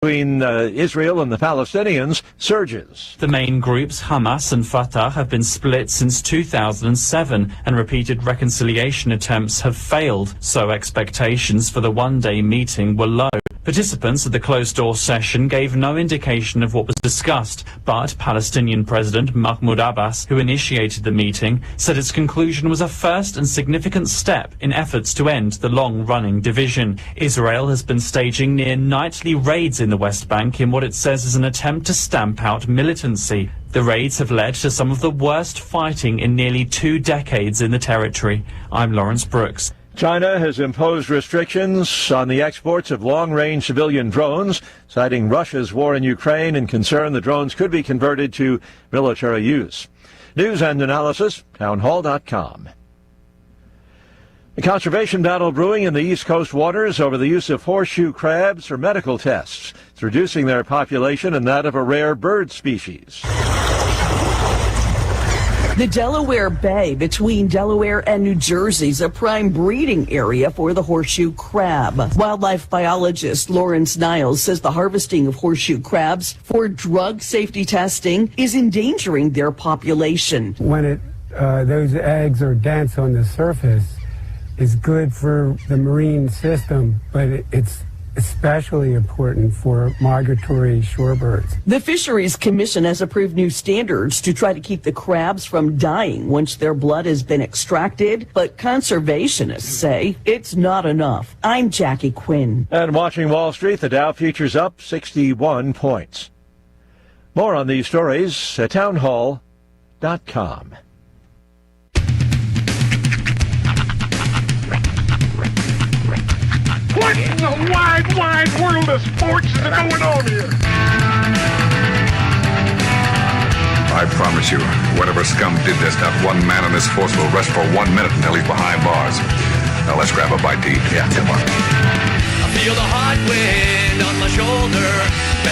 between Israel and the Palestinians surges. The main groups, Hamas and Fatah, have been split since 2007, and repeated reconciliation attempts have failed, so expectations for the one-day meeting were low. Participants at the closed-door session gave no indication of what was discussed, but Palestinian President Mahmoud Abbas, who initiated the meeting, said its conclusion was a first and significant step in efforts to end the long-running division. Israel has been staging near nightly raids in the West Bank in what it says is an attempt to stamp out militancy. The raids have led to some of the worst fighting in nearly 2 decades in the territory. I'm Lawrence Brooks. China has imposed restrictions on the exports of long-range civilian drones, citing Russia's war in Ukraine and concern the drones could be converted to military use. News and analysis, townhall.com. A conservation battle brewing in the East Coast waters over the use of horseshoe crabs for medical tests. It's reducing their population and that of a rare bird species. The Delaware Bay between Delaware and New Jersey is a prime breeding area for the horseshoe crab. Wildlife biologist Lawrence Niles says the harvesting of horseshoe crabs for drug safety testing is endangering their population. When those eggs are dense on the surface, it's good for the marine system, but it's especially important for migratory shorebirds. The Fisheries Commission has approved new standards to try to keep the crabs from dying once their blood has been extracted, but conservationists say it's not enough. I'm Jackie Quinn. And watching Wall Street, the Dow futures up 61 points. More on these stories at townhall.com. What in the wide, wide world of sports is going on here? I promise you, whatever scum did this, not one man in this force will rest for 1 minute until he's behind bars. Now let's grab a bite to eat. Yeah, come on. I feel the hot wind on my shoulder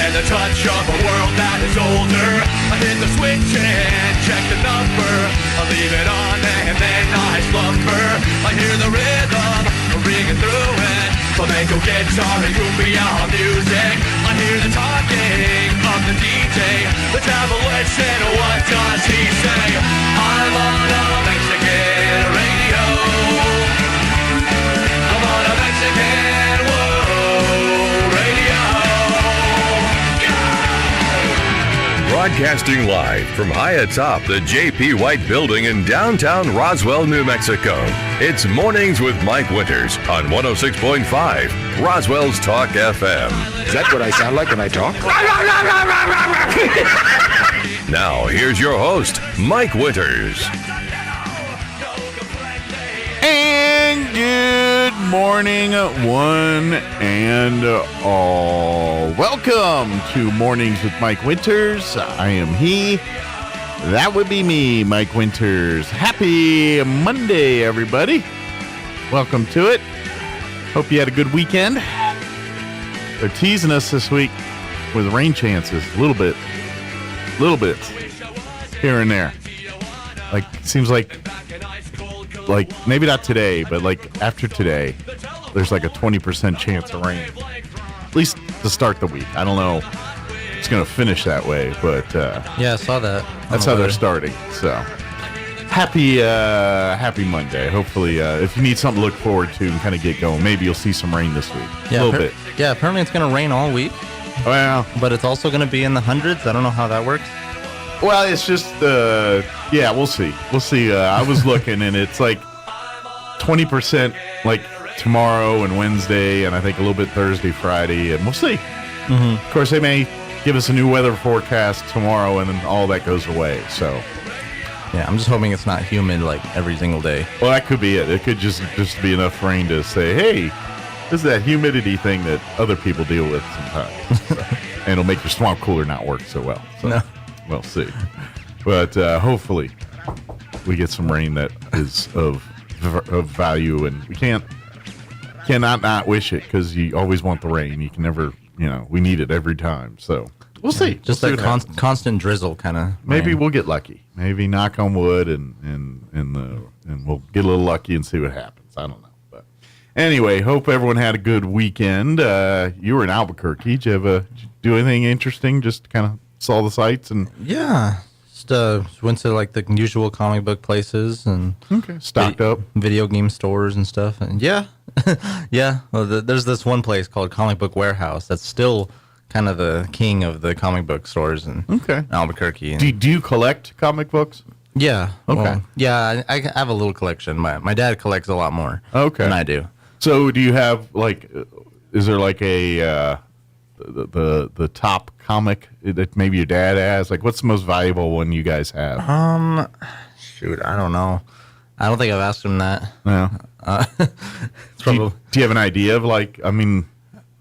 and the touch of a world that is older. I hit the switch and check the number. I leave it on and then I slumber. I hear the rhythm ringing through it. Flamenco guitar and cumbia music. I hear the talking of the DJ. The travel listen, what does he say? I'm on a Mexican radio. I'm on a Mexican radio. Broadcasting live from high atop the J.P. White Building in downtown Roswell, New Mexico. It's Mornings with Mike Winters on 106.5 Roswell's Talk FM. Is that what I sound like when I talk? Now, here's your host, Mike Winters. And good morning, one and all. Welcome to Mornings with Mike Winters. I am he. That would be me, Mike Winters. Happy Monday, everybody. Welcome to it. Hope you had a good weekend. They're teasing us this week with rain chances. A little bit here and there. Like, seems like maybe not today, but like after today, there's like a 20% chance of rain. At least to start the week. I don't know if it's going to finish that way, but yeah, I saw that. That's how they're starting. So happy Monday. Hopefully, if you need something to look forward to and kind of get going, maybe you'll see some rain this week. Yeah, a little bit. Yeah, apparently it's going to rain all week. Well, but it's also going to be in the hundreds. I don't know how that works. Well, it's just, yeah, we'll see. We'll see. I was looking, and it's like 20% like tomorrow and Wednesday, and I think a little bit Thursday, Friday, and we'll see. Mm-hmm. Of course, they may give us a new weather forecast tomorrow, and then all that goes away. So, yeah, I'm just hoping it's not humid like every single day. Well, that could be it. It could just be enough rain to say, hey, this is that humidity thing that other people deal with sometimes. And it'll make your swamp cooler not work so well. So. No. We'll see. But hopefully we get some rain that is of value, and we cannot not wish it, because you always want the rain. You can never, we need it every time. So we'll see. Just we'll that see constant drizzle kind of. Maybe we'll get lucky. Maybe knock on wood, and we'll get a little lucky and see what happens. I don't know. But Anyway, hope everyone had a good weekend. You were in Albuquerque. Did you do anything interesting? Just kind of saw the sights and Yeah. Just went to like the usual comic book places and stocked up video game stores and stuff. And yeah. Well, there's this one place called Comic Book Warehouse that's still kind of the king of the comic book stores in Albuquerque. And do you collect comic books? Yeah. Okay. Well, yeah, I have a little collection. My dad collects a lot more than I do. So do you have like, is there like a the top comic that maybe your dad has? Like, what's the most valuable one you guys have? Shoot, I don't know. I don't think I've asked him that. No. It's probably, do you have an idea of like? I mean,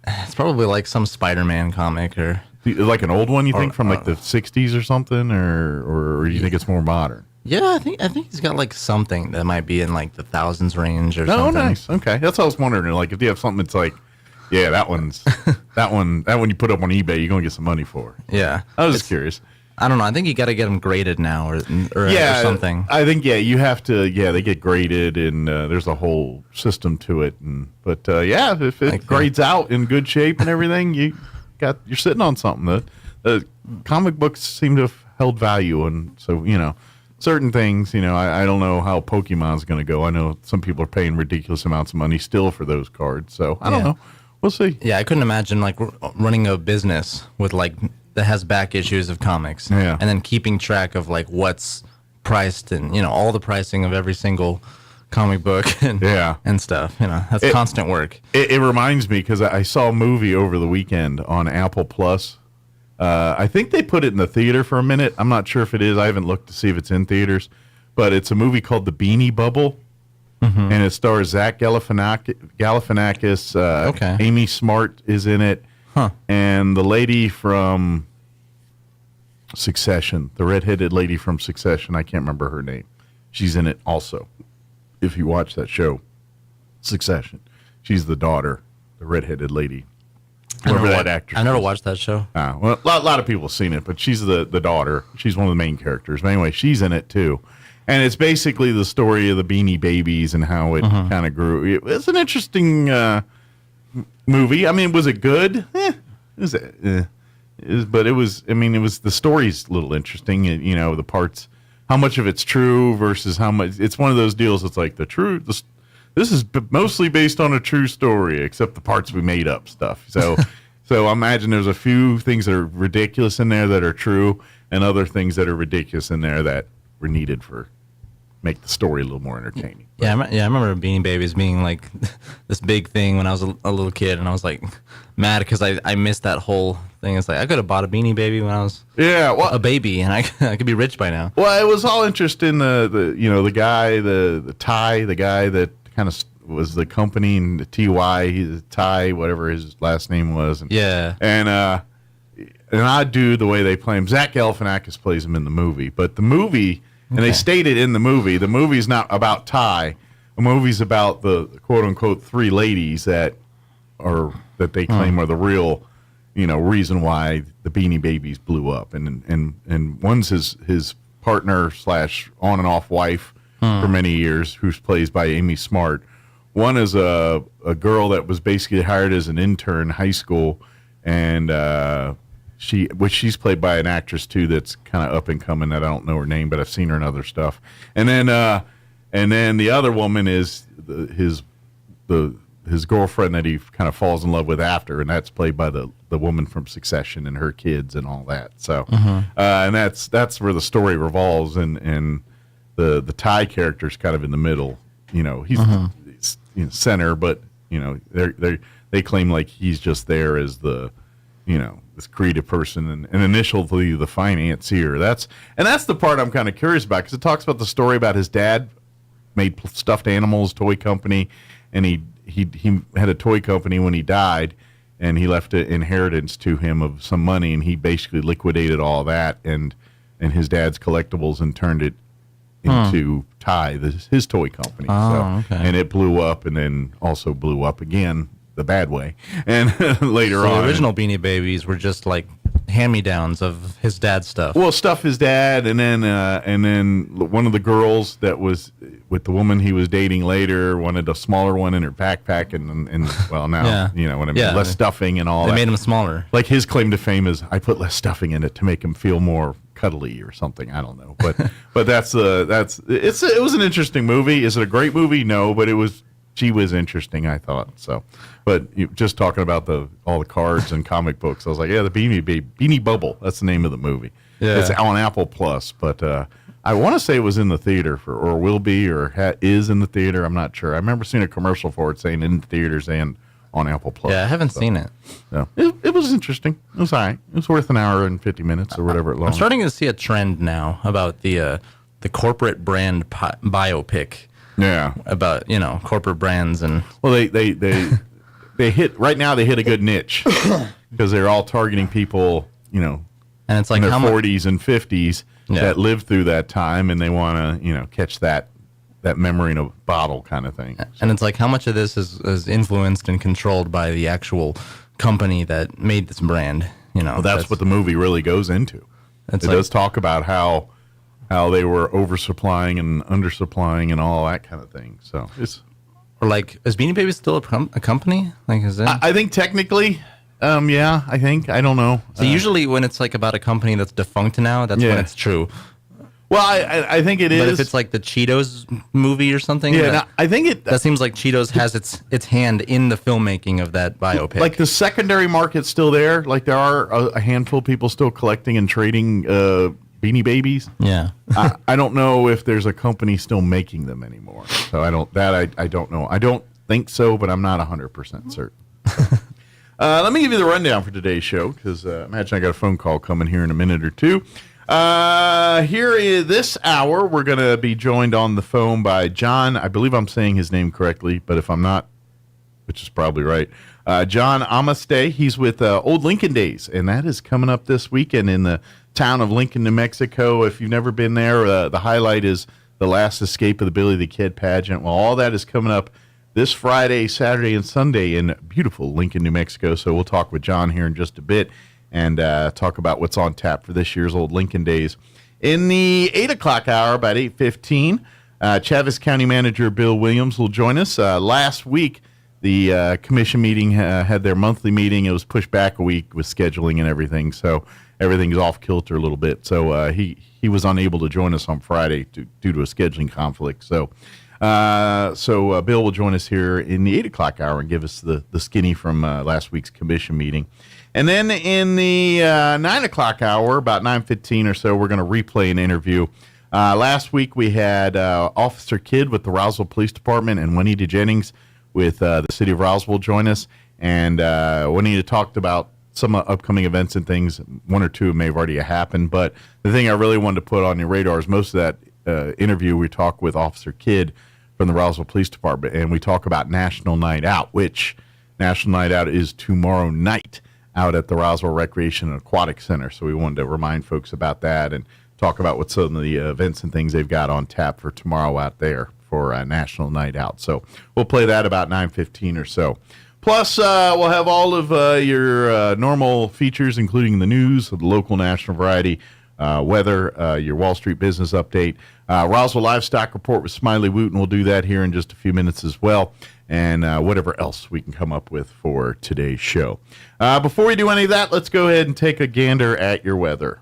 it's probably like some Spider-Man comic or like an old one. You think from like the '60s or something, or do you think it's more modern? Yeah, I think he's got like something that might be in like the thousands range or something. Oh, nice. Okay, that's what I was wondering. Like, if you have something that's like, yeah, that one you put up on eBay, you're gonna get some money for. Yeah, I was just curious. I don't know. I think you got to get them graded now, or something. I think you have to. Yeah, they get graded, and there's a whole system to it. But if it like grades out in good shape and everything, you're sitting on something. The comic books seem to have held value, and so certain things. I don't know how Pokemon's going to go. I know some people are paying ridiculous amounts of money still for those cards. So I don't know. We'll see. Yeah, I couldn't imagine like running a business with like that has back issues of comics, and then keeping track of like what's priced and all the pricing of every single comic book and stuff. That's constant work. It reminds me because I saw a movie over the weekend on Apple Plus. I think they put it in the theater for a minute. I'm not sure if it is. I haven't looked to see if it's in theaters, but it's a movie called The Beanie Bubble. And it stars Zach Galifianakis. Amy Smart is in it. And the lady from Succession, the redheaded lady from Succession, I can't remember her name. She's in it also. If you watch that show, Succession, she's the daughter, the redheaded lady. Remember that actress? I never watched that show. Well, a lot of people have seen it, but she's the daughter. She's one of the main characters. But anyway, she's in it too. And it's basically the story of the Beanie Babies and how it kind of grew. It's an interesting movie. I mean, was it good? But it was. I mean, it was. The story's a little interesting. The parts, how much of it's true versus how much. It's one of those deals. It's like this is mostly based on a true story, except the parts we made up stuff. So I imagine there's a few things that are ridiculous in there that are true, and other things that are ridiculous in there that were needed for make the story a little more entertaining. I remember Beanie Babies being like this big thing when I was a little kid, and I was like mad because I missed that whole thing. It's like I could have bought a Beanie Baby when I was a baby, and I could be rich by now. Well, it was all interesting. The guy, the Ty, the guy that kind of was the company, and the TY, he's Ty, whatever his last name was. And an odd dude, the way they play him. Zach Galifianakis plays him in the movie, but the movie. And they stated in the movie's not about Ty. The movie's about the quote-unquote three ladies that they claim are the real, reason why the Beanie Babies blew up. And one's his partner / on and off wife for many years, who's plays by Amy Smart. One is a girl that was basically hired as an intern in high school, and she's played by an actress too that's kind of up and coming that I don't know her name, but I've seen her in other stuff. And then the other woman is his girlfriend that he kind of falls in love with after, and that's played by the woman from Succession and her kids and all that. So and that's where the story revolves, and the Ty character's kind of in the middle. He's center, but they claim like he's just there as the this creative person and initially the financier. That's the part I'm kind of curious about, because it talks about the story about his dad made stuffed animals toy company, and he had a toy company when he died, and he left an inheritance to him of some money, and he basically liquidated all that and his dad's collectibles and turned it into Ty, his toy company. And it blew up, and then also blew up again the bad way. And later on, the original Beanie Babies were just like hand-me-downs of his dad's stuff. Well, stuff his dad, and then one of the girls that was with the woman he was dating later, wanted a smaller one in her backpack, and well, now you know what I mean, less stuffing and all. They made him smaller. Like his claim to fame is, I put less stuffing in it to make him feel more cuddly or something. I don't know, but it was an interesting movie. Is it a great movie? No, but it was. She was interesting, I thought. So, but just talking about all the cards and comic books, I was like, yeah, the Beanie Bubble. That's the name of the movie. Yeah. It's on Apple Plus, but I want to say it was in the theater or will be or is in the theater. I'm not sure. I remember seeing a commercial for it saying in the theaters and on Apple Plus. Yeah, I haven't seen it. So it was interesting. It was all right. It was worth an hour and 50 minutes or whatever it long. I'm starting to see a trend now about the corporate brand biopic. Yeah, about corporate brands and they hit right now. They hit a good niche because they're all targeting people, and it's like in their 40s and 50s that lived through that time, and they want to catch that memory in a bottle kind of thing. And it's like how much of this is influenced and controlled by the actual company that made this brand. Well, that's what the movie really goes into. It does talk about how they were oversupplying and undersupplying and all that kind of thing. So it's is Beanie Babies still a company? Like, is it? I think technically, yeah. I think I don't know. So usually when it's like about a company that's defunct now, that's when it's true. Well, I think it is. But if it's like the Cheetos movie or something, I think that seems like Cheetos has its hand in the filmmaking of that biopic. Like the secondary market's still there. Like there are a handful of people still collecting and trading Beanie Babies. Yeah. I don't know if there's a company still making them anymore. So I don't know. I don't think so, but I'm not 100% certain. Let me give you the rundown for today's show because imagine I got a phone call coming here in a minute or two. This hour, we're going to be joined on the phone by John. I believe I'm saying his name correctly, but if I'm not, which is probably right, John Amaste. He's with Old Lincoln Days, and that is coming up this weekend in the town of Lincoln, New Mexico. If you've never been there, the highlight is the last escape of the Billy the Kid pageant. Well, all that is coming up this Friday, Saturday, and Sunday in beautiful Lincoln, New Mexico. So we'll talk with John here in just a bit and talk about what's on tap for this year's Old Lincoln Days. In the 8 o'clock hour, about 8:15, Chaves County Manager Bill Williams will join us. Last week, the commission meeting had their monthly meeting. It was pushed back a week with scheduling and everything, so everything's off kilter a little bit. So he was unable to join us on Friday due to a scheduling conflict. So Bill will join us here in the 8 o'clock hour and give us the skinny from last week's commission meeting. And then in the 9 o'clock hour, about 9:15 or so, we're going to replay an interview. Last week we had Officer Kidd with the Roswell Police Department and Juanita Jennings with the City of Roswell join us. And Juanita talked about some upcoming events and things. One or two may have already happened. But the thing I really wanted to put on your radar is most of that interview we talk with Officer Kidd from the Roswell Police Department. And we talk about National Night Out, which National Night Out is tomorrow night out at the Roswell Recreation and Aquatic Center. So we wanted to remind folks about that and talk about what some of the events and things they've got on tap for tomorrow out there for National Night Out. So we'll play that about 9:15 or so. Plus, we'll have all of your normal features, including the news, the local, national variety, weather, your Wall Street business update, Roswell Livestock Report with Smiley Wooten. We'll do that here in just a few minutes as well, and whatever else we can come up with for today's show. Before we do any of that, let's go ahead and take a gander at your weather.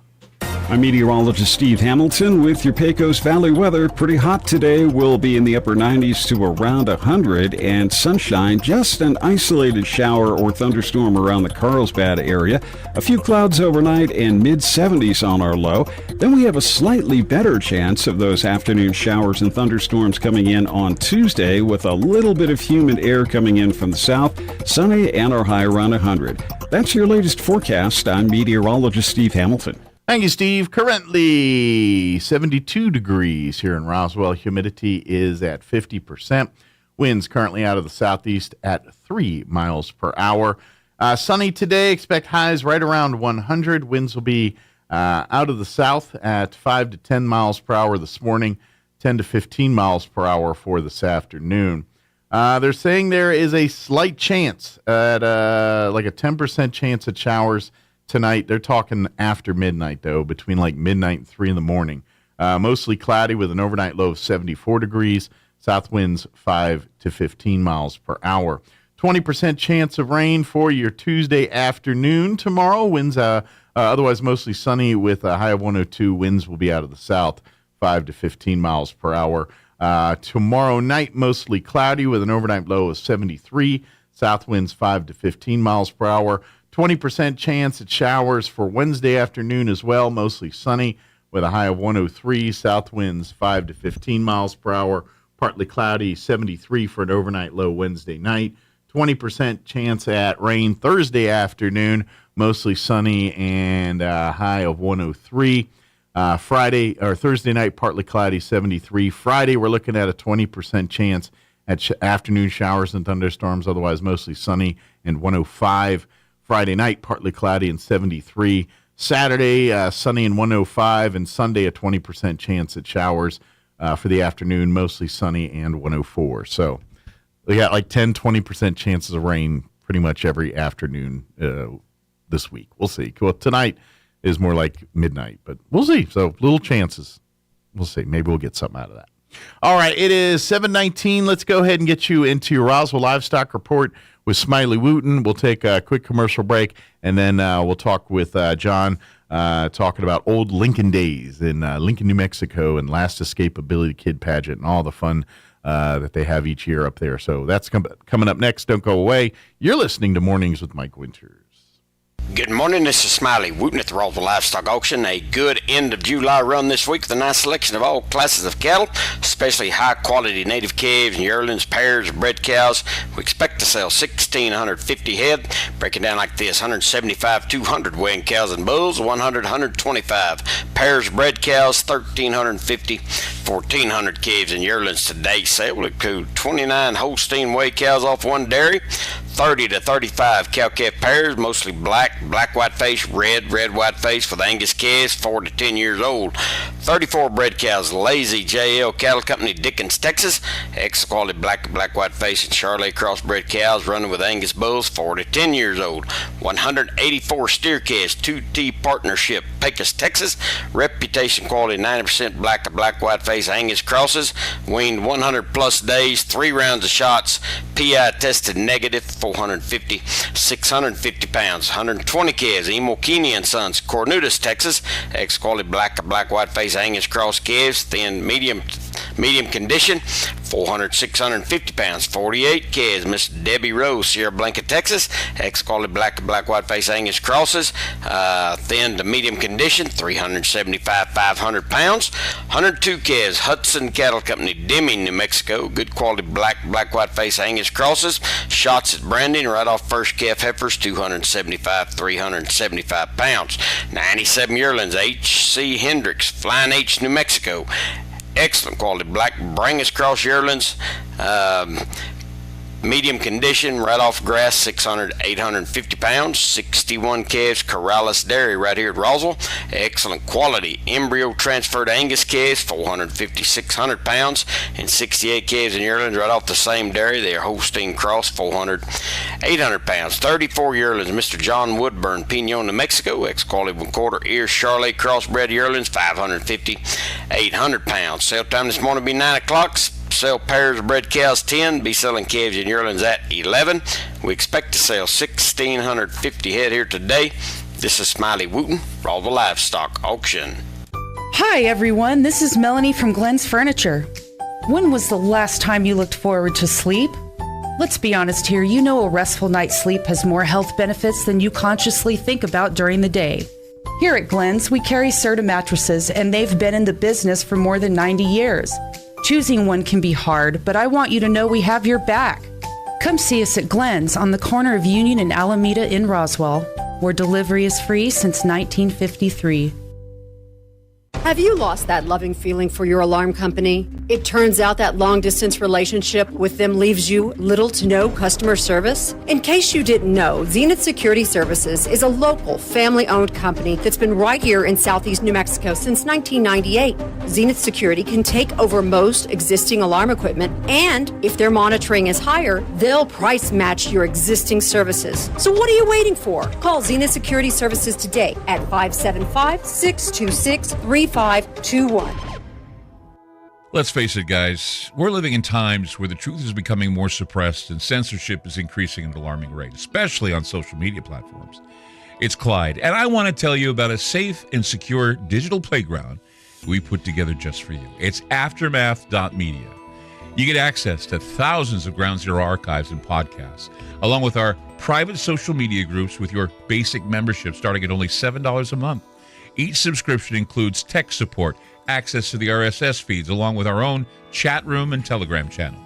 I'm meteorologist Steve Hamilton with your Pecos Valley weather. Pretty hot today. We'll be in the upper 90s to around 100 and sunshine. Just an isolated shower or thunderstorm around the Carlsbad area. A few clouds overnight and mid-70s on our low. Then we have a slightly better chance of those afternoon showers and thunderstorms coming in on Tuesday with a little bit of humid air coming in from the south. Sunny and our high around 100. That's your latest forecast. I'm meteorologist Steve Hamilton. Thank you, Steve. Currently 72 degrees here in Roswell. Humidity is at 50%. Winds currently out of the southeast at 3 miles per hour. Sunny today. Expect highs right around 100. Winds will be out of the south at 5 to 10 miles per hour this morning, 10 to 15 miles per hour for this afternoon. They're saying there is a slight chance at like a 10% chance of showers tonight. They're talking after midnight, though, between like midnight and 3 in the morning. Mostly cloudy with an overnight low of 74 degrees. South winds 5 to 15 miles per hour. 20% chance of rain for your Tuesday afternoon tomorrow. Winds otherwise mostly sunny with a high of 102. Winds will be out of the south, 5 to 15 miles per hour. Tomorrow night, mostly cloudy with an overnight low of 73. South winds 5 to 15 miles per hour. 20% chance at showers for Wednesday afternoon as well, mostly sunny with a high of 103. South winds 5 to 15 miles per hour. Partly cloudy, 73 for an overnight low Wednesday night. 20% chance at rain Thursday afternoon, mostly sunny and a high of 103. Friday or Thursday night, partly cloudy, 73. Friday, we're looking at a 20% chance at afternoon showers and thunderstorms, otherwise mostly sunny and 105. Friday night, partly cloudy and 73. Saturday, sunny and 105, and Sunday, a 20% chance at showers for the afternoon, mostly sunny and 104. So we got like 10, 20% chances of rain pretty much every afternoon this week. We'll see. Well, tonight is more like midnight, but we'll see. So little chances. We'll see. Maybe we'll get something out of that. All right, it is 7:19. Let's go ahead and get you into your Roswell Livestock Report with Smiley Wooten. We'll take a quick commercial break, and then we'll talk with John talking about old Lincoln days in Lincoln, New Mexico, and Last Escapability Kid Pageant and all the fun that they have each year up there. So that's coming up next. Don't go away. You're listening to Mornings with Mike Winters. Good morning, this is Smiley Wooten at the Roswell Livestock Auction. A good end of July run this week with a nice selection of all classes of cattle, especially high-quality native calves and yearlings, pairs, bred cows. We expect to sell 1,650 head, breaking down like this: 175, 200 weighing cows and bulls, 100, 125 pairs, bred cows, 1,350, 1,400 calves and yearlings. Today's sale will include 29 Holstein weigh cows off one dairy, 30 to 35 cow-calf pairs, mostly black, white face, red, white face for the Angus calves, 4 to 10 years old. 34 bred cows, Lazy JL Cattle Company, Dickens, Texas. Excellent quality black, white face and Charolais crossbred cows running with Angus bulls, 4 to 10 years old. 184 steer calves, 2T Partnership, Pecos, Texas. Reputation quality, 90% black, white face Angus crosses. Weaned 100 plus days, 3 rounds of shots. PI tested negative, 450, 650 pounds. 120 calves, Emo Keeney and Sons, Cornudas, Texas. Ex-quality black, white face Angus cross calves, thin, medium condition, 400, 650 pounds. 48 calves, Miss Debbie Rose, Sierra Blanca, Texas. Ex-quality black, white face Angus crosses, thin to medium condition, 375, 500 pounds. 102 calves, Hudson Cattle Company, Deming, New Mexico. Good quality black, white face Angus crosses. Shots at branding right off first calf heifers, 275, 375 pounds. 97 yearlings, H.C. Hendricks, Flying H, New Mexico. Excellent quality black Brangus cross yearlings, medium condition, right off grass, 600, 850 pounds. 61 calves, Corrales Dairy right here at Roswell. Excellent quality embryo transferred Angus calves, 450, 600 pounds. And 68 calves and yearlings right off the same dairy. They are Holstein cross, 400, 800 pounds. 34 yearlings, Mr. John Woodburn, Pinon, New Mexico. Ex-quality 1/4 ear Charolais crossbred yearlings, 550, 800 pounds. Sale time this morning will be 9 o'clock. Sell pairs of bred cows 10, be selling calves and yearlings at 11. We expect to sell 1,650 head here today. This is Smiley Wooten, Roswell Livestock Auction. Hi everyone, this is Melanie from Glenn's Furniture. When was the last time you looked forward to sleep? Let's be honest here, you know a restful night's sleep has more health benefits than you consciously think about during the day. Here at Glenn's, we carry Serta mattresses, and they've been in the business for more than 90 years. Choosing one can be hard, but I want you to know we have your back. Come see us at Glenn's on the corner of Union and Alameda in Roswell, where delivery is free since 1953. Have you lost that loving feeling for your alarm company? It turns out that long-distance relationship with them leaves you little to no customer service? In case you didn't know, Zenith Security Services is a local, family-owned company that's been right here in southeast New Mexico since 1998. Zenith Security can take over most existing alarm equipment, and if their monitoring is higher, they'll price match your existing services. So what are you waiting for? Call Zenith Security Services today at 575-626-3521. Let's face it, guys, we're living in times where the truth is becoming more suppressed and censorship is increasing at an alarming rate, especially on social media platforms. It's Clyde, and I want to tell you about a safe and secure digital playground we put together just for you. It's aftermath.media. You get access to thousands of Ground Zero archives and podcasts, along with our private social media groups with your basic membership starting at only $7 a month. Each subscription includes tech support, access to the RSS feeds, along with our own chat room and Telegram channel.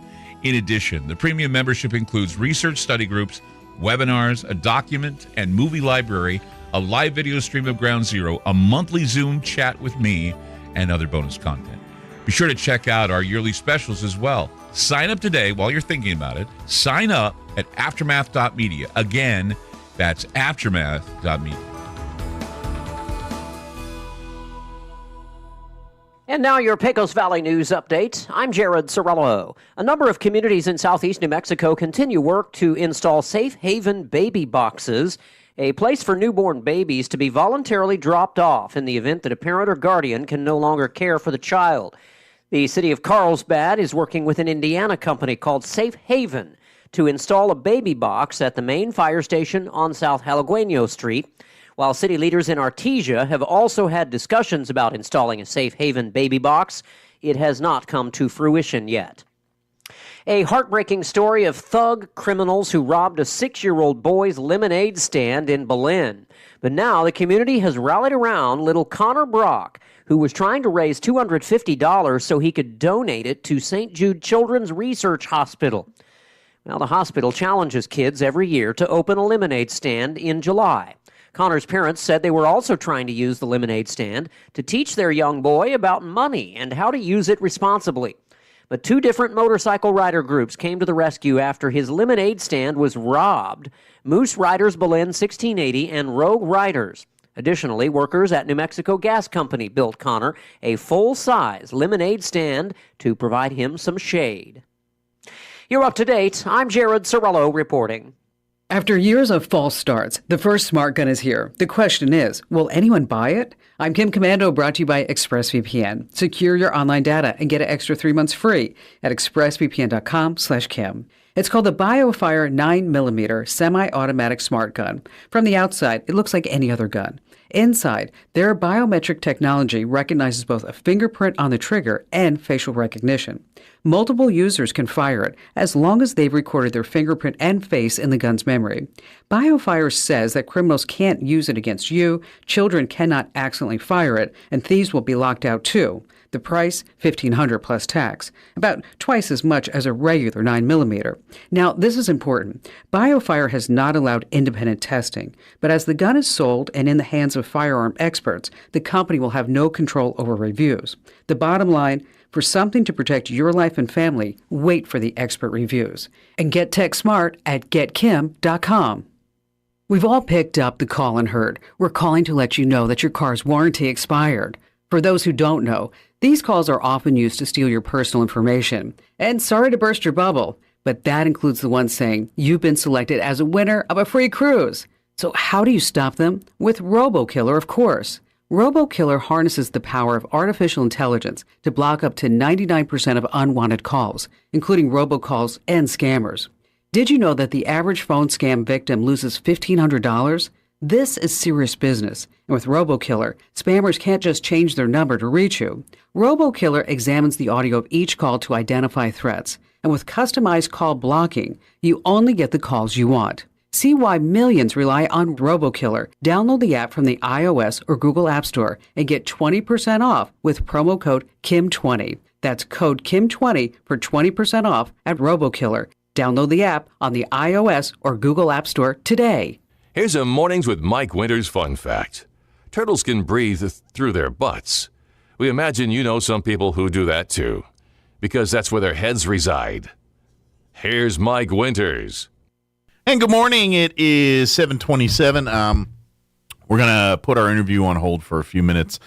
In addition, the premium membership includes research study groups, webinars, a document and movie library, a live video stream of Ground Zero, a monthly Zoom chat with me, and other bonus content. Be sure to check out our yearly specials as well. Sign up today while you're thinking about it. Sign up at aftermath.media. Again, that's aftermath.media. And now your Pecos Valley News Update. I'm Jared Sorello. A number of communities in southeast New Mexico continue work to install safe haven baby boxes, a place for newborn babies to be voluntarily dropped off in the event that a parent or guardian can no longer care for the child. The city of Carlsbad is working with an Indiana company called Safe Haven to install a baby box at the main fire station on South Jalagueño Street, while city leaders in Artesia have also had discussions about installing a Safe Haven baby box. It has not come to fruition yet. A heartbreaking story of thug criminals who robbed a 6-year-old boy's lemonade stand in Belen. But now the community has rallied around little Connor Brock, who was trying to raise $250 so he could donate it to St. Jude Children's Research Hospital. Now, the hospital challenges kids every year to open a lemonade stand in July. Connor's parents said they were also trying to use the lemonade stand to teach their young boy about money and how to use it responsibly. But 2 different motorcycle rider groups came to the rescue after his lemonade stand was robbed: Moose Riders Belen 1680 and Rogue Riders. Additionally, workers at New Mexico Gas Company built Connor a full-size lemonade stand to provide him some shade. You're up to date. I'm Jared Sorello reporting. After years of false starts, the first smart gun is here. The question is, will anyone buy it? I'm Kim Commando, brought to you by ExpressVPN. Secure your online data and get an extra 3 months free at expressvpn.com/Kim. It's called the BioFire 9mm semi-automatic smart gun. From the outside, it looks like any other gun. Inside, their biometric technology recognizes both a fingerprint on the trigger and facial recognition. Multiple users can fire it as long as they've recorded their fingerprint and face in the gun's memory. BioFire says that criminals can't use it against you, children cannot accidentally fire it, and thieves will be locked out too. The price, $1,500 plus tax, about twice as much as a regular 9mm. Now, this is important. BioFire has not allowed independent testing, but as the gun is sold and in the hands of firearm experts, the company will have no control over reviews. The bottom line, for something to protect your life and family, wait for the expert reviews. And get tech smart at getkim.com. We've all picked up the call and heard. We're calling to let you know that your car's warranty expired. For those who don't know, these calls are often used to steal your personal information. And sorry to burst your bubble, but that includes the ones saying you've been selected as a winner of a free cruise. So how do you stop them? With RoboKiller, of course. RoboKiller harnesses the power of artificial intelligence to block up to 99% of unwanted calls, including robocalls and scammers. Did you know that the average phone scam victim loses $1,500? This is serious business, and with RoboKiller, spammers can't just change their number to reach you. RoboKiller examines the audio of each call to identify threats, and with customized call blocking, you only get the calls you want. See why millions rely on RoboKiller. Download the app from the iOS or Google App Store and get 20% off with promo code KIM20. That's code KIM20 for 20% off at RoboKiller. Download the app on the iOS or Google App Store today. Here's a Mornings with Mike Winters fun fact. Turtles can breathe through their butts. We imagine you know some people who do that too. because that's where their heads reside. Here's Mike Winters. And good morning. It is 7:27. We're going to put our interview on hold for a few minutes.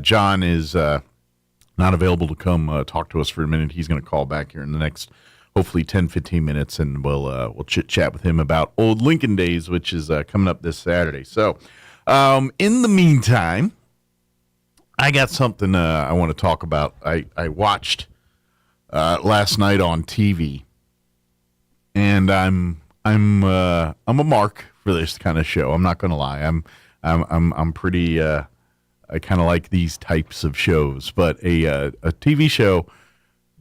John is not available to come talk to us for a minute. He's going to call back here in the next, hopefully, 10, 15 minutes, and we'll chit-chat with him about Old Lincoln Days, which is coming up this Saturday. So, in the meantime, I got something I want to talk about. I watched last night on TV, and I'm a mark for this kind of show. I'm not going to lie. I'm pretty. I kind of like these types of shows, but a TV show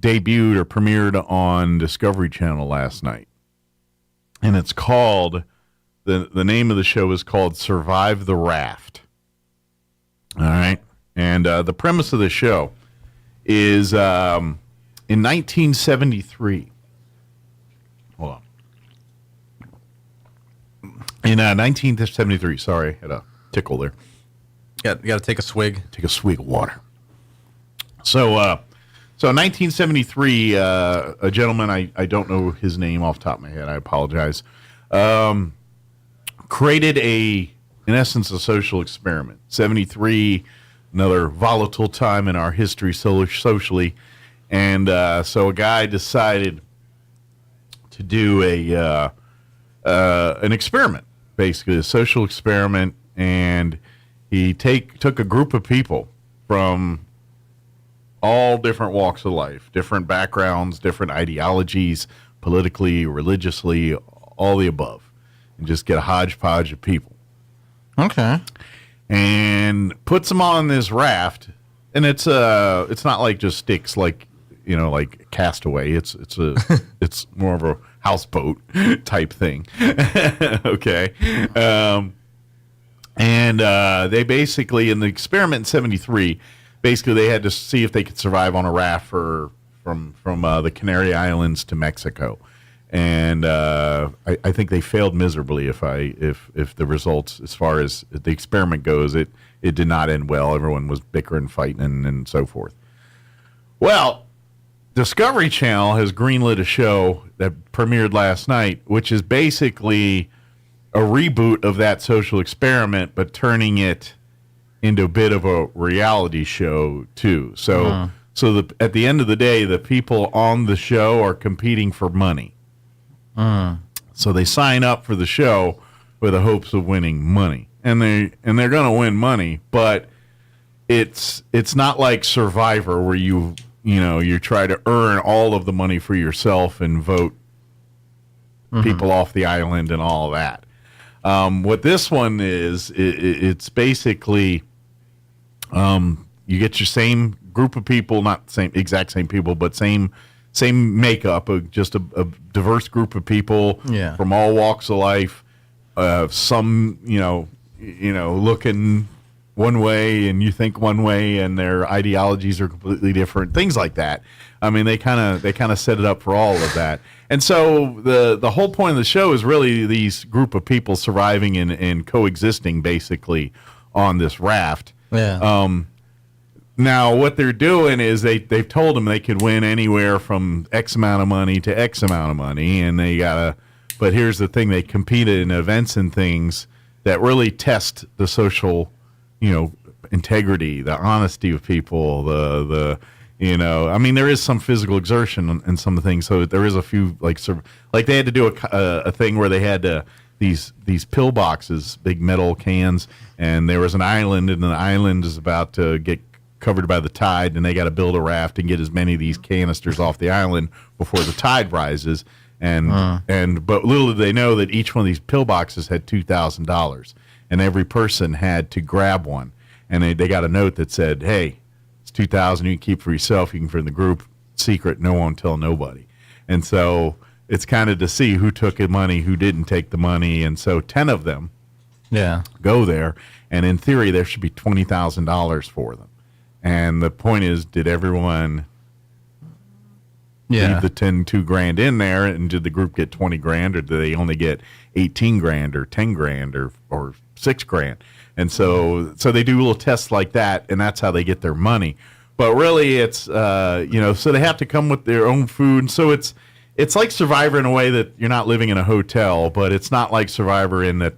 debuted or premiered on Discovery Channel last night, and it's called the name of the show is called Survive the Raft. All right, and the premise of the show is in 1973. Hold on. In 1973, sorry, had a tickle there. Got to take a swig. Take a swig of water. So in 1973, a gentleman, I don't know his name off the top of my head, I apologize, created in essence, a social experiment. 73, another volatile time in our history socially, and so a guy decided to do an experiment, basically a social experiment, and he took a group of people from all different walks of life, different backgrounds, different ideologies, politically, religiously, all the above, and just get a hodgepodge of people. Okay. And puts them on this raft, and it's not like just sticks like Castaway. It's more of a houseboat type thing. Okay. And they basically, in the experiment in 73, basically they had to see if they could survive on a raft from the Canary Islands to Mexico. And I think they failed miserably. If the results, as far as the experiment goes, it did not end well. Everyone was bickering, fighting, and so forth. Well, Discovery Channel has greenlit a show that premiered last night, which is basically a reboot of that social experiment, but turning it into a bit of a reality show too. So, at the end of the day, the people on the show are competing for money. So they sign up for the show with the hopes of winning money, and they're going to win money, but it's not like Survivor where you try to earn all of the money for yourself and vote people off the island and all of that. What this one is, it's basically you get your same group of people, not exact same people, but same makeup, just a diverse group of people from all walks of life. Some looking one way and you think one way, and their ideologies are completely different. Things like that. I mean, they kind of set it up for all of that. And so the whole point of the show is really these group of people surviving and coexisting basically on this raft. Yeah. Now what they're doing is they've told them they could win anywhere from X amount of money to X amount of money, and but here's the thing, they competed in events and things that really test the social, integrity, the honesty of people, there is some physical exertion and some things. So there is a few like they had to do a thing where they had these pill boxes, big metal cans, and there was an island, and the island is about to get covered by the tide, and they got to build a raft and get as many of these canisters off the island before the tide rises. But little did they know that each one of these pill boxes had $2,000, and every person had to grab one. And they got a note that said, "Hey, it's $2,000. You can keep for yourself. You can for the group. Secret. No one tell nobody." And so it's kind of to see who took the money, who didn't take the money. And so 10 of them, go there, and in theory there should be $20,000 for them. And the point is, did everyone leave the $2,000 in there, and did the group get $20,000, or did they only get $18,000 or $10,000 or $6,000? And so they do little tests like that, and that's how they get their money. But really, it's so they have to come with their own food. So it's like Survivor in a way that you're not living in a hotel, but it's not like Survivor in that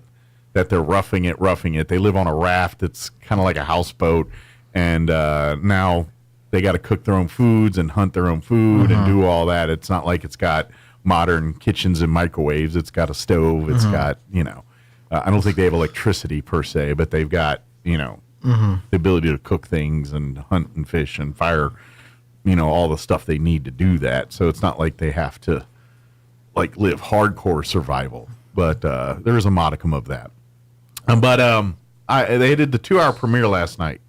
they're roughing it. They live on a raft that's kind of like a houseboat, and now they got to cook their own foods and hunt their own food and do all that. It's not like it's got modern kitchens and microwaves. It's got a stove. It's got, I don't think they have electricity per se, but they've got, the ability to cook things and hunt and fish and fire, all the stuff they need to do that. So it's not like they have to live hardcore survival, but there is a modicum of that. They did the 2-hour premiere last night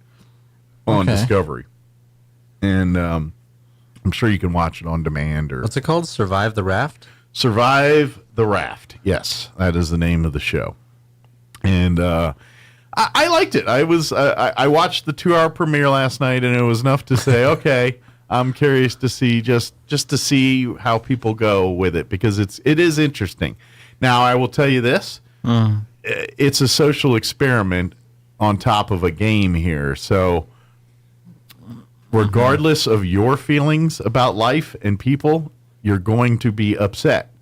on Discovery, and I'm sure you can watch it on demand. Or what's it called? Survive the Raft? Survive the Raft. Yes, that is the name of the show. And I liked it. I watched the 2-hour premiere last night, and it was enough to say, okay, I'm curious to see just to see how people go with it, because it is interesting. Now, I will tell you this. It's a social experiment on top of a game here. So regardless of your feelings about life and people, you're going to be upset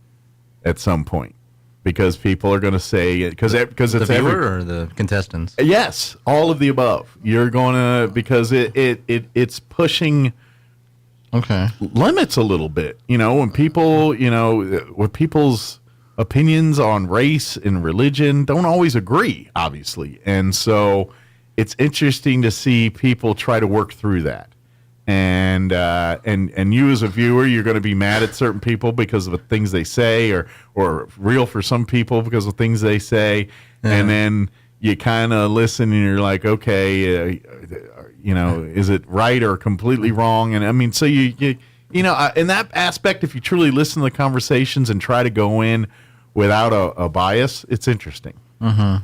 at some point, because people are going to say, because it's the viewer or the contestants. Yes, all of the above. You're going to, because it's pushing limits a little bit. When people, with people's opinions on race and religion don't always agree, obviously, and so it's interesting to see people try to work through that. And you as a viewer, you're going to be mad at certain people because of the things they say, or real for some people because of things they say, and then you kind of listen and you're like, okay, is it right or completely wrong? And I mean, so you in that aspect, if you truly listen to the conversations and try to go in without a bias, it's interesting.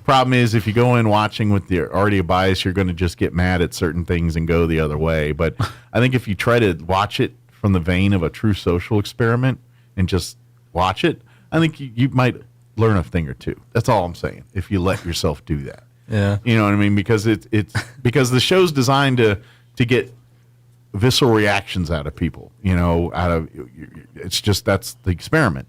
Problem is, if you go in watching with already a bias, you're going to just get mad at certain things and go the other way. But I think if you try to watch it from the vein of a true social experiment and just watch it, I think you might learn a thing or two. That's all I'm saying, if you let yourself do that. Yeah. You know what I mean? Because it's because the show's designed to get visceral reactions out of people. It's just, that's the experiment.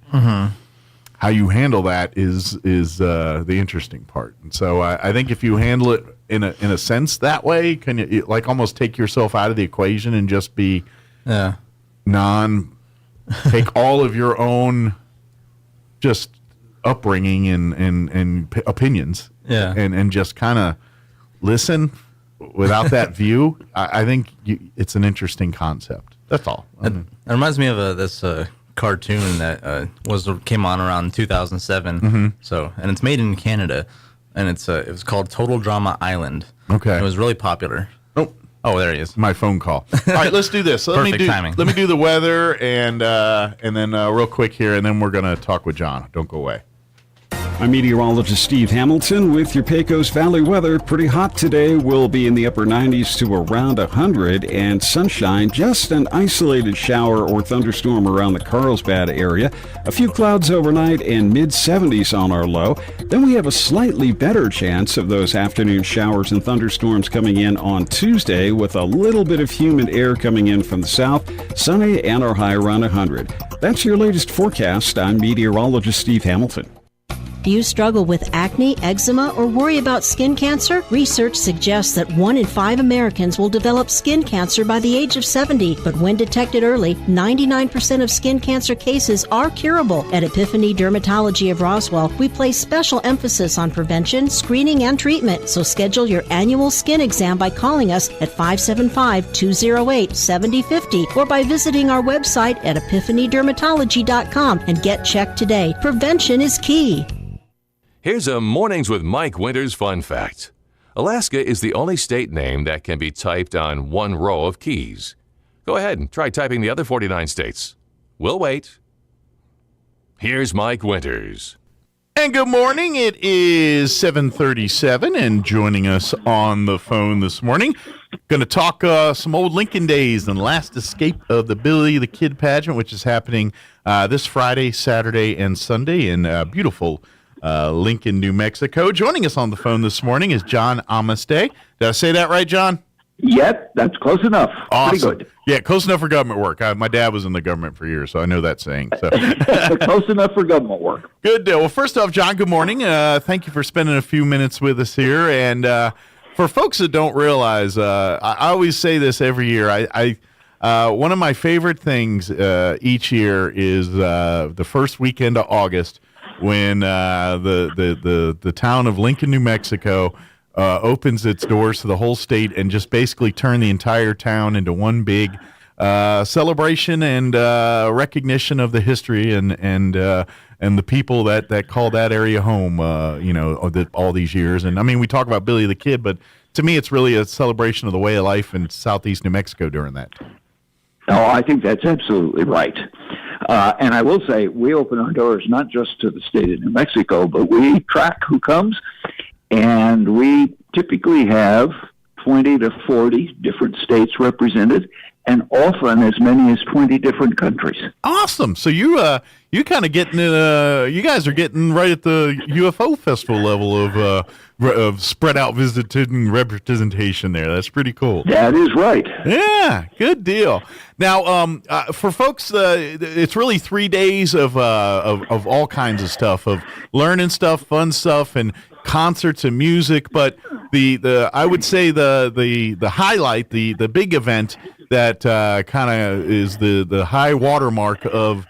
How you handle that is the interesting part. And so I think if you handle it in a sense that way, can you almost take yourself out of the equation and just be take all of your own just upbringing and opinions, and just kind of listen without that view. I think it's an interesting concept. That's all. It reminds me of this cartoon that came on around 2007. So, and it's made in Canada, and it was called Total Drama Island. Okay, it was really popular. Oh, there he is. My phone call. All right, let's do this. Perfect timing. Let me do the weather and then real quick here, and then we're gonna talk with John. Don't go away. I'm meteorologist Steve Hamilton with your Pecos Valley weather. Pretty hot today. We'll be in the upper 90s to around 100, and sunshine, just an isolated shower or thunderstorm around the Carlsbad area. A few clouds overnight and mid-70s on our low. Then we have a slightly better chance of those afternoon showers and thunderstorms coming in on Tuesday, with a little bit of humid air coming in from the south. Sunny and our high around 100. That's your latest forecast. I'm meteorologist Steve Hamilton. Do you struggle with acne, eczema, or worry about skin cancer? Research suggests that 1 in 5 Americans will develop skin cancer by the age of 70, but when detected early, 99% of skin cancer cases are curable. At Epiphany Dermatology of Roswell, we place special emphasis on prevention, screening, and treatment, so schedule your annual skin exam by calling us at 575-208-7050 or by visiting our website at epiphanydermatology.com and get checked today. Prevention is key. Here's a Mornings with Mike Winters fun fact. Alaska is the only state name that can be typed on one row of keys. Go ahead and try typing the other 49 states. We'll wait. Here's Mike Winters. And good morning. It is 7:37, and joining us on the phone this morning, going to talk some old Lincoln days and last escape of the Billy the Kid pageant, which is happening this Friday, Saturday, and Sunday in beautiful Lincoln, New Mexico. Joining us on the phone this morning is John Amistad. Did I say that right, John? Yep, that's close enough. Awesome. Pretty good. Yeah, close enough for government work. My dad was in the government for years, so I know that saying. So close enough for government work. Good deal. Well, first off, John, good morning. Thank you for spending a few minutes with us here. And for folks that don't realize, I always say this every year. One of my favorite things each year is the first weekend of August when the town of Lincoln, New Mexico, opens its doors to the whole state and just basically turn the entire town into one big celebration and recognition of the history and the people that call that area home. All these years. And I mean, we talk about Billy the Kid, but to me, it's really a celebration of the way of life in southeast New Mexico during that time. Oh, I think that's absolutely right. And I will say, we open our doors not just to the state of New Mexico, but we track who comes. And we typically have 20 to 40 different states represented, and often as many as 20 different countries. Awesome. So you kind of getting you guys are getting right at the UFO festival level of spread out visiting representation there. That's pretty cool. That is right. Yeah, good deal. Now, for folks, it's really 3 days of all kinds of stuff, of learning stuff, fun stuff, and concerts and music. But I would say the highlight, the big event that kind of is the high watermark of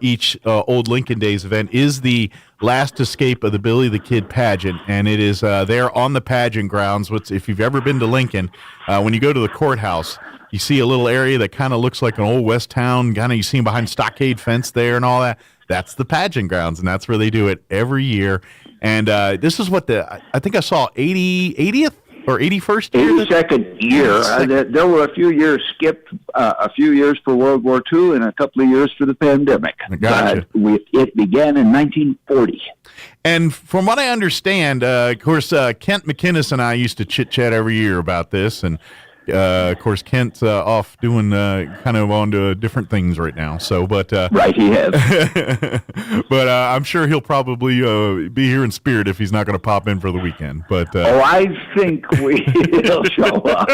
each Old Lincoln Days event is the last escape of the Billy the Kid pageant, and it is there on the pageant grounds. If you've ever been to Lincoln, when you go to the courthouse, you see a little area that kind of looks like an old West town. Kind of you see them behind stockade fence there and all that. That's the pageant grounds, and that's where they do it every year. And this is what I think I saw 80th or 81st year? 82nd year. There were a few years skipped, a few years for World War II and a couple of years for the pandemic. Gotcha. It began in 1940. And from what I understand, of course, Kent McInnes and I used to chit-chat every year about this, and of course, Kent's off doing kind of on to different things right now. So, but right, he has. But I'm sure he'll probably be here in spirit if he's not going to pop in for the weekend. But I think he'll show up.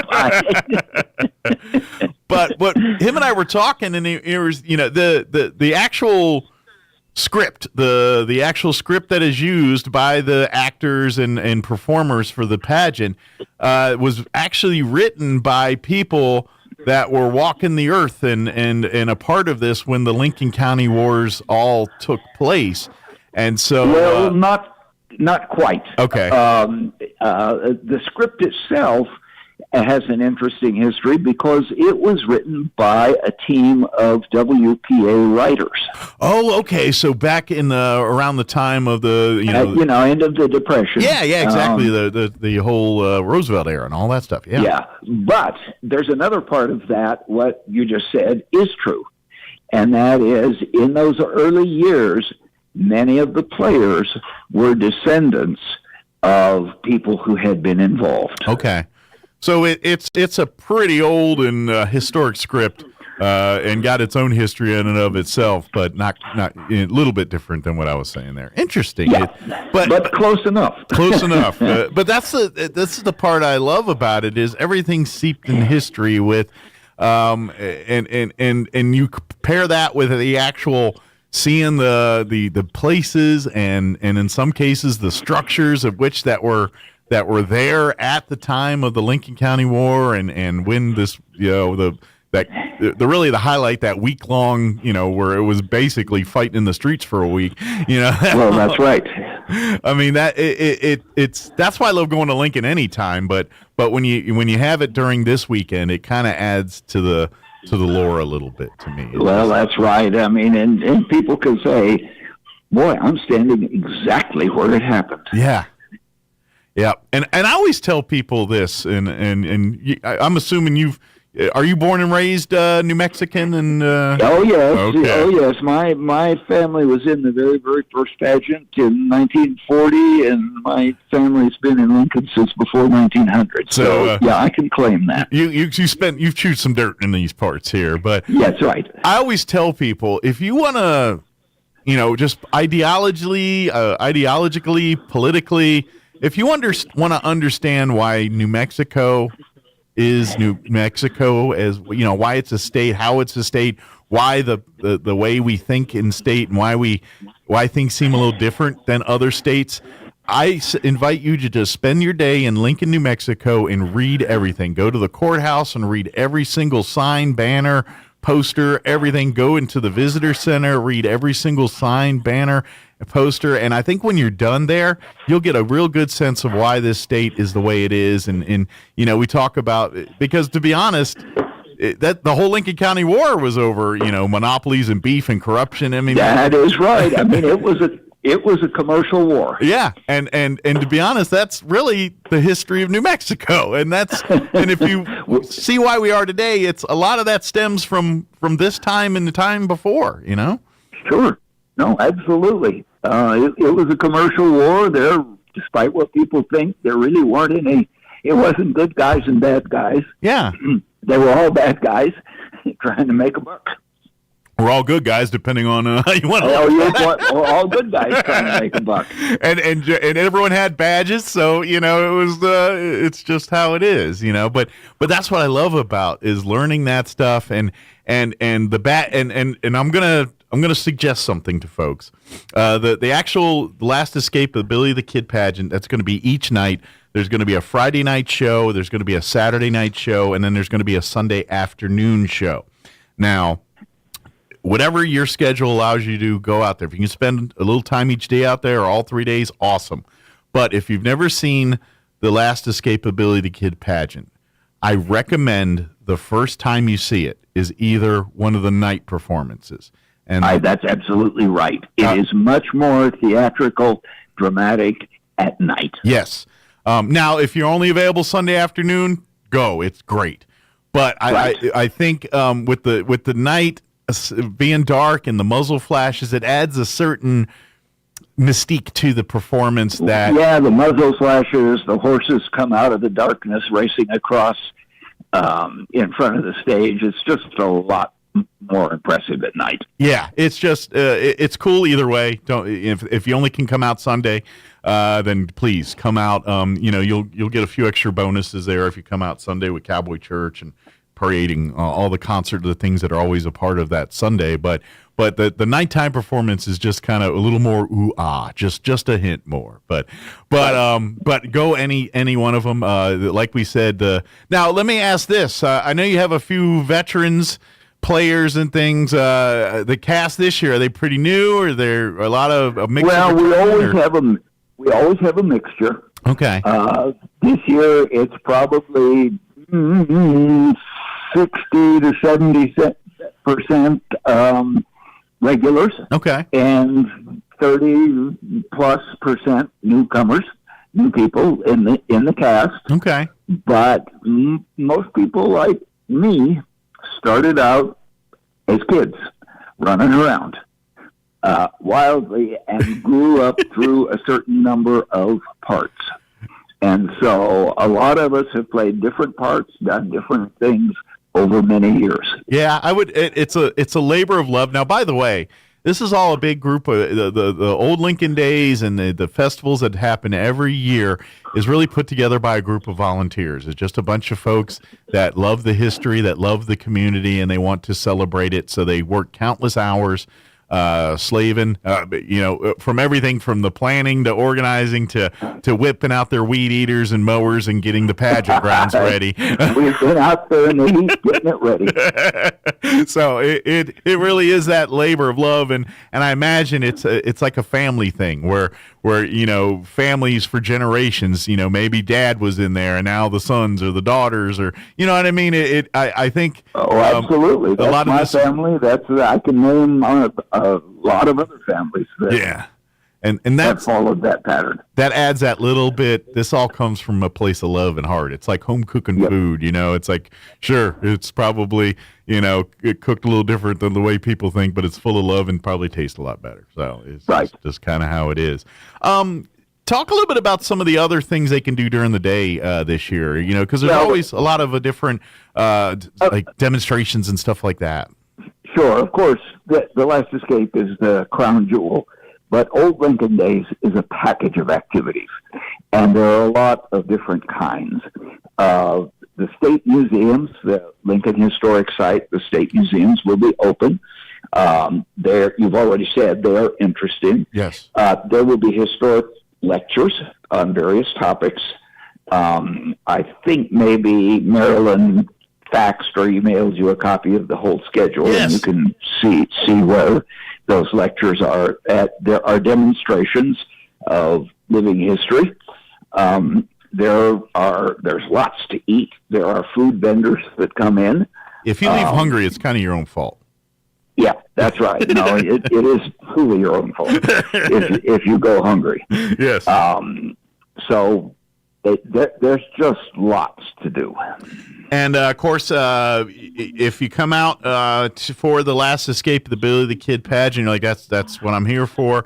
But him and I were talking, and it was the actual script, the actual script that is used by the actors and performers for the pageant was actually written by people that were walking the earth and a part of this when the Lincoln County Wars all took place. And so well, not quite. Okay. The script itself has an interesting history because it was written by a team of WPA writers. Oh, okay. So back in around the time of the end of the Depression. Yeah, exactly. The whole Roosevelt era and all that stuff. Yeah. Yeah, but there's another part of that. What you just said is true, and that is in those early years, many of the players were descendants of people who had been involved. Okay. So it's a pretty old and historic script, and got its own history in and of itself, but not a little bit different than what I was saying there. Interesting, yeah, but close enough. Close enough. But this is the part I love about it is everything seeped in history with, and you compare that with the actual seeing the places and in some cases the structures of which that were there at the time of the Lincoln County War and when this, the really the highlight that week long, where it was basically fighting in the streets for a week, Well, that's right. I mean that's why I love going to Lincoln anytime, but when you have it during this weekend, it kind of adds to the lore a little bit to me. Well, that's right. I mean, and people can say, boy, I'm standing exactly where it happened. Yeah. Yeah, and I always tell people this, and I'm assuming are you born and raised New Mexican? And oh yes, okay. Oh yes. My family was in the very very first pageant in 1940, and my family's been in Lincoln since before 1900. So yeah, I can claim that. You've chewed some dirt in these parts here, but yeah, that's right. I always tell people if you want to, just ideologically, politically. If you want to understand why New Mexico is New Mexico, as you know, why it's a state, how it's a state, why the way we think in state, and why things seem a little different than other states. I invite you to just spend your day in Lincoln, New Mexico, and read everything. Go to the courthouse and read every single sign, banner, poster, everything. Go into the visitor center, read every single sign, banner, poster. And I think when you're done there, you'll get a real good sense of why this state is the way it is. And you know, we talk about, because to be honest, that the whole Lincoln County War was over, you know, monopolies and beef and corruption. I mean, that is right. I mean, it was a commercial war. Yeah, and to be honest, that's really the history of New Mexico, and if you see why we are today, it's a lot of that stems from this time and the time before, you know. Sure, no, absolutely. It was a commercial war. There, despite what people think, there really weren't any. It wasn't good guys and bad guys. Yeah, they were all bad guys trying to make a buck. We're all good guys, depending on how you want to. We're all good guys trying to make a buck. And everyone had badges, so you know it was. It's just how it is, you know. But that's what I love about is learning that stuff and the bat and I'm gonna suggest something to folks. The actual Last Escape of Billy the Kid pageant, that's going to be each night. There's going to be a Friday night show. There's going to be a Saturday night show, and then there's going to be a Sunday afternoon show. Now, whatever your schedule allows you to go out there. If you can spend a little time each day out there or all 3 days, awesome. But if you've never seen the Last Escape of Billy the Kid pageant, I recommend the first time you see it is either one of the night performances. And that's absolutely right. It is much more theatrical, dramatic at night. Yes. Now, if you're only available Sunday afternoon, go. It's great. But I think with the night being dark and the muzzle flashes, it adds a certain mystique to the performance. That the muzzle flashes, the horses come out of the darkness racing across in front of the stage. It's just a lot more impressive at night. Yeah, it's just it's cool either way. If you only can come out Sunday, then please come out. You know, you'll get a few extra bonuses there if you come out Sunday with Cowboy Church and parading, all the concert, the things that are always a part of that Sunday. But the nighttime performance is just kind of a little more just a hint more. But go any one of them. Like we said. Now let me ask this. I know you have a few veterans players and things. The cast this year, are they pretty new, or are there a lot of a mix? Well, we always have a mixture. Okay. This year it's probably 60 to 70% regulars. Okay. And 30+% newcomers, new people in the cast. Okay. But most people like me started out as kids, running around wildly, and grew up through a certain number of parts. And so a lot of us have played different parts, done different things over many years. Yeah, I would. It's a labor of love. Now, by the way, this is all a big group of the old Lincoln Days and the festivals that happen every year is really put together by a group of volunteers. It's just a bunch of folks that love the history, that love the community, and they want to celebrate it. So they work countless hours slaving, from everything from the planning to organizing to whipping out their weed eaters and mowers and getting the pageant grounds ready. We've been out there in the heat getting it ready. So it really is that labor of love, and I imagine it's like a family thing where families for generations, maybe dad was in there and now the sons or the daughters, or you know what I mean. I think absolutely. That's a lot of my family. I can name a lot of other families that and that followed that pattern. That adds that little bit. This all comes from a place of love and heart. It's like home cooking food, It's like, sure, it's probably it cooked a little different than the way people think, but it's full of love and probably tastes a lot better. So it's just kind of how it is. Talk a little bit about some of the other things they can do during the day this year, because there's always a lot of different like demonstrations and stuff like that. Sure, of course, the Last Escape is the crown jewel, but Old Lincoln Days is a package of activities, and there are a lot of different kinds. The state museums, the Lincoln Historic Site, the state museums will be open. You've already said they're interesting. Yes. There will be historic lectures on various topics. I think maybe Marilyn faxed or emailed you a copy of the whole schedule, yes. and you can see where those lectures are at. There are demonstrations of living history. There's lots to eat. There are food vendors that come in. If you leave hungry, it's kind of your own fault. Yeah, that's right. No, it is truly your own fault if you go hungry. Yes. So there's just lots to do. And of course, if you come out for the last escape of the Billy the Kid pageant, you're like, that's what I'm here for.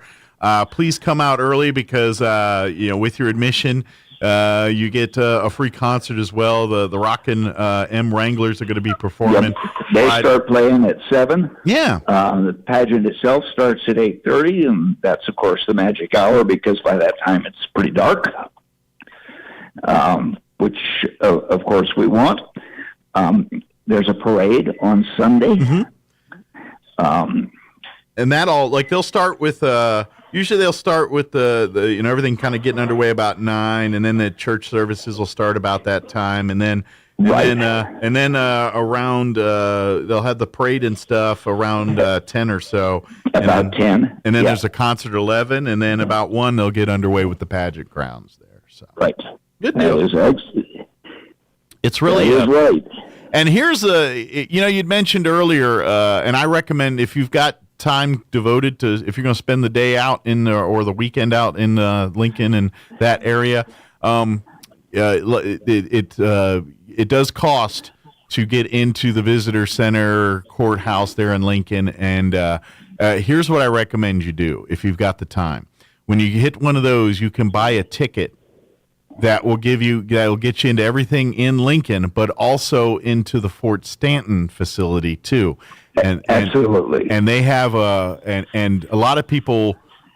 Please come out early because with your admission, you get a free concert as well. The Rockin' M Wranglers are going to be performing. Yep. They start playing at 7. Yeah. The pageant itself starts at 8:30, and that's, of course, the magic hour because by that time it's pretty dark, which, of course, we want. There's a parade on Sunday. Mm-hmm. And that all, they'll start with... Usually they'll start with the everything kind of getting underway about 9, and then the church services will start about that time, and then around they'll have the parade and stuff around 10 or so. About 10. And then there's a concert at 11, and then about 1 they'll get underway with the pageant grounds there. So right, good deal. It's really right. And here's you'd mentioned earlier, and I recommend if you've got time devoted to, if you're going to spend the day out in or the weekend out in Lincoln and that area, it does cost to get into the visitor center courthouse there in Lincoln. And here's what I recommend you do if you've got the time. When you hit one of those, you can buy a ticket that will get you into everything in Lincoln, but also into the Fort Stanton facility too. And absolutely. And they have and a lot of people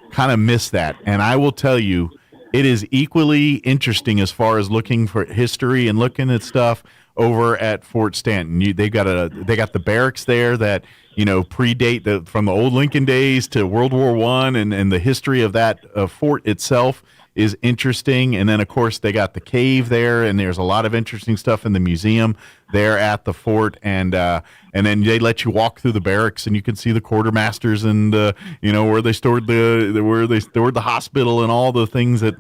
kind of miss that. And I will tell you, it is equally interesting as far as looking for history and looking at stuff over at Fort Stanton. They got the barracks there that predate from the old Lincoln days to World War I, and the history of that fort itself is interesting. And then of course they got the cave there, and there's a lot of interesting stuff in the museum there at the fort, and then they let you walk through the barracks, and you can see the quartermasters and where they stored the hospital and all the things that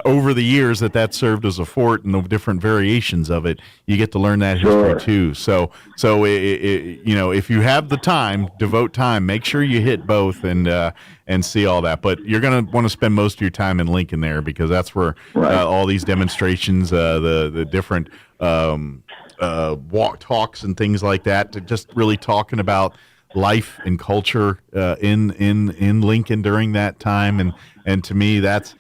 over the years that served as a fort and the different variations of it. You get to learn that history too. So if you have the time, devote time, make sure you hit both and see all that. But you're going to want to spend most of your time in Lincoln there because that's where all these demonstrations, the different walk talks and things like that, to just really talking about life and culture in Lincoln during that time. And to me, that's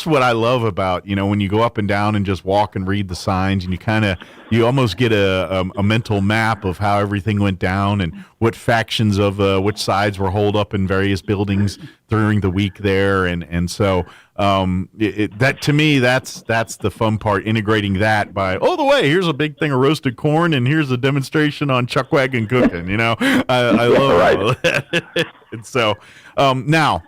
what I love about, when you go up and down and just walk and read the signs, and you almost get a mental map of how everything went down and what factions of which sides were holed up in various buildings during the week there. And so that to me, that's the fun part, integrating that by, the way, here's a big thing of roasted corn, and here's a demonstration on chuck wagon cooking. I love all of that. And so now,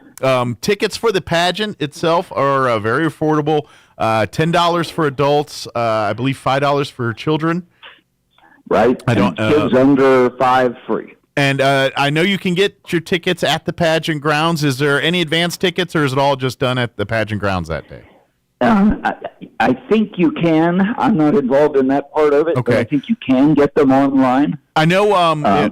tickets for the pageant itself are very affordable. $10 for adults, I believe $5 for children. Right. Kids under 5 free. And I know you can get your tickets at the pageant grounds. Is there any advance tickets, or is it all just done at the pageant grounds that day? I think you can. I'm not involved in that part of it, but I think you can get them online. I know.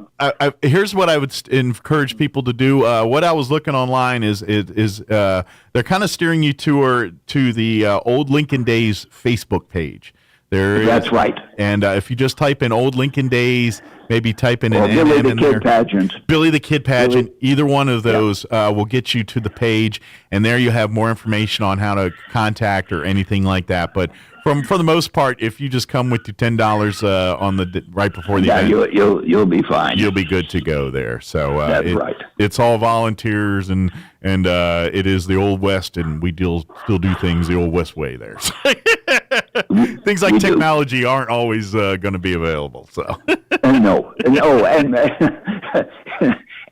Here's what I would encourage people to do. What I was looking online is they're kind of steering you to the Old Lincoln Days Facebook page. That's right. And if you just type in Old Lincoln Days, maybe type in an Billy the in Kid there. Pageant. Billy the Kid Pageant. Either one of those will get you to the page, and there you have more information on how to contact or anything like that. But for the most part, if you just come with your $10 on the right before the event, you'll be fine. You'll be good to go there. So that's right. It's all volunteers, and it is the Old West, and we still do things the Old West way there. Things like technology aren't always going to be available. So no,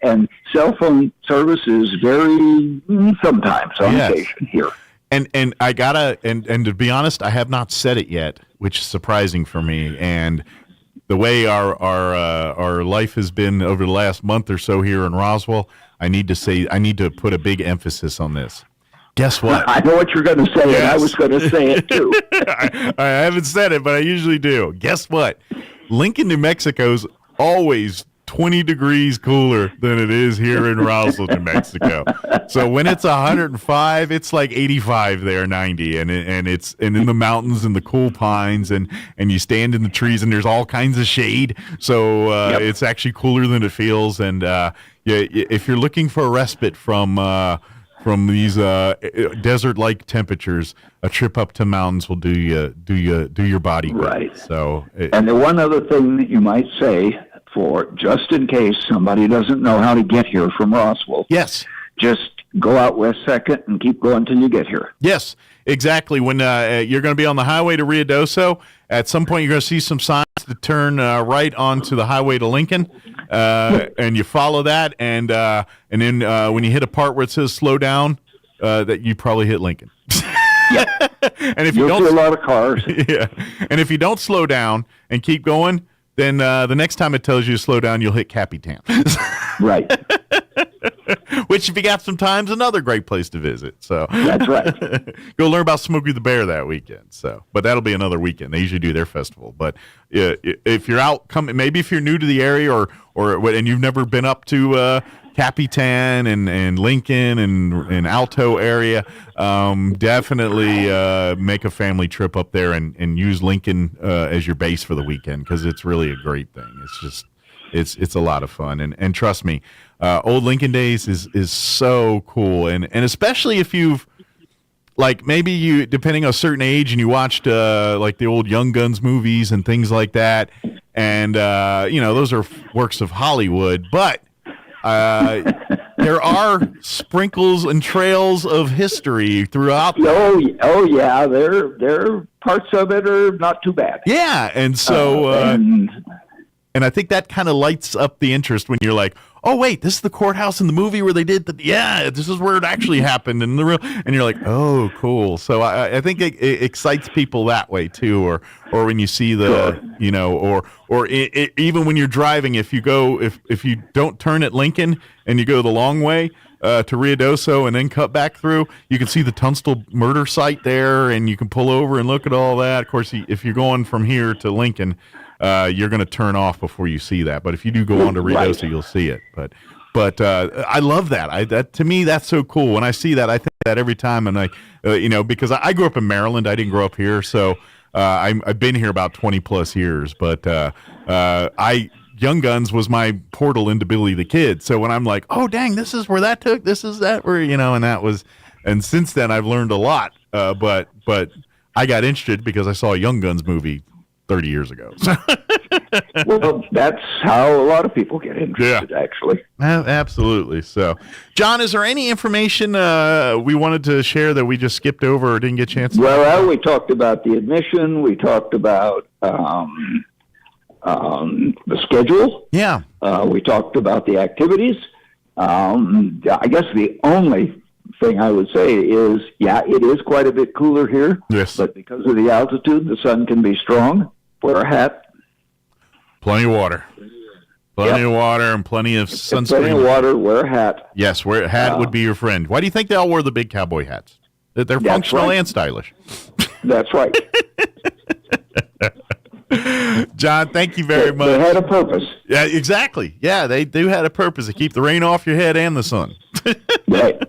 and cell phone service is very sometimes on occasion here. And I gotta and to be honest, I have not said it yet, which is surprising for me. And the way our life has been over the last month or so here in Roswell, I need to put a big emphasis on this. Guess what? I know what you're going to say, and I was going to say it too. I haven't said it, but I usually do. Guess what? Lincoln, New Mexico's always 20 degrees cooler than it is here in Roswell, New Mexico. So when it's 105, it's like 85 there, 90, and it's in the mountains and the cool pines, and you stand in the trees and there's all kinds of shade. So it's actually cooler than it feels. And if you're looking for a respite from these desert-like temperatures, a trip up to mountains will do your body good. Right. So, and the one other thing that you might say, for just in case somebody doesn't know how to get here from Roswell. Yes. Just go out West 2nd and keep going till you get here. Yes, exactly. When you're going to be on the highway to Ruidoso, at some point you're going to see some signs to turn right onto the highway to Lincoln, and you follow that, and then when you hit a part where it says slow down, that you probably hit Lincoln. And if You'll see a lot of cars. Yeah, and if you don't slow down and keep going, then the next time it tells you to slow down, you'll hit Capitan. Right. Which, if you got some time, is another great place to visit. So that's right. Go learn about Smokey the Bear that weekend. So, but that'll be another weekend. They usually do their festival. But if you're out, maybe if you're new to the area and you've never been up to Capitan and Lincoln and Alto area, definitely make a family trip up there and use Lincoln as your base for the weekend, because it's really a great thing. It's just it's a lot of fun, and trust me, Old Lincoln Days is so cool, and especially if you've, like, maybe you, depending on a certain age, and you watched like the old Young Guns movies and things like that, and those are works of Hollywood, but there are sprinkles and trails of history throughout. Oh yeah, there parts of it are not too bad. Yeah, and so and I think that kind of lights up the interest when you're like, oh wait, this is the courthouse in the movie where they did this is where it actually happened in the real, and you're like, oh cool. So I think it excites people that way too, or when you see the even when you're driving, if you don't turn at Lincoln and you go the long way to Ruidoso and then cut back through, you can see the Tunstall murder site there, and you can pull over and look at all that. Of course, if you're going from here to Lincoln, you're going to turn off before you see that. But if you do go on to Ruidoso, you'll see it. But I love that. That to me, that's so cool. When I see that, I think that every time, and because I grew up in Maryland, I didn't grow up here, so I've been here about 20 plus years. But Young Guns was my portal into Billy the Kid. So when I'm like, oh dang, this is where that took. This is that where and that was. And since then, I've learned a lot. But I got interested because I saw a Young Guns movie 30 years ago. Well, that's how a lot of people get interested, actually. Absolutely. So, John, is there any information we wanted to share that we just skipped over or didn't get a chance to? Well, we talked about the admission. We talked about the schedule. Yeah. We talked about the activities. I guess the only thing I would say is, it is quite a bit cooler here. Yes. But because of the altitude, the sun can be strong. Wear a hat. Plenty of water. Plenty of water and plenty of sunscreen. Plenty of water. Wear a hat. Yes, wear a hat would be your friend. Why do you think they all wear the big cowboy hats? They're functional and stylish. That's right. John, thank you very much. They had a purpose. Yeah, exactly. Yeah, they do have a purpose to keep the rain off your head and the sun. Right.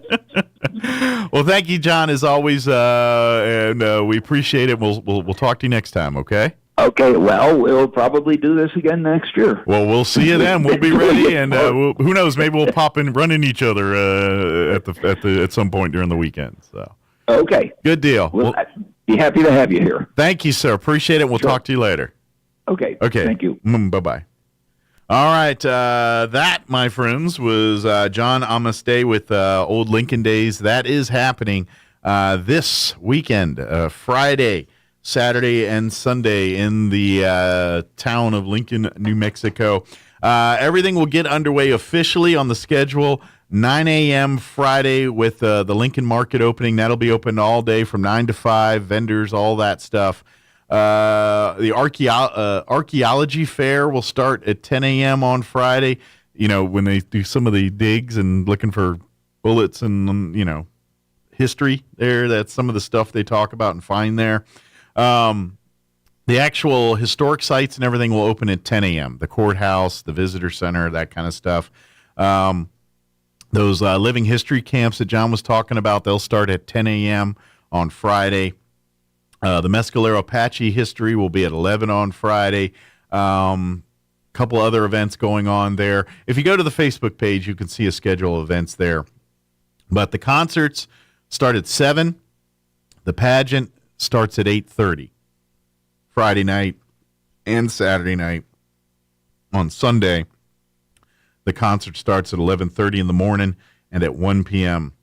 Well, thank you, John, as always, and we appreciate it. We'll talk to you next time, okay? Okay, well, we'll probably do this again next year. Well, we'll see you then. We'll be ready, and who knows? Maybe we'll pop in, run into each other at some point during the weekend. So, okay, good deal. Well, be happy to have you here. Thank you, sir. Appreciate it. We'll talk to you later. Okay. Thank you. Bye-bye. All right, that, my friends, was John Amaste with Old Lincoln Days. That is happening this weekend, Friday, Saturday and Sunday in the town of Lincoln, New Mexico. Everything will get underway officially on the schedule 9 a.m. Friday with the Lincoln Market opening. That'll be open all day from 9 to 5, vendors, all that stuff. The archaeology fair will start at 10 a.m. on Friday, when they do some of the digs and looking for bullets and, history there. That's some of the stuff they talk about and find there. The actual historic sites and everything will open at 10 a.m. The courthouse, the visitor center, that kind of stuff. Those living history camps that John was talking about, they'll start at 10 a.m. on Friday. The Mescalero Apache history will be at 11 on Friday. Couple other events going on there. If you go to the Facebook page, you can see a schedule of events there. But the concerts start at 7. The pageant starts at 8:30. Friday night and Saturday night. On Sunday, the concert starts at 11:30 in the morning, and at 1 p.m.,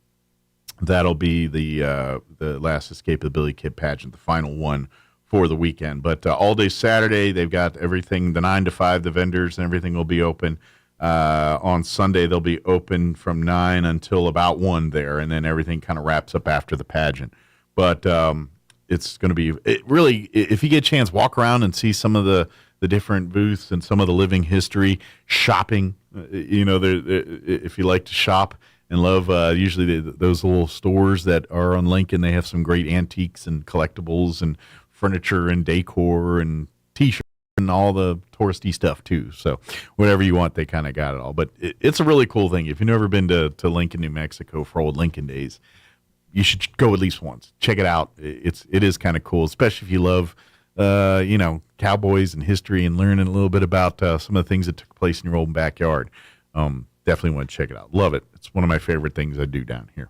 that'll be the Last Escape of the Billy Kid pageant, the final one for the weekend. But all day Saturday, they've got everything, the 9 to 5, the vendors and everything will be open. On Sunday, they'll be open from 9 until about 1 there, and then everything kind of wraps up after the pageant. But it's going to be really, if you get a chance, walk around and see some of the different booths and some of the living history, shopping. If you like to shop and love, usually those little stores that are on Lincoln, they have some great antiques and collectibles and furniture and decor and T-shirts and all the touristy stuff too. So whatever you want, they kind of got it all. But it's a really cool thing. If you've never been to Lincoln, New Mexico for old Lincoln days, you should go at least once. Check it out. It is kind of cool, especially if you love, cowboys and history and learning a little bit about some of the things that took place in your old backyard. Definitely want to check it out. Love it. It's one of my favorite things I do down here.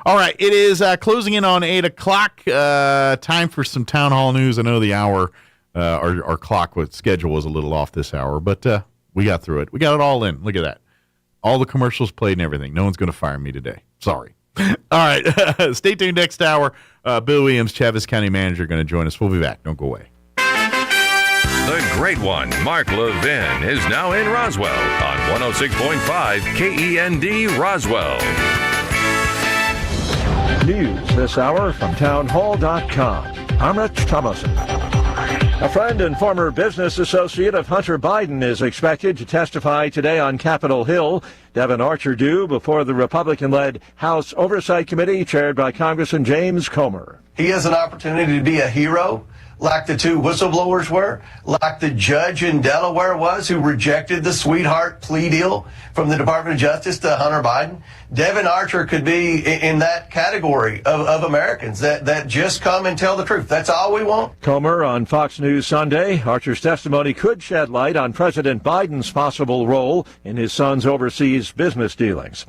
All right, it is closing in on 8 o'clock. Time for some town hall news. I know the hour, our clock schedule was a little off this hour, but we got through it. We got it all in. Look at that. All the commercials played and everything. No one's going to fire me today. Sorry. All right. Stay tuned next hour. Bill Williams, Chaves County Manager, going to join us. We'll be back. Don't go away. The great one, Mark Levin, is now in Roswell on 106.5 KEND Roswell. News this hour from townhall.com. I'm Rich Thomason. A friend and former business associate of Hunter Biden is expected to testify today on Capitol Hill. Devin Archer due before the Republican-led House Oversight Committee chaired by Congressman James Comer. He has an opportunity to be a hero, like the two whistleblowers were, like the judge in Delaware was who rejected the sweetheart plea deal from the Department of Justice to Hunter Biden. Devin Archer could be in that category of Americans that just come and tell the truth. That's all we want. Comer on Fox News Sunday. Archer's testimony could shed light on President Biden's possible role in his son's overseas business dealings.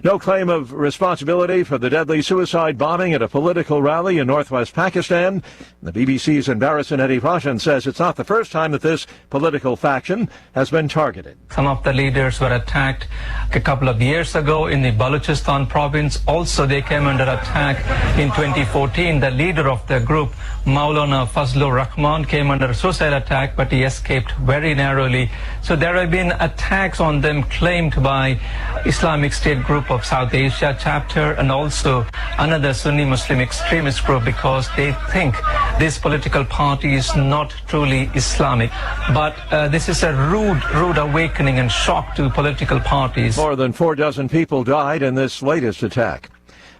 No claim of responsibility for the deadly suicide bombing at a political rally in northwest Pakistan. The BBC's Embarrassing Eddie Rajan says it's not the first time that this political faction has been targeted. Some of the leaders were attacked a couple of years ago in the Balochistan province. Also, they came under attack in 2014. The leader of the group, Maulana Fazlur Rahman, came under a suicide attack, but he escaped very narrowly. So there have been attacks on them claimed by Islamic State group of South Asia chapter and also another Sunni Muslim extremist group, because they think this political party is not truly Islamic. But this is a rude awakening and shock to political parties. More than 4 dozen people died in this latest attack.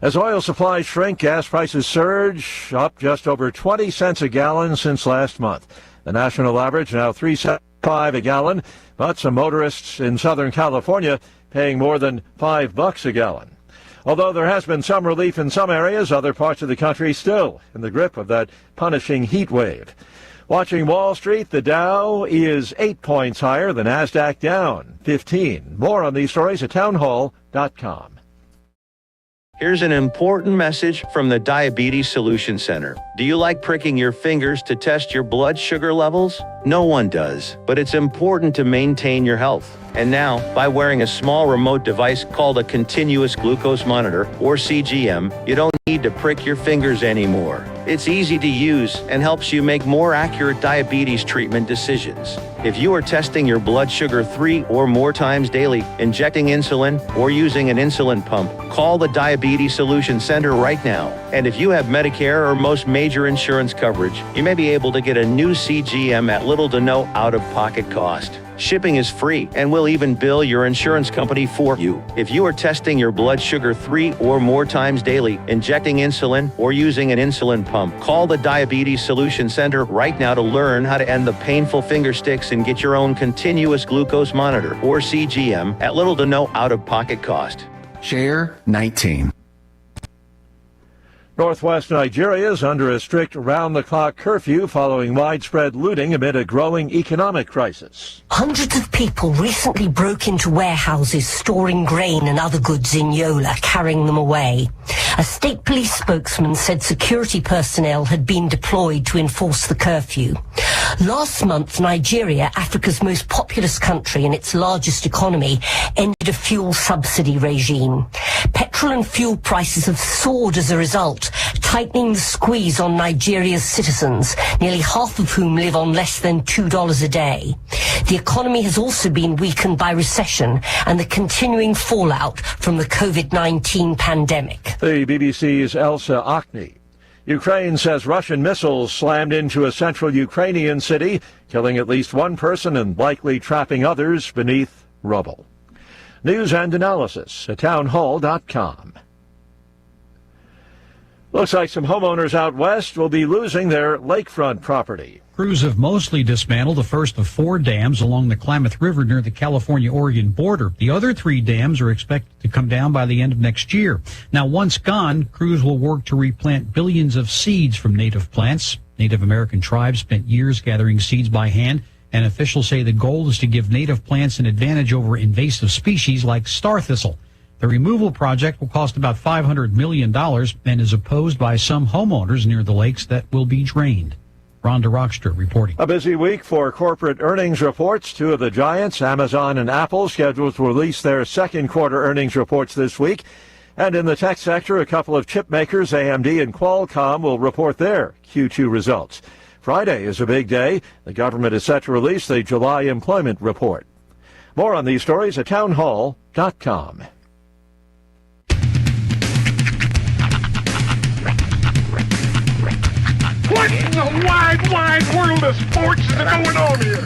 As oil supplies shrink, gas prices surge, up just over 20 cents a gallon since last month. The national average now $3.75 a gallon, but some motorists in Southern California paying more than $5 a gallon. Although there has been some relief in some areas, other parts of the country still in the grip of that punishing heat wave. Watching Wall Street, the Dow is 8 points higher, the NASDAQ down 15. More on these stories at townhall.com. Here's an important message from the Diabetes Solution Center. Do you like pricking your fingers to test your blood sugar levels? No one does, but it's important to maintain your health. And now, by wearing a small remote device called a continuous glucose monitor, or CGM, you don't need to prick your fingers anymore. It's easy to use and helps you make more accurate diabetes treatment decisions. If you are testing your blood sugar 3 or more times daily, injecting insulin, or using an insulin pump, call the Diabetes Solution Center right now. And if you have Medicare or most major insurance coverage, you may be able to get a new CGM at little to no out-of-pocket cost. Shipping is free, and we'll even bill your insurance company for you. If you are testing your blood sugar 3 or more times daily, injecting insulin, or using an insulin pump, call the Diabetes Solution Center right now to learn how to end the painful finger sticks and get your own continuous glucose monitor, or CGM, at little to no out-of-pocket cost. Share 19. Northwest Nigeria is under a strict round-the-clock curfew following widespread looting amid a growing economic crisis. Hundreds of people recently broke into warehouses storing grain and other goods in Yola, carrying them away. A state police spokesman said security personnel had been deployed to enforce the curfew. Last month, Nigeria, Africa's most populous country and its largest economy, ended a fuel subsidy regime. Petrol and fuel prices have soared as a result, tightening the squeeze on Nigeria's citizens, nearly half of whom live on less than $2 a day. The economy has also been weakened by recession and the continuing fallout from the COVID-19 pandemic. The BBC's Elsa Akni. Ukraine says Russian missiles slammed into a central Ukrainian city, killing at least one person and likely trapping others beneath rubble. News and analysis at townhall.com. Looks like some homeowners out west will be losing their lakefront property. Crews have mostly dismantled the first of 4 dams along the Klamath River near the California-Oregon border. The other 3 dams are expected to come down by the end of next year. Now, once gone, crews will work to replant billions of seeds from native plants. Native American tribes spent years gathering seeds by hand, and officials say the goal is to give native plants an advantage over invasive species like star thistle. The removal project will cost about $500 million and is opposed by some homeowners near the lakes that will be drained. Rhonda Rockster reporting. A busy week for corporate earnings reports. 2 of the giants, Amazon and Apple, scheduled to release their second quarter earnings reports this week. And in the tech sector, a couple of chip makers, AMD and Qualcomm, will report their Q2 results. Friday is a big day. The government is set to release the July employment report. More on these stories at townhall.com. What in the wide, wide world of sports is going on here?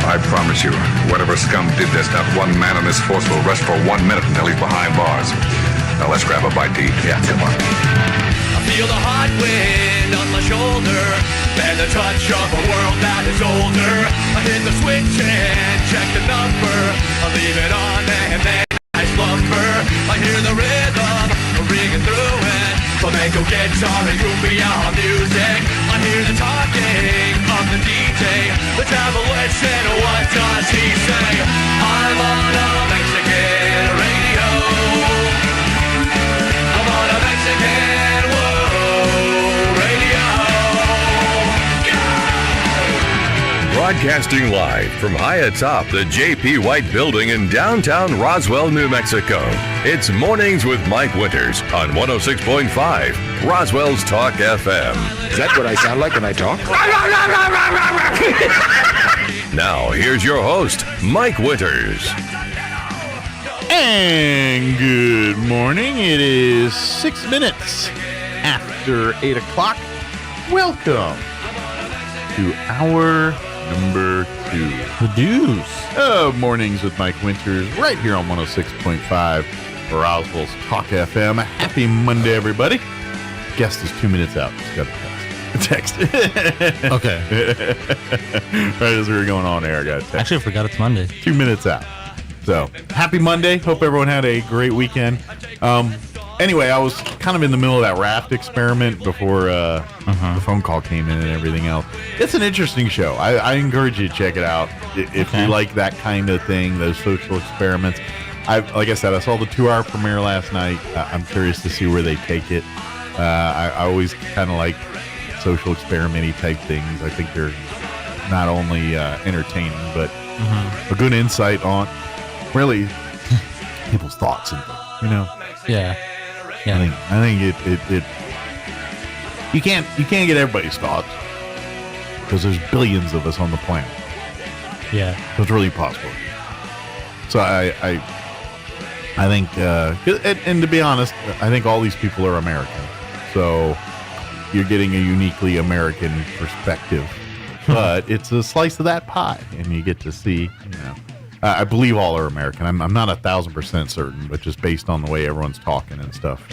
I promise you, whatever scum did this, not one man in this force will rest for 1 minute until he's behind bars. Now let's grab a bite to eat. Yeah, come on. I feel the hot wind on my shoulder and the touch of a world that is older. I hit the switch and check the number. I leave it on and then I slumber. I hear the rhythm ringing through it. Flamenco guitar and cumbia music. I hear the talking of the DJ. The devil listen, what does he say? I'm on a Mexican radio. I'm on a Mexican radio. Broadcasting live from high atop the J.P. White Building in downtown Roswell, New Mexico. It's Mornings with Mike Winters on 106.5 Roswell's Talk FM. Is that what I sound like when I talk? Now, here's your host, Mike Winters. And good morning. It is 6 minutes after 8 o'clock. Welcome to hour number 2. The Deuce. Mornings with Mike Winters right here on 106.5 Roswell's Talk FM. Happy Monday, everybody. Guest is 2 minutes out. Just got a text. Okay. Right as we were going on air, I got a text. Actually, I forgot it's Monday. 2 minutes out. So, happy Monday. Hope everyone had a great weekend. Anyway, I was kind of in the middle of that raft experiment before the phone call came in and everything else. It's an interesting show. I encourage you to check it out if you like that kind of thing, those social experiments. Like I said, I saw the 2-hour premiere last night. I'm curious to see where they take it. I always kind of like social experiment-y type things. I think they're not only entertaining, but a good insight on really people's thoughts and things, you know. Yeah. I think it you can't get everybody's thoughts because there's billions of us on the planet. Yeah. So it's really possible. So I think, and to be honest, I think all these people are American. So you're getting a uniquely American perspective, but it's a slice of that pie, and you get to see, you know. I believe all are American. I'm not 1,000% certain, but just based on the way everyone's talking and stuff.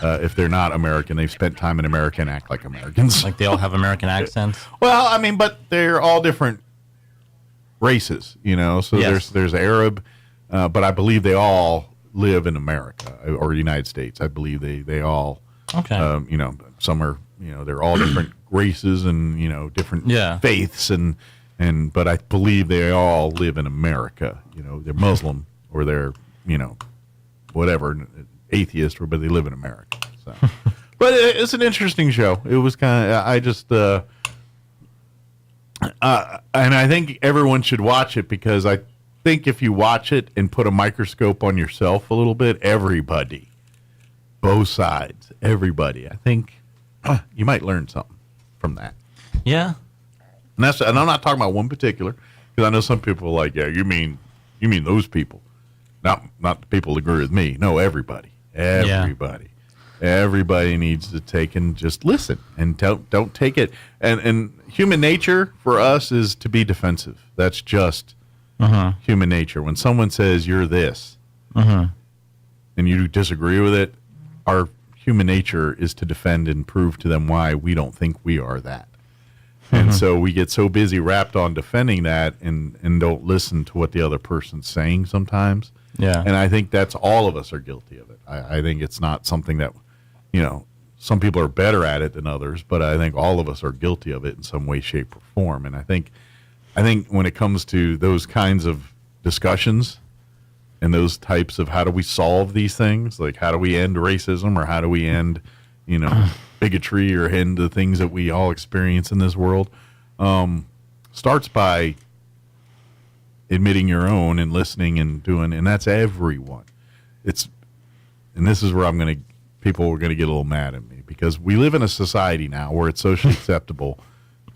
If they're not American, they've spent time in America and act like Americans. Like they all have American accents? Well, I mean, but they're all different races, you know. So Yes. there's Arab, but I believe they all live in America or the United States. I believe they all, you know, some are, you know, they're all different races and, you know, different faiths but I believe they all live in America. You know, they're Muslim or they're, you know, whatever, atheist, but they live in America. So, but it's an interesting show. It was kind of, I just, and I think everyone should watch it because I think if you watch it and put a microscope on yourself a little bit, everybody, both sides, everybody, I think you might learn something from that. Yeah. And I'm not talking about one particular, because I know some people are like, yeah, you mean those people, not the people that agree with me. No, everybody. Everybody needs to take and just listen and don't take it. And human nature for us is to be defensive. That's just human nature. When someone says you're this, and you disagree with it, our human nature is to defend and prove to them why we don't think we are that. And so we get so busy wrapped on defending that and don't listen to what the other person's saying sometimes. Yeah. And I think that's all of us are guilty of it. I think it's not something that, you know, some people are better at it than others, but I think all of us are guilty of it in some way, shape, or form. And I think when it comes to those kinds of discussions and those types of how do we solve these things, like how do we end racism or how do we end, you know, bigotry or end the things that we all experience in this world, starts by admitting your own and listening and doing, and that's everyone. And this is where people are going to get a little mad at me because we live in a society now where it's socially acceptable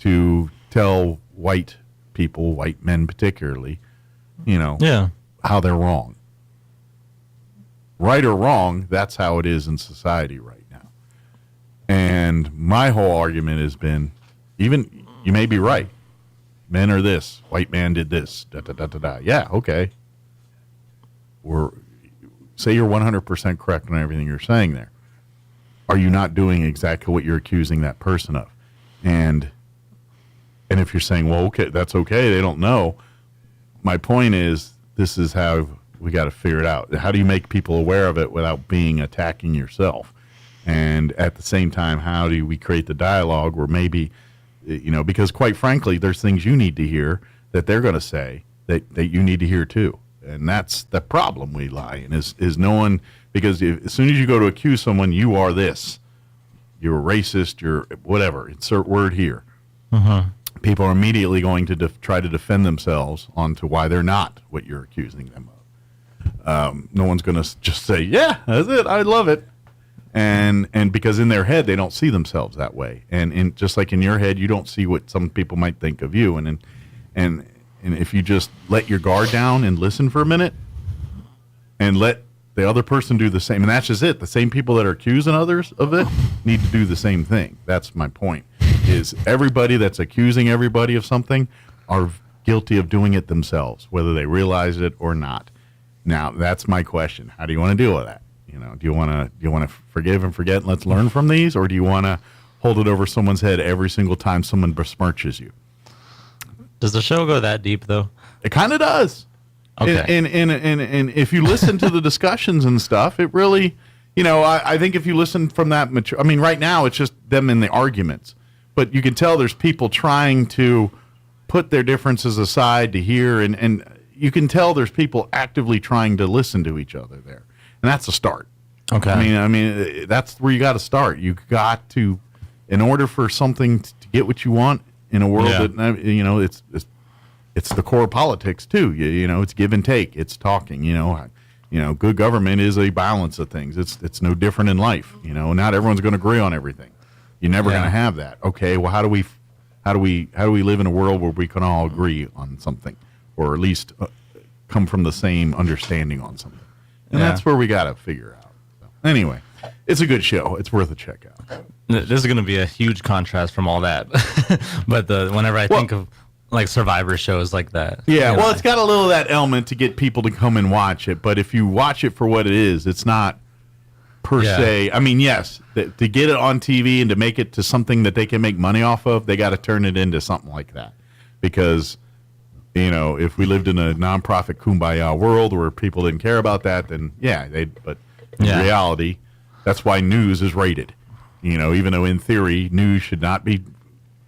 to tell white people, white men particularly, you know, how they're wrong. Right or wrong, that's how it is in society right now. And my whole argument has been, even you may be right. Men are this. White man did this. Da, da, da, da, da. Yeah, okay. Say you're 100% correct on everything you're saying there. Are you not doing exactly what you're accusing that person of? And if you're saying, well, okay, that's okay, they don't know. My point is, this is how we got to figure it out. How do you make people aware of it without being attacking yourself? And at the same time, how do we create the dialogue where maybe, you know, because quite frankly, there's things you need to hear that they're going to say that you need to hear too. And that's the problem we lie in is no one, because as soon as you go to accuse someone, you are this, you're a racist, you're whatever, insert word here. People are immediately going to try to defend themselves onto why they're not what you're accusing them of. No one's going to just say, yeah, that's it, I love it. And because in their head, they don't see themselves that way. And just like in your head, you don't see what some people might think of you. And if you just let your guard down and listen for a minute and let the other person do the same, and that's just it. The same people that are accusing others of it need to do the same thing. That's my point, is everybody that's accusing everybody of something are guilty of doing it themselves, whether they realize it or not. Now, that's my question. How do you want to deal with that? You know, do you want to forgive and forget and let's learn from these, or do you want to hold it over someone's head every single time someone besmirches you? Does the show go that deep, though? It kind of does. Okay. And if you listen to the discussions and stuff, it really, you know, I think if you listen from that mature, I mean, right now it's just them in the arguments, but you can tell there's people trying to put their differences aside to hear, and you can tell there's people actively trying to listen to each other there. And that's a start. Okay. I mean, that's where you got to start. You got to, in order for something to get what you want in a world that, it's the core of politics too. It's give and take. It's talking. Good government is a balance of things. It's no different in life. Not everyone's going to agree on everything. You're never going to have that. Okay, well, how do we live in a world where we can all agree on something, or at least come from the same understanding on something? And that's where we got to figure out. So, anyway, it's a good show. It's worth a check out. This is going to be a huge contrast from all that. But whenever I think of like Survivor shows like that. Yeah, well, it's got a little of that element to get people to come and watch it. But if you watch it for what it is, it's not per se. I mean, yes, to get it on TV and to make it to something that they can make money off of, they got to turn it into something like that. Because, if we lived in a nonprofit kumbaya world where people didn't care about that, then but in reality, that's why news is rated. Even though in theory, news should not be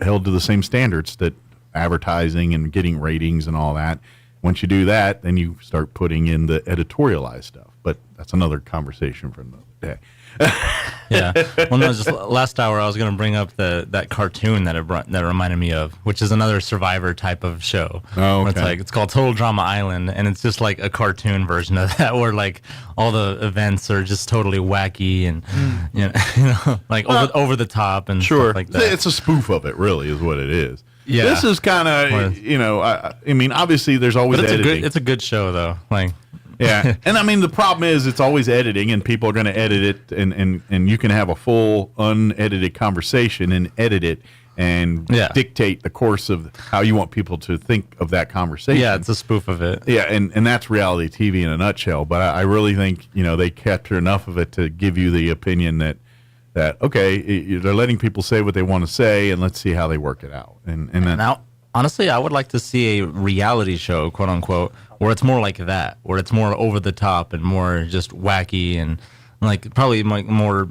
held to the same standards that advertising and getting ratings and all that. Once you do that, then you start putting in the editorialized stuff. But that's another conversation for another day. Yeah. Well, no, just last hour I was going to bring up that cartoon that reminded me of, which is another Survivor type of show. Oh, okay. It's called Total Drama Island, and it's just like a cartoon version of that, where like all the events are just totally wacky and over the top and stuff like that. It's a spoof of it, really, is what it is. Yeah. This is kind of, I mean, obviously there's always editing. It's a good show, though. Yeah. And I mean, the problem is it's always editing, and people are going to edit it, and you can have a full unedited conversation and edit it and dictate the course of how you want people to think of that conversation. Yeah, it's a spoof of it. Yeah, and that's reality TV in a nutshell. But I really think, they capture enough of it to give you the opinion that okay, they're letting people say what they want to say, and let's see how they work it out. And then, now, honestly, I would like to see a reality show, quote unquote, where it's more like that, where it's more over the top and more just wacky and like probably more,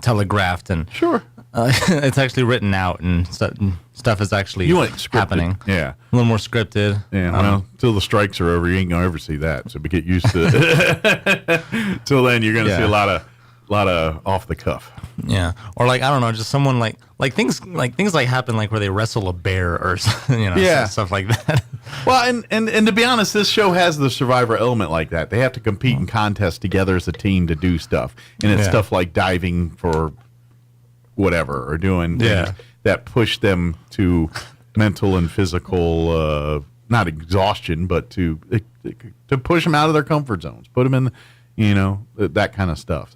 telegraphed and sure, it's actually written out and stuff is actually happening. Yeah, a little more scripted. Yeah, well, until the strikes are over, you ain't gonna ever see that. So get used to it. Till then, you're gonna see a lot of off the cuff. Yeah, or like I don't know, just someone like things happen like where they wrestle a bear or stuff like that. Well, and to be honest, this show has the Survivor element like that. They have to compete in contests together as a team to do stuff, and it's stuff like diving for whatever or doing things that push them to mental and physical, not exhaustion, but to push them out of their comfort zones, put them in. That kind of stuff.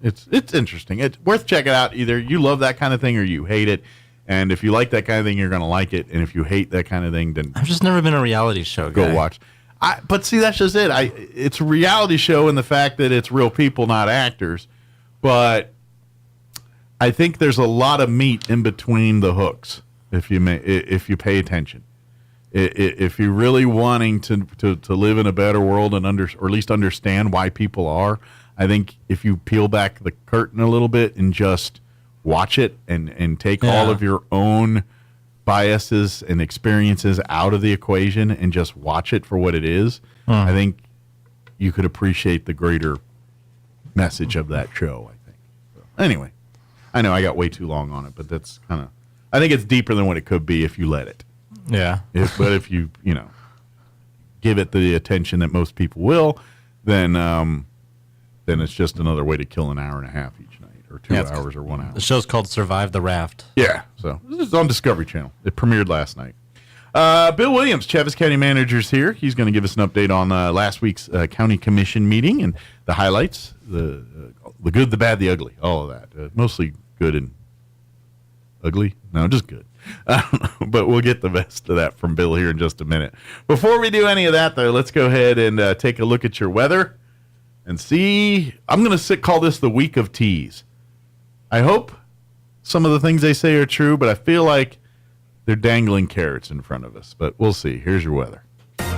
It's interesting. It's worth checking out. Either you love that kind of thing or you hate it. And if you like that kind of thing, you're going to like it. And if you hate that kind of thing, then I've just never been a reality show guy. Go watch. But see, that's just it. It's a reality show in the fact that it's real people, not actors. But I think there's a lot of meat in between the hooks if you pay attention. If you're really wanting to live in a better world and or at least understand why people are, I think if you peel back the curtain a little bit and just watch it and take all of your own biases and experiences out of the equation and just watch it for what it is, I think you could appreciate the greater message of that show, I think. So, anyway, I know I got way too long on it, but that's I think it's deeper than what it could be if you let it. Yeah. But if you give it the attention that most people will, then it's just another way to kill an hour and a half each night, or 2 hours, or 1 hour. The show's called Survive the Raft. Yeah. So this is on Discovery Channel. It premiered last night. Bill Williams, Chavis County Manager's here. He's going to give us an update on last week's county commission meeting and the highlights, the good, the bad, the ugly, all of that. Mostly good and ugly. No, just good. But we'll get the best of that from Bill here in just a minute. Before we do any of that, though, let's go ahead and take a look at your weather and see. I'm going to call this the week of teas. I hope some of the things they say are true, but I feel like they're dangling carrots in front of us. But we'll see. Here's your weather.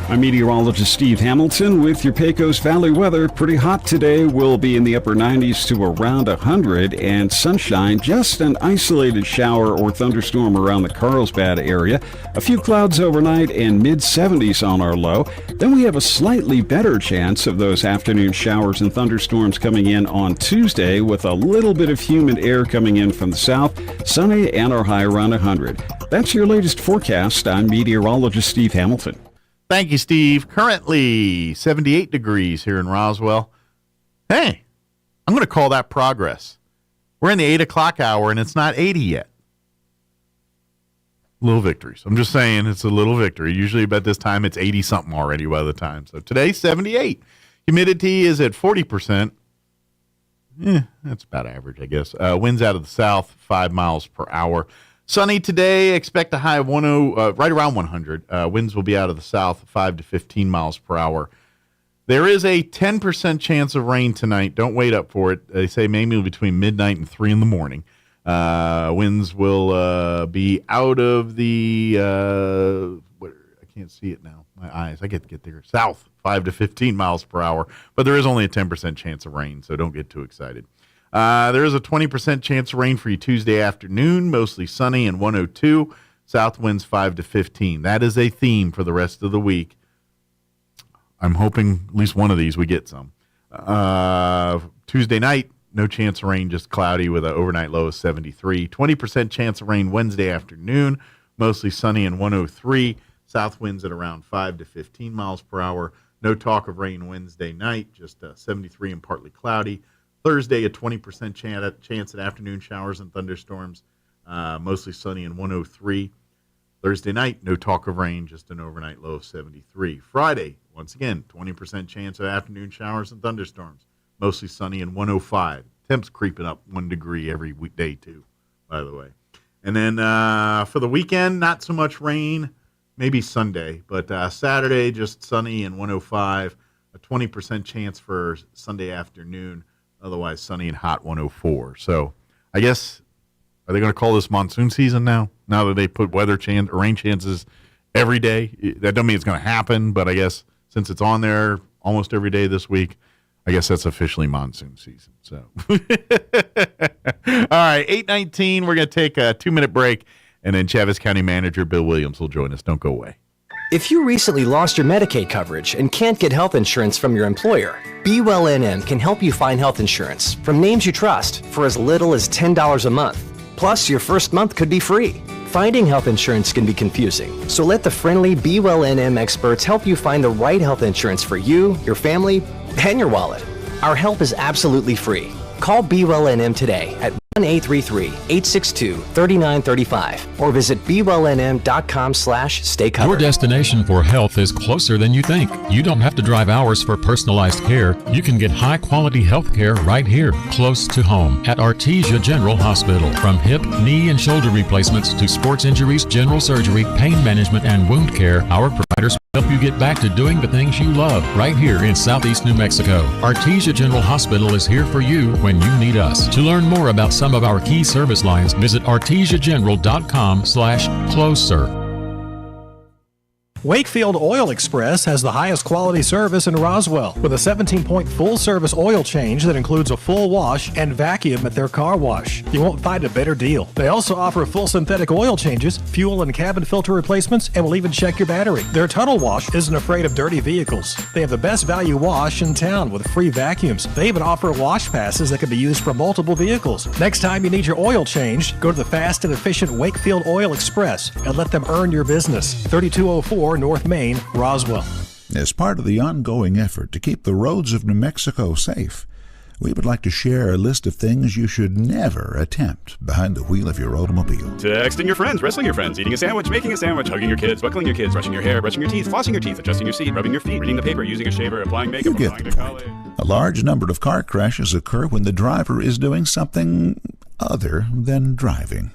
I'm meteorologist Steve Hamilton with your Pecos Valley weather. Pretty hot today. We'll be in the upper 90s to around 100 and sunshine. Just an isolated shower or thunderstorm around the Carlsbad area. A few clouds overnight and mid-70s on our low. Then we have a slightly better chance of those afternoon showers and thunderstorms coming in on Tuesday with a little bit of humid air coming in from the south. Sunny and our high around 100. That's your latest forecast. I'm meteorologist Steve Hamilton. Thank you, Steve. Currently 78 degrees here in Roswell. Hey, I'm going to call that progress. We're in the 8 o'clock hour, and it's not 80 yet. Little victories. I'm just saying it's a little victory. Usually about this time, it's 80-something already by the time. So today, 78. Humidity is at 40%. That's about average, I guess. Winds out of the south, 5 miles per hour. Sunny today, expect a high of right around 100. Winds will be out of the south, 5 to 15 miles per hour. There is a 10% chance of rain tonight. Don't wait up for it. They say maybe between midnight and 3 in the morning. Winds will be out of the, I can't see it now. My eyes, I get there. South, 5 to 15 miles per hour. But there is only a 10% chance of rain, so don't get too excited. There is a 20% chance of rain for you Tuesday afternoon, mostly sunny and 102. South winds 5 to 15. That is a theme for the rest of the week. I'm hoping at least one of these we get some. Tuesday night, no chance of rain, just cloudy with an overnight low of 73. 20% chance of rain Wednesday afternoon, mostly sunny and 103. South winds at around 5 to 15 miles per hour. No talk of rain Wednesday night, just 73 and partly cloudy. Thursday, a 20% chance at afternoon showers and thunderstorms, mostly sunny and 103. Thursday night, no talk of rain, just an overnight low of 73. Friday, once again, 20% chance of afternoon showers and thunderstorms, mostly sunny and 105. Temps creeping up 1 degree every weekday, too, by the way. And then for the weekend, not so much rain, maybe Sunday, but Saturday, just sunny and 105. A 20% chance for Sunday afternoon. Otherwise, sunny and hot 104. So, I guess, are they going to call this monsoon season now? Now that they put rain chances every day? That doesn't mean it's going to happen, but I guess since it's on there almost every day this week, I guess that's officially monsoon season. So, all right, 8:19. We're going to take a 2-minute break, and then Chaves County Manager Bill Williams will join us. Don't go away. If you recently lost your Medicaid coverage and can't get health insurance from your employer, Be Well NM can help you find health insurance from names you trust for as little as $10 a month. Plus, your first month could be free. Finding health insurance can be confusing, so let the friendly Be Well NM experts help you find the right health insurance for you, your family, and your wallet. Our help is absolutely free. Call Be Well NM today at 1-833-862-3935 or visit bewellnm.com/stay-covered. Your destination for health is closer than you think. You don't have to drive hours for personalized care. You can get high-quality health care right here, close to home, at Artesia General Hospital. From hip, knee, and shoulder replacements to sports injuries, general surgery, pain management, and wound care, our providers help you get back to doing the things you love right here in Southeast New Mexico. Artesia General Hospital is here for you when you need us. To learn more about some of our key service lines, visit artesiageneral.com/closer. Wakefield Oil Express has the highest quality service in Roswell with a 17-point full-service oil change that includes a full wash and vacuum at their car wash. You won't find a better deal. They also offer full synthetic oil changes, fuel and cabin filter replacements, and will even check your battery. Their tunnel wash isn't afraid of dirty vehicles. They have the best value wash in town with free vacuums. They even offer wash passes that can be used for multiple vehicles. Next time you need your oil changed, go to the fast and efficient Wakefield Oil Express and let them earn your business. 3204 North Main, Roswell. As part of the ongoing effort to keep the roads of New Mexico safe, we would like to share a list of things you should never attempt behind the wheel of your automobile. Texting your friends, wrestling your friends, eating a sandwich, making a sandwich, hugging your kids, buckling your kids, brushing your hair, brushing your teeth, flossing your teeth, adjusting your seat, rubbing your feet, reading the paper, using a shaver, applying makeup, applying to college. A large number of car crashes occur when the driver is doing something other than driving.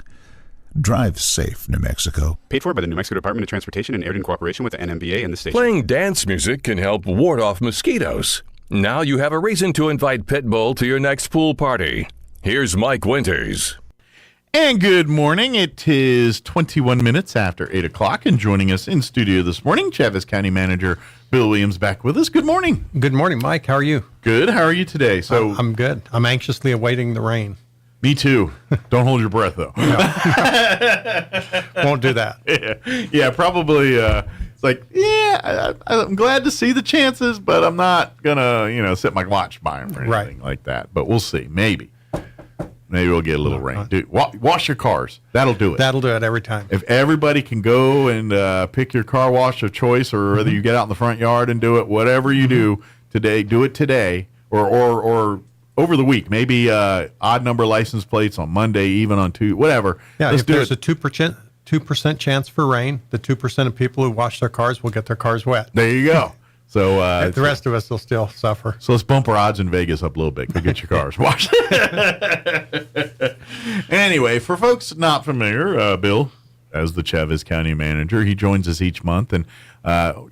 Drive safe, New Mexico. Paid for by the New Mexico Department of Transportation and aired in cooperation with the NMBA and the station. Playing dance music can help ward off mosquitoes. Now you have a reason to invite Pitbull to your next pool party. Here's Mike Winters. And good morning. It is 21 minutes after 8 o'clock, and joining us in studio this morning, Chaves County Manager Bill Williams back with us. Good morning. Good morning, Mike. How are you? Good. How are you today? So I'm good. I'm anxiously awaiting the rain. Me too. Don't hold your breath, though. Won't do that. Yeah, probably. It's like, I'm glad to see the chances, but I'm not going to, sit my watch by them or anything like that. But we'll see. Maybe we'll get a little rain. Dude, wash your cars. That'll do it. That'll do it every time. If everybody can go and pick your car wash of choice, or whether you get out in the front yard and do it, whatever you do today, do it today or over the week. Maybe odd number license plates on Monday, even on Tuesday, whatever. Yeah, if there's a 2% chance for rain, the 2% of people who wash their cars will get their cars wet. There you go. So the rest of us will still suffer. So let's bump our odds in Vegas up a little bit. Go get your cars washed. Anyway, for folks not familiar, Bill, as the Chaves County Manager, he joins us each month, and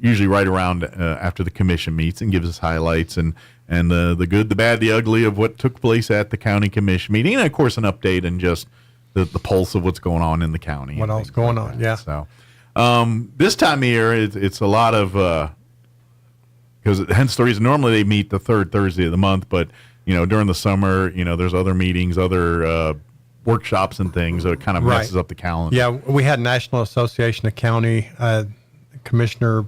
usually right around after the commission meets, and gives us highlights and the good, the bad, the ugly of what took place at the county commission meeting, and of course an update and just the pulse of what's going on in the county. What else going on? Yeah. So this time of year, it's a lot of because hence the reason normally they meet the third Thursday of the month, but during the summer, there's other meetings, other workshops and things, so it kind of messes up the calendar. Yeah, we had National Association of County Commissioner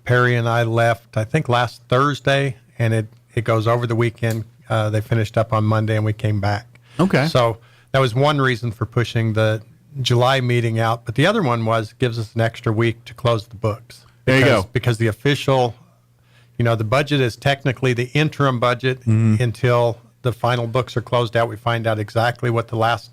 Perry and I left, I think, last Thursday, and it goes over the weekend. They finished up on Monday, and we came back. Okay. So that was one reason for pushing the July meeting out, but the other one gives us an extra week to close the books. There you go. Because the official, the budget is technically the interim budget until the final books are closed out. We find out exactly what the last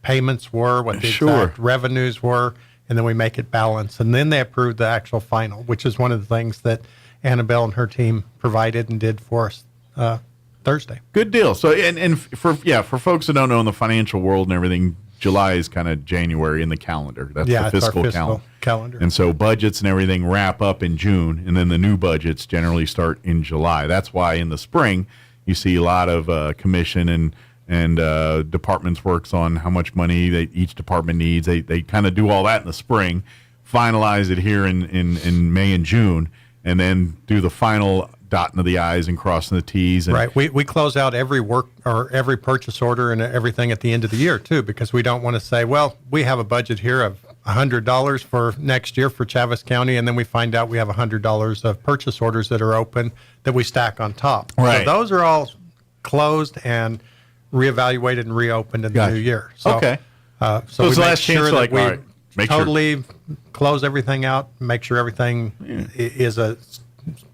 payments were, what the exact revenues were, and then we make it balance. And then they approve the actual final, which is one of the things that Annabelle and her team provided and did for us Thursday. Good deal. So, and for folks that don't know in the financial world and everything, July is kind of January in the calendar. That's the fiscal calendar. And so budgets and everything wrap up in June, and then the new budgets generally start in July. That's why in the spring you see a lot of commission and departments works on how much money each department needs. They kind of do all that in the spring, finalize it here in May and June, and then do the final dotting of the I's and crossing the T's. And right. We close out every work or every purchase order and everything at the end of the year, too, because we don't want to say, well, we have a budget here of $100 for next year for Chaves County, and then we find out we have $100 of purchase orders that are open that we stack on top. Right. So those are all closed and reevaluated and reopened in the new year. So, okay. So we make sure that we all right, totally close everything out, make sure everything is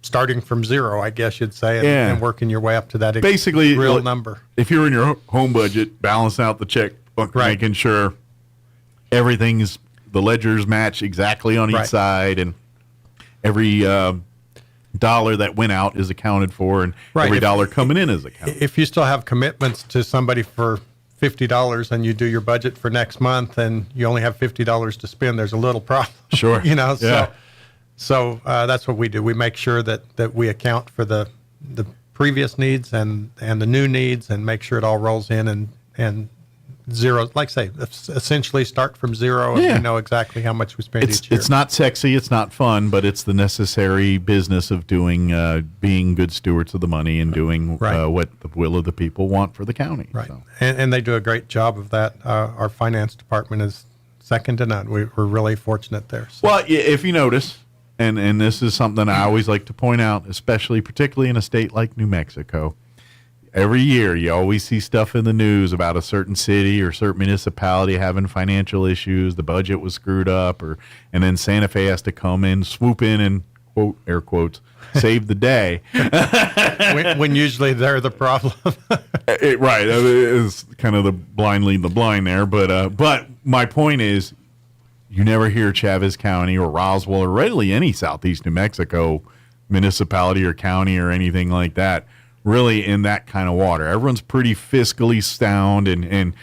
starting from zero, I guess you'd say, and working your way up to that basically real number. If you're in your home budget, balance out the checkbook, making sure everything's the ledgers match exactly on each side, and every dollar that went out is accounted for, and every dollar coming in is accounted. If you still have commitments to somebody for $50 and you do your budget for next month and you only have $50 to spend, there's a little problem. Sure. So that's what we do. We make sure that we account for the previous needs and the new needs, and make sure it all rolls in and zero, like say, essentially start from zero, and we know exactly how much we spend each year. It's not sexy, it's not fun, but it's the necessary business of doing, being good stewards of the money and doing what the will of the people want for the county. Right. So. And they do a great job of that. Our finance department is second to none. We're really fortunate there. So. Well, if you notice, and this is something I always like to point out, particularly in a state like New Mexico, every year you always see stuff in the news about a certain city or certain municipality having financial issues, the budget was screwed up, and then Santa Fe has to come in, swoop in, and quote, air quotes, save the day. when usually they're the problem. Right. It's kind of the blind leading the blind there. But my point is, you never hear Chaves County or Roswell or really any Southeast New Mexico municipality or county or anything like that really in that kind of water. Everyone's pretty fiscally sound, and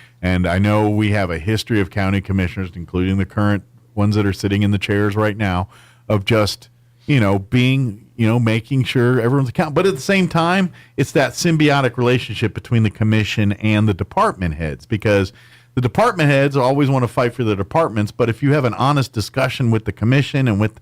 I know we have a history of county commissioners, including the current ones that are sitting in the chairs right now, of just, being, making sure everyone's accountable. But at the same time, it's that symbiotic relationship between the commission and the department heads, because the department heads always want to fight for the departments, but if you have an honest discussion with the commission and with,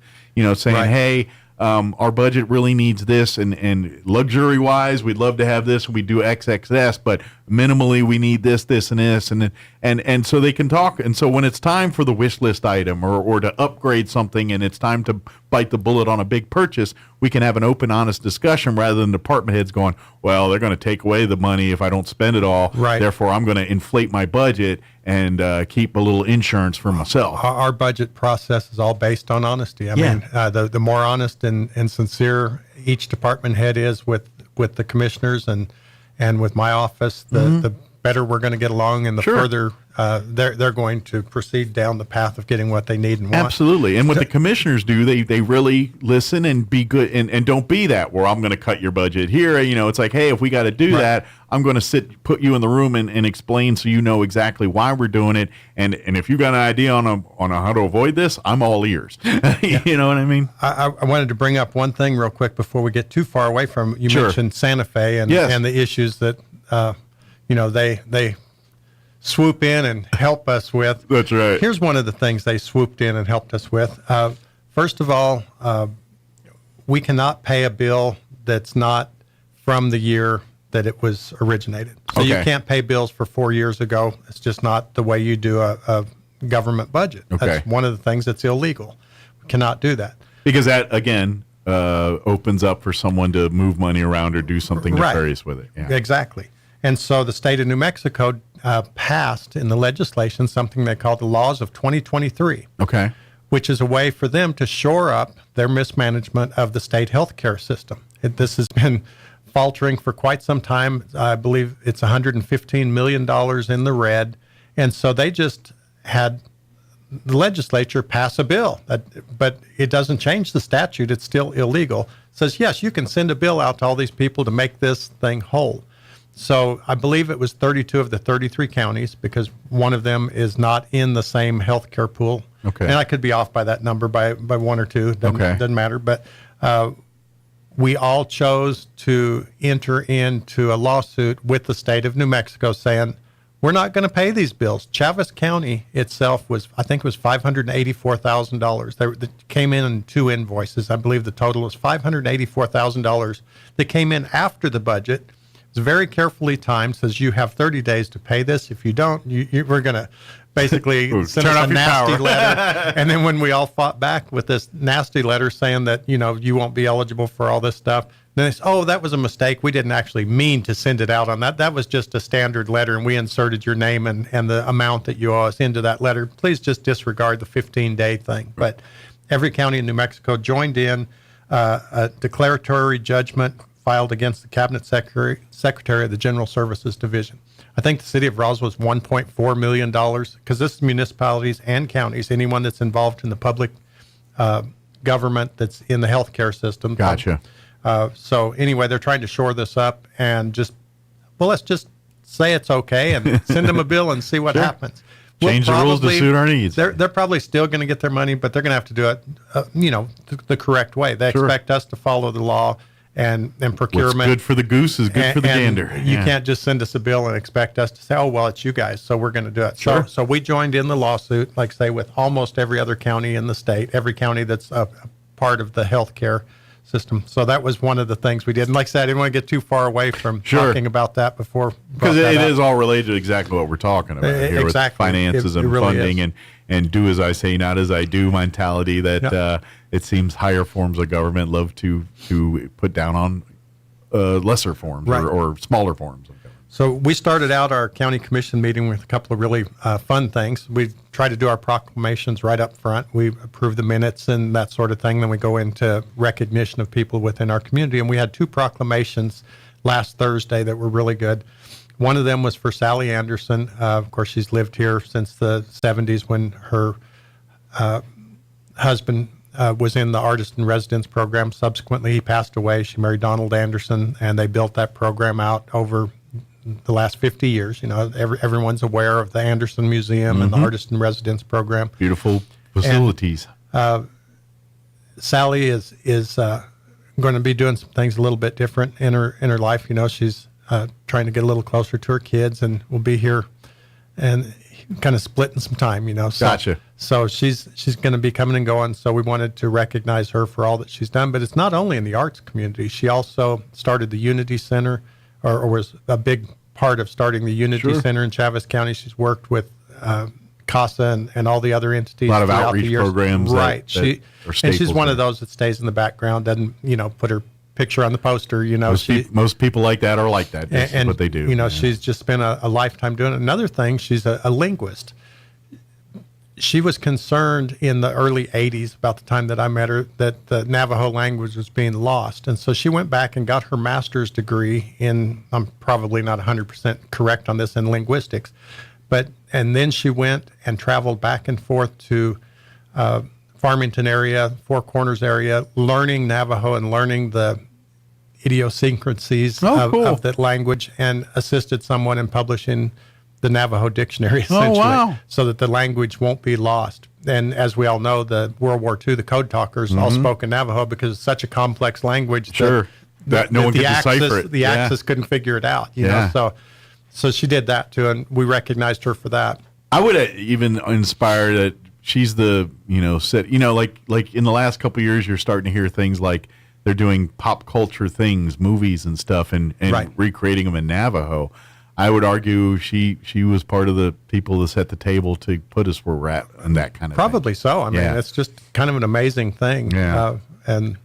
saying, hey, our budget really needs this, and luxury wise, we'd love to have this. We do XXS, but minimally we need this, and this, and so they can talk. And so when it's time for the wish list item or to upgrade something, and it's time to bite the bullet on a big purchase, we can have an open, honest discussion rather than department heads going, well, they're going to take away the money if I don't spend it all. Right. Therefore, I'm going to inflate my budget and keep a little insurance for myself. Our budget process is all based on honesty. I mean, the more honest and sincere each department head is with the commissioners and with my office, the better we're going to get along, and the further they're going to proceed down the path of getting what they need and want. Absolutely. And what the commissioners do, they really listen and be good, and don't be that where I'm going to cut your budget here. It's like, hey, if we got to do that, I'm going to put you in the room and explain so you know exactly why we're doing it. And if you got an idea on how to avoid this, I'm all ears. You know what I mean? I wanted to bring up one thing real quick before we get too far away from you. Mentioned Santa Fe and the issues that they swoop in and help us with. That's right. Here's one of the things they swooped in and helped us with. First of all, we cannot pay a bill that's not from the year that it was originated. So you can't pay bills for 4 years ago. It's just not the way you do a government budget. That's one of the things that's illegal. We cannot do that. Because that, again, opens up for someone to move money around or do something nefarious with it. Yeah. Exactly. And so the state of New Mexico passed in the legislation something they call the Laws of 2023. Okay. Which is a way for them to shore up their mismanagement of the state health care system. This has been faltering for quite some time. I believe it's $115 million in the red. And so they just had the legislature pass a bill, but it doesn't change the statute. It's still illegal. It says, yes, you can send a bill out to all these people to make this thing whole. So I believe it was 32 of the 33 counties, because one of them is not in the same health care pool. Okay. And I could be off by that number by one or two. Doesn't matter. But we all chose to enter into a lawsuit with the state of New Mexico saying, we're not going to pay these bills. Chaves County itself was, I think it was $584,000. They came in 2 invoices. I believe the total was $584,000 that came in after the budget. It's very carefully timed, says you have 30 days to pay this. If you don't, we're going to basically send us a nasty letter. And then when we all fought back with this nasty letter saying that, you won't be eligible for all this stuff, then they say, oh, that was a mistake. We didn't actually mean to send it out on that. That was just a standard letter, and we inserted your name and the amount that you owe us into that letter. Please just disregard the 15-day thing. But every county in New Mexico joined in a declaratory judgment filed against the Cabinet Secretary of the General Services Division. I think the city of Roswell was $1.4 million, because this is municipalities and counties, anyone that's involved in the public government that's in the healthcare system. Gotcha. So anyway, they're trying to shore this up and let's just say it's okay and send them a bill and see what happens. Change the rules to suit our needs. They're probably still going to get their money, but they're going to have to do it, the correct way. They expect us to follow the law and procurement. What's good for the goose is good for the gander. You can't just send us a bill and expect us to say, oh, well, it's you guys, so we're going to do it. Sure. So we joined in the lawsuit, like I say, with almost every other county in the state, every county that's a part of the healthcare system. So that was one of the things we did. And like I said, I didn't want to get too far away from talking about that before. Because it is all related to exactly what we're talking about here with finances and really funding and do as I say, not as I do mentality that it seems higher forms of government love to put down on lesser forms or smaller forms of government. So we started out our county commission meeting with a couple of really fun things. We try to do our proclamations right up front. We approve the minutes and that sort of thing. Then we go into recognition of people within our community. And we had 2 proclamations last Thursday that were really good. One of them was for Sally Anderson. Of course, she's lived here since the 70s when her husband was in the Artist in Residence program. Subsequently, he passed away. She married Donald Anderson, and they built that program out over the last 50 years. Everyone's aware of the Anderson Museum and the Artist in Residence program. Beautiful facilities. And, Sally is going to be doing some things a little bit different in her life. She's trying to get a little closer to her kids, and will be here. And kind of splitting some time, So, Gotcha. So she's going to be coming and going. So we wanted to recognize her for all that she's done. But it's not only in the arts community. She also started the Unity Center, or was a big part of starting the Unity Center in Chaves County. She's worked with CASA and all the other entities. A lot of throughout outreach the years. programs. Right. And she's one there. of those that stays in the background, doesn't, put her picture on the poster, Most people like that are like that. This is what they do. She's just spent a lifetime doing it. Another thing, she's a linguist. She was concerned in the early 80s, about the time that I met her, that the Navajo language was being lost. And so she went back and got her master's degree in, I'm probably not 100% correct on this, in linguistics. And then she went and traveled back and forth to Farmington area, Four Corners area, learning Navajo and learning the idiosyncrasies of that language, and assisted someone in publishing the Navajo dictionary, essentially, so that the language won't be lost. And as we all know, the World War II, the code talkers all spoke in Navajo because it's such a complex language that no one could decipher it. The Axis couldn't figure it out, you know. So she did that too, and we recognized her for that. I would even inspire that she's the, like in the last couple of years, you're starting to hear things like they're doing pop culture things, movies and stuff, and recreating them in Navajo. I would argue she was part of the people that set the table to put us where we're at and that kind of Probably thing. so. I mean, it's just kind of an amazing thing. Yeah. And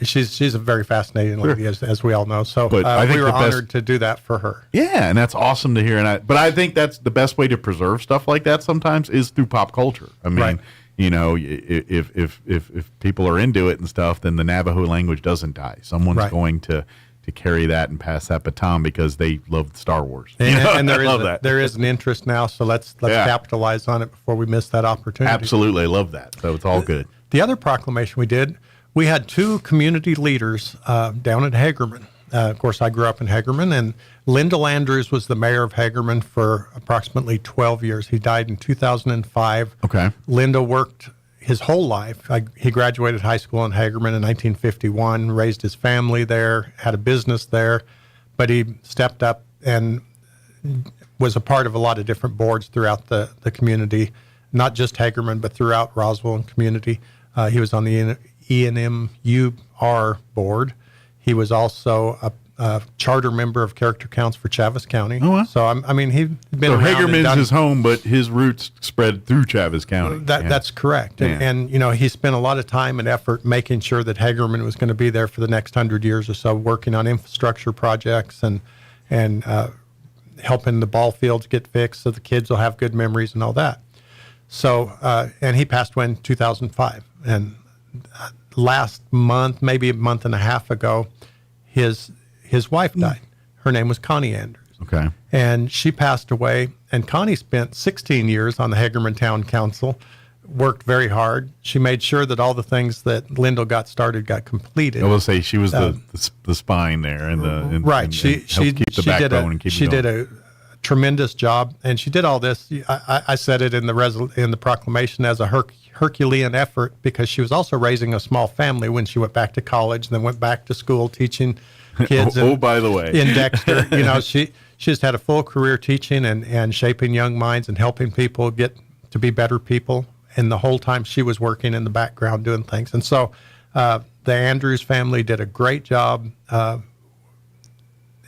she's a very fascinating lady, as we all know. So But I think we were the best- honored to do that for her. Yeah, and that's awesome to hear. But I think that's the best way to preserve stuff like that sometimes is through pop culture. I mean, if people are into it and stuff, then the Navajo language doesn't die. Someone's going to carry that and pass that baton because they love Star Wars. And there is an interest now, so let's capitalize on it before we miss that opportunity. Absolutely, I love that. So it's all good. The other proclamation we did, we had two community leaders down at Hagerman. Of course, I grew up in Hagerman, and Lyndall Andrews was the mayor of Hagerman for approximately 12 years. He died in 2005. Okay. Lyndall worked his whole life. He graduated high school in Hagerman in 1951, raised his family there, had a business there, but he stepped up and was a part of a lot of different boards throughout the community, not just Hagerman, but throughout Roswell and community. He was on the ENMUR board. He was also a charter member of Character Counts for Chaves County. Oh, wow. So, I mean, he's been So around and Hagerman's done- his home, but his roots spread through Chaves County. That's correct. And he spent a lot of time and effort making sure that Hagerman was going to be there for the next 100 years or so, working on infrastructure projects and helping the ball fields get fixed so the kids will have good memories and all that. So, and he passed away in 2005. And last month, maybe a month and a half ago, his wife died. Her name was Connie Andrews. Okay. And she passed away, and Connie spent 16 years on the Hagerman Town Council, worked very hard. She made sure that all the things that Lyndall got started got completed. I will say she was the spine there, and She keep the backbone and keep she it going. did a tremendous job, and she did all this. I said it in the proclamation as a Herculean effort, because she was also raising a small family when she went back to college, and then went back to school teaching kids. By the way, in Dexter, she just had a full career teaching and shaping young minds and helping people get to be better people. And the whole time she was working in the background doing things. And so the Andrews family did a great job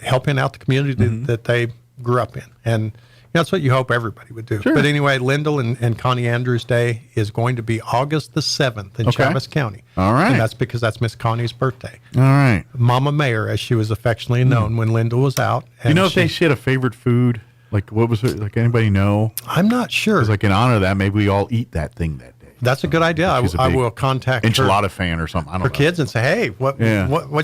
helping out the community that they grew up in. And that's what you hope everybody would do. Sure. But anyway, Lyndall and Connie Andrews Day is going to be August the 7th in Chaves County. All right. And that's because that's Miss Connie's birthday. All right. Mama Mayor, as she was affectionately known when Lyndall was out. You know if she had a favorite food? Like, what was it? Like, anybody know? I'm not sure. Because, like, in honor of that, maybe we all eat that thing that day. That's a good idea. I will contact enchilada fan or something. I don't her know. kids and say, hey, what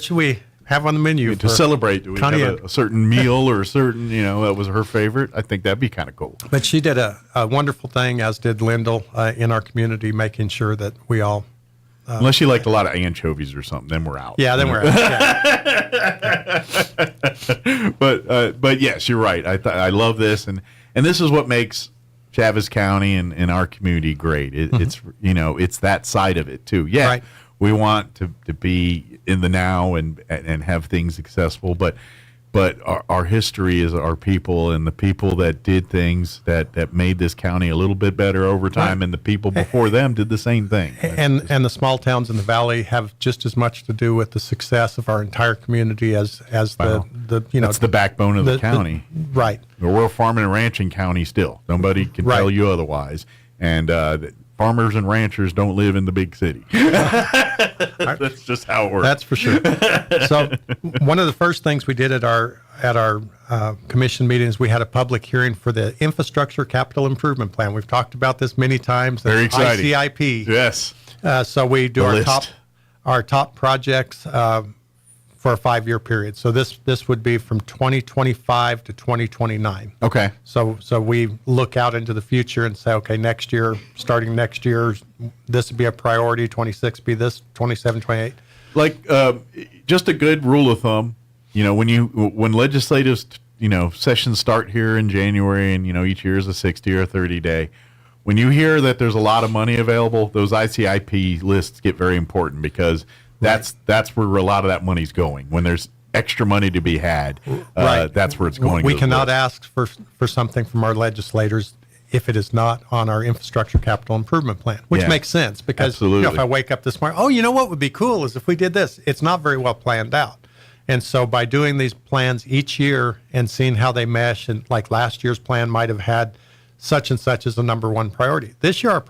should we have on the menu to celebrate? Do we have a certain meal or a certain, that was her favorite? I think that'd be kind of cool. But she did a wonderful thing, as did Lyndall, in our community, making sure that we all. Unless she liked a lot of anchovies or something, then we're out. Yeah, then we're out. But yes, you're right. I love this, and this is what makes Chaves County and our community great. It's it's that side of it too. Yeah, we want to be in the now and have things accessible, but but our history is our people, and the people that did things that made this county a little bit better over time, and the people before them did the same thing. And the small towns in the valley have just as much to do with the success of our entire community as the that's the backbone of the county. Right. We're a farming and ranching county still. Nobody can tell you otherwise. And farmers and ranchers don't live in the big city. That's just how it works. That's for sure. So one of the first things we did at our commission meetings, we had a public hearing for the Infrastructure Capital Improvement Plan. We've talked about this many times. Very exciting. ICIP. Yes. So we do our top projects for a 5-year period. So this would be from 2025 to 2029. Okay. So we look out into the future and say, okay, next year, starting next year, this would be a priority. 26 be this, 27, 28. Like just a good rule of thumb, when legislative sessions start here in January, and each year is a 60 or 30 day. When you hear that there's a lot of money available, those ICIP lists get very important, because that's where a lot of that money's going. When there's extra money to be had, that's where it's going. We cannot ask for something from our legislators if it is not on our Infrastructure Capital Improvement Plan, which makes sense, because if I wake up this morning, what would be cool is if we did this. It's not very well planned out. And so by doing these plans each year and seeing how they mesh, and like last year's plan might have had such and such as the number one priority. This year our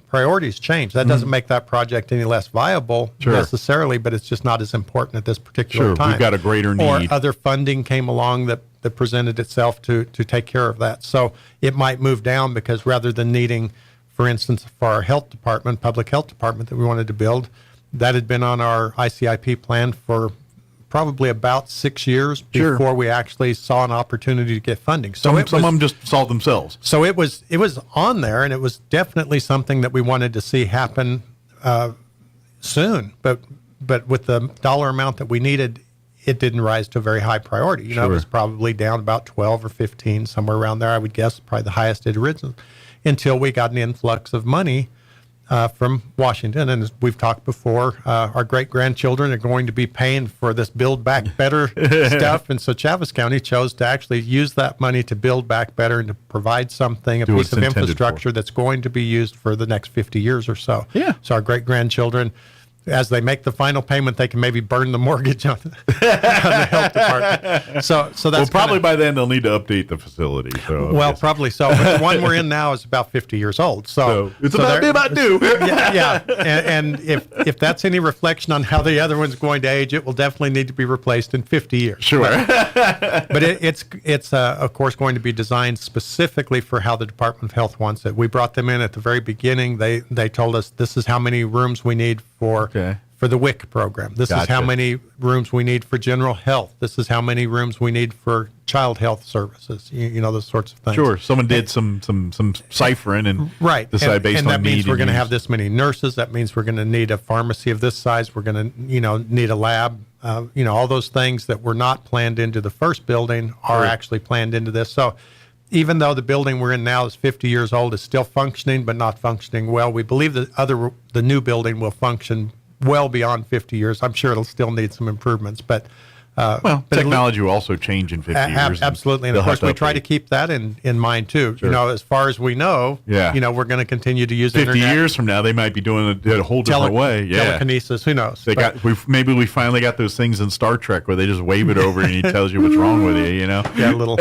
priorities change. That doesn't make that project any less viable necessarily, but it's just not as important at this particular time. We've got a greater need. Or other funding came along that presented itself to take care of that. So it might move down, because rather than needing, for instance, for our health department, public health department that we wanted to build, that had been on our ICIP plan for probably about 6 years before we actually saw an opportunity to get funding. So some of them just solved themselves. So it was on there, and it was definitely something that we wanted to see happen soon. But with the dollar amount that we needed, it didn't rise to a very high priority. It was probably down about 12 or 15, somewhere around there, I would guess, probably the highest it originally, until we got an influx of money from Washington. And as we've talked before, our great-grandchildren are going to be paying for this Build Back Better stuff. And so Chaves County chose to actually use that money to build back better and to provide something, a piece of infrastructure that's going to be used for the next 50 years or so. Yeah. So our great-grandchildren, as they make the final payment, they can maybe burn the mortgage on the health department. So that's probably by then they'll need to update the facility. So probably so. But the one we're in now is about 50 years old. So it's about due. Yeah. And if that's any reflection on how the other one's going to age, it will definitely need to be replaced in 50 years. Sure. But it's of course going to be designed specifically for how the Department of Health wants it. We brought them in at the very beginning. They told us this is how many rooms we need for the WIC program. This is how many rooms we need for general health. This is how many rooms we need for child health services. Those sorts of things. Sure. Someone did some ciphering and decided based on and that need. means we're going to have this many nurses. That means we're going to need a pharmacy of this size. We're going to need a lab. All those things that were not planned into the first building are actually planned into this. So even though the building we're in now is 50 years old, is still functioning, but not functioning well, we believe the new building will function well beyond 50 years. I'm sure it'll still need some improvements, but technology will also change in 50 years. Absolutely, and of course we try to keep that in mind too. Sure. As far as we know, we're going to continue to use 50 internet. years from now, they might be doing it a whole different way. Yeah, telekinesis. Who knows? Maybe we finally got those things in Star Trek where they just wave it over and he tells you what's wrong with you. Yeah, a little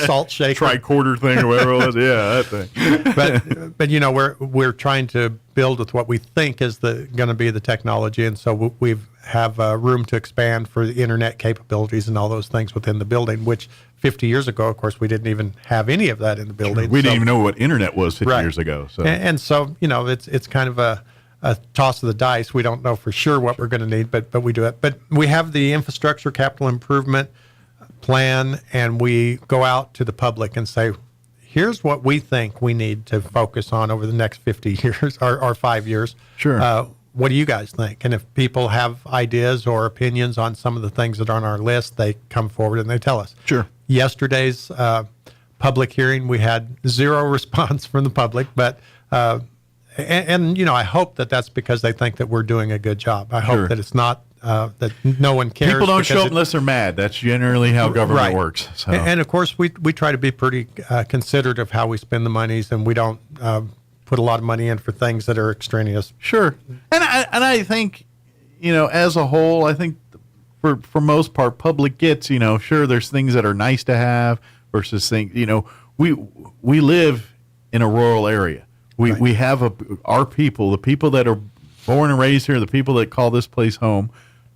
salt shaker, tricorder thing or whatever it was. Yeah, that thing. But we're trying to build with what we think is going to be the technology, and so we have room to expand for the internet capabilities and all those things within the building, which 50 years ago, of course, we didn't even have any of that in the building. Sure. We didn't even know what internet was 50 years ago. So. And so, it's kind of a toss of the dice. We don't know for sure what we're going to need, but we do it. But we have the Infrastructure Capital Improvement Plan, and we go out to the public and say, here's what we think we need to focus on over the next 50 years or 5 years. Sure. What do you guys think? And if people have ideas or opinions on some of the things that are on our list, they come forward and they tell us. Sure. Yesterday's public hearing, we had zero response from the public, but I hope that that's because they think that we're doing a good job. I hope that it's not that no one cares. People don't show up unless they're mad. That's generally how government works. So. And of course, we try to be pretty considerate of how we spend the monies, and we don't put a lot of money in for things that are extraneous. Sure. And I think, as a whole, I think for most part, public gets, sure, there's things that are nice to have versus things, we live in a rural area. We have our people, the people that are born and raised here, the people that call this place home,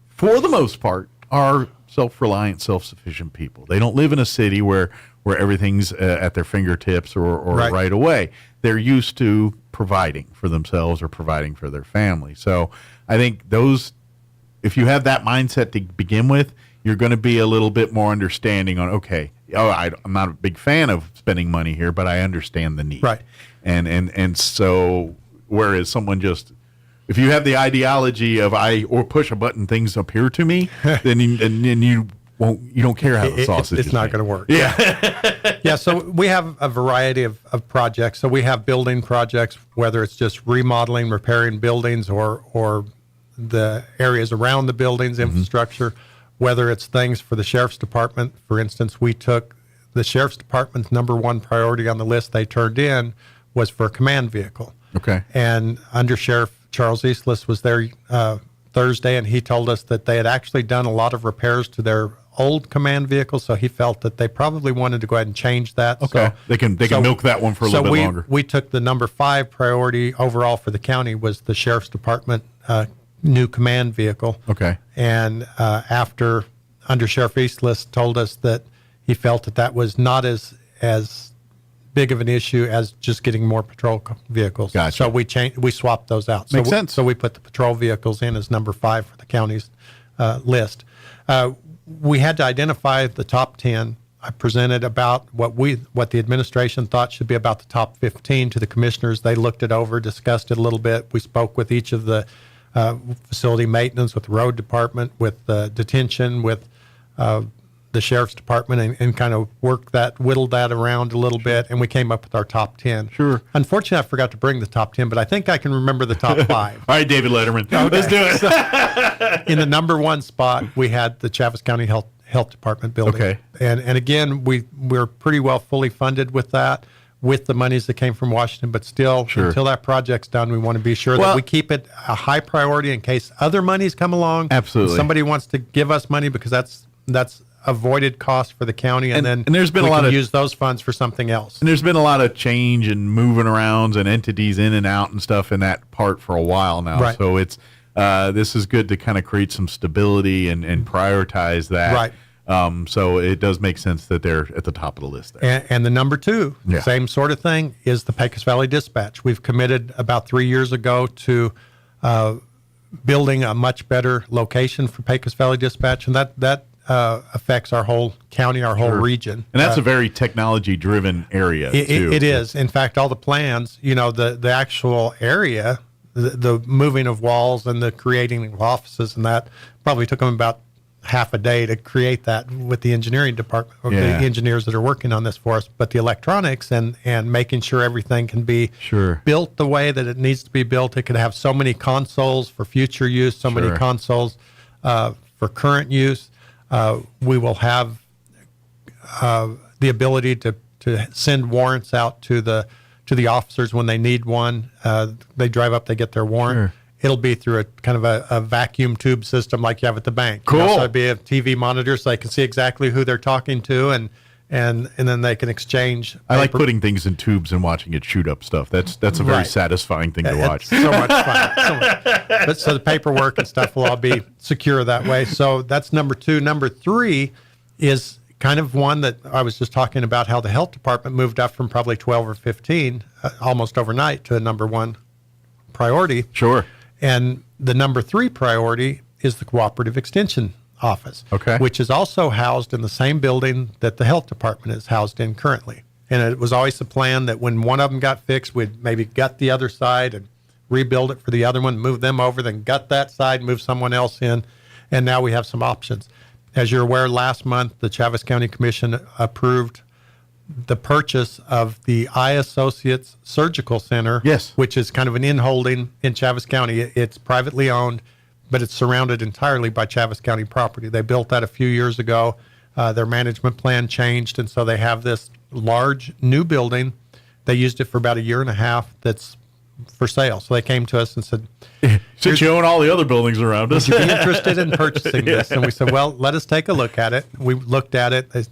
for the most part, are self-reliant, self-sufficient people. They don't live in a city where everything's at their fingertips or right away. They're used to providing for themselves or providing for their family. So I think if you have that mindset to begin with, you're going to be a little bit more understanding on, okay, I'm not a big fan of spending money here, but I understand the need. Right. And so whereas someone if you have the ideology of or push a button, things appear to me, then you don't care how the sausage is it's not going to work. Yeah. Yeah. So we have a variety of projects. So we have building projects, whether it's just remodeling, repairing buildings or the areas around the buildings, infrastructure, whether it's things for the sheriff's department. For instance, we took the sheriff's department's number one priority on the list they turned in was for a command vehicle. Okay. And Under Sheriff Charles Eastless was there Thursday, and he told us that they had actually done a lot of repairs to their old command vehicle, so he felt that they probably wanted to go ahead and change that. Okay. So, they can milk that one for a little bit longer. We took the number 5 priority overall for the county was the sheriff's department new command vehicle. Okay. And after Under Sheriff Eastless told us that he felt that was not as big of an issue as just getting more patrol vehicles. Gotcha. So we swapped those out. Makes sense. So we put the patrol vehicles in as number 5 for the county's list. We had to identify the top 10. I presented about what the administration thought should be about the top 15 to the commissioners. They looked it over, discussed it a little bit. We spoke with each of the facility maintenance, with the road department, with detention, with the sheriff's department, and kind of whittled that around a little bit, and we came up with our top 10. Sure. Unfortunately, I forgot to bring the top 10, but I think I can remember the top 5. All right, David Letterman. Okay. Let's do it. In the number 1 spot, we had the Chaves County Health Department building. Okay. And again, we're pretty well fully funded with that, with the monies that came from Washington, but still, until that project's done, we want to be sure that we keep it a high priority in case other monies come along. Absolutely. Somebody wants to give us money because that's avoided cost for the county, and then there's been we a lot can of use those funds for something else. And there's been a lot of change and moving around and entities in and out and stuff in that part for a while now. Right. So it's this is good to kind of create some stability and prioritize that. Right. So it does make sense that they're at the top of the list there. And the number 2, same sort of thing, is the Pecos Valley Dispatch. We've committed about 3 years ago to building a much better location for Pecos Valley Dispatch, and that affects our whole county, our whole region. And that's a very technology-driven area, too. It is. In fact, all the plans, the actual area, the moving of walls and the creating of offices and that probably took them about half a day to create that with the engineering department, or the engineers that are working on this for us. But the electronics and making sure everything can be built the way that it needs to be built. It could have so many consoles for future use, so many consoles for current use. We will have the ability to send warrants out to the officers when they need one. They drive up, they get their warrant. It'll be through a kind of a vacuum tube system like you have at the bank. Cool. So it'll be a TV monitor so they can see exactly who they're talking to, and then they can exchange paper. I like putting things in tubes and watching it shoot up stuff. That's a very satisfying thing to watch. It's so much fun. So the paperwork and stuff will all be secure that way. So that's number 2. Number 3 is kind of one that I was just talking about, how the health department moved up from probably 12 or 15 almost overnight to a number 1 priority. Sure. And the number 3 priority is the Cooperative Extension Office, which is also housed in the same building that the health department is housed in currently. And it was always the plan that when one of them got fixed, we'd maybe gut the other side and rebuild it for the other one, move them over, then gut that side, move someone else in. And now we have some options. As you're aware, last month, the Chaves County Commission approved the purchase of the Eye Associates Surgical Center, which is kind of an in-holding in Chaves County. It's privately owned, but it's surrounded entirely by Chaves County property. They built that a few years ago. Their management plan changed, and so they have this large new building. They used it for about a year and a half that's for sale. So they came to us and said, since you own all the other buildings around us, would you be interested in purchasing this? And we said, well, let us take a look at it. We looked at it. They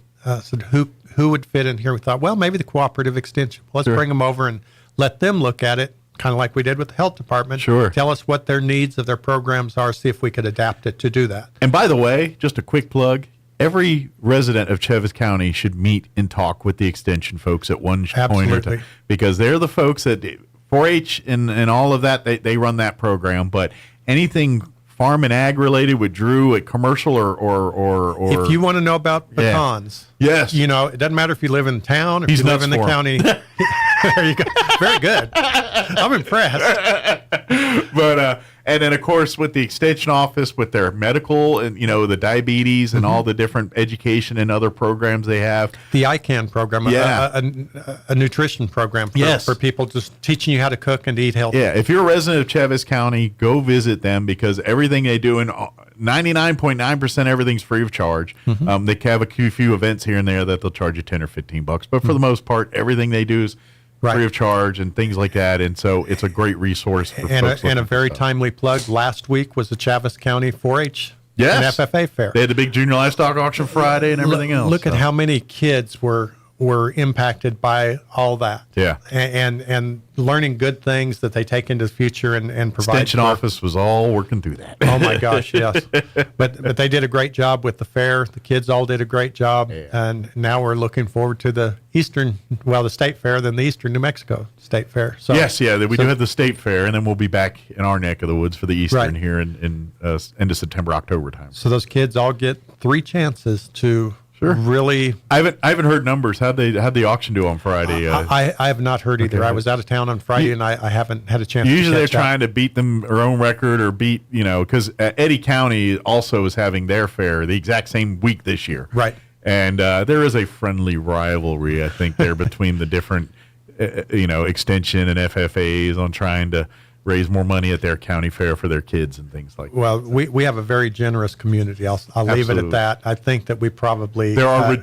said, who would fit in here? We thought, well, maybe the cooperative extension. Let's bring them over and let them look at it, kind of like we did with the health department. Sure. Tell us what their needs of their programs are, see if we could adapt it to do that. And by the way, just a quick plug, every resident of Chaves County should meet and talk with the extension folks at one point or time, because they're the folks that 4-H and all of that, they run that program. But anything farm and ag related with Drew at commercial or if you want to know about pecans, yes, you know, it doesn't matter if you live in town or if you live in the county. There you go. Very good. I'm impressed. But and then of course with the extension office with their medical and the diabetes and all the different education and other programs they have. The ICANN program, a nutrition program for people, just teaching you how to cook and eat healthy. Yeah, if you're a resident of Chaves County, go visit them because everything they do, and 99.9% everything's free of charge. They have a few events here and there that they'll charge you $10 or $15, but for the most part, everything they do is free of charge and things like that. And so it's a great resource for folks. And a very timely plug. Last week was the Chaves County 4-H and FFA fair. They had the big junior livestock auction Friday and everything else. Look at how many kids were impacted by all that. Yeah. And learning good things that they take into the future and provide. Extension office was all working through that. Oh my gosh, yes. But they did a great job with the fair. The kids all did a great job. Yeah. And now we're looking forward to the state fair, then the Eastern New Mexico State Fair. So we do have the state fair, and then we'll be back in our neck of the woods for the Eastern here in end of September, October time. So those kids all get 3 chances to really. I haven't heard numbers. How'd the auction do on Friday? I have not heard either. I was out of town on Friday, and I haven't had a chance. Usually they're trying to beat their own record or beat because Eddy County also is having their fair the exact same week this year. Right. And there is a friendly rivalry, I think, there between the different extension and FFAs on trying to raise more money at their county fair for their kids and things like that. Well, we have a very generous community. I'll leave it at that. I think that we probably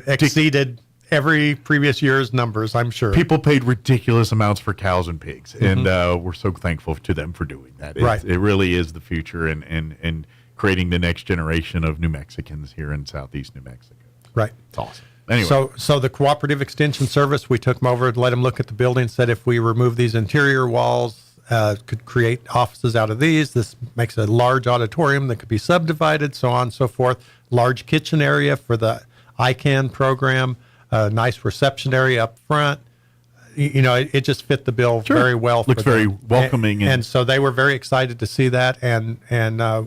exceeded every previous year's numbers, I'm sure. People paid ridiculous amounts for cows and pigs, and we're so thankful to them for doing that. It really is the future and creating the next generation of New Mexicans here in southeast New Mexico. Right. It's awesome. Anyway. So the Cooperative Extension Service, we took them over and let them look at the building, said if we remove these interior walls, could create offices out of these. This makes a large auditorium that could be subdivided, so on and so forth. Large kitchen area for the ICANN program, a nice reception area up front. It just fit the bill very well. Looks very welcoming. And so they were very excited to see that, and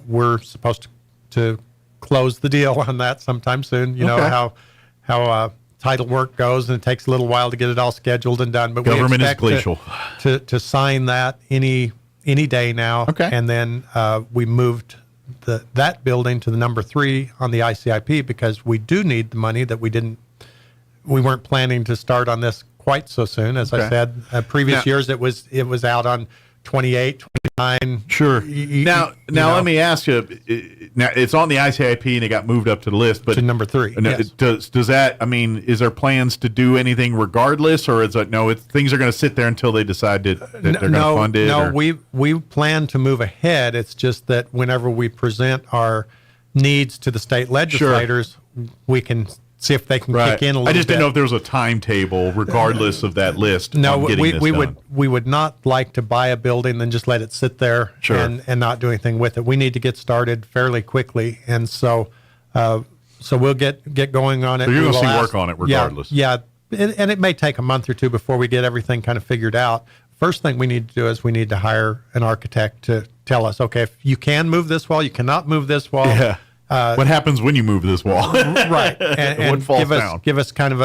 we're supposed to close the deal on that sometime soon. You know how title work goes, and it takes a little while to get it all scheduled and done. But government we is glacial. To sign that any day now. Okay. And then we moved that building to the number 3 on the ICIP because we do need the money that we weren't planning to start on this quite so soon. As I said, previous years it was out on 28, 29. Sure. Now let me ask you. Now it's on the ICIP and it got moved up to the list, but to number 3. Yes. Does that? I mean, is there plans to do anything regardless, or is it things are going to sit there until they decide that they're going to fund it? No, we plan to move ahead. It's just that whenever we present our needs to the state legislators, we can see if they can kick in a little bit. I just didn't know if there was a timetable, regardless of that list. No, we would not like to buy a building and just let it sit there and not do anything with it. We need to get started fairly quickly, and so we'll get going on it. So you're going to see work on it regardless. Yeah, and it may take a month or two before we get everything kind of figured out. First thing we need to do is we need to hire an architect to tell us, okay, if you can move this wall, you cannot move this wall. Yeah. What happens when you move this wall? Right. And give us kind of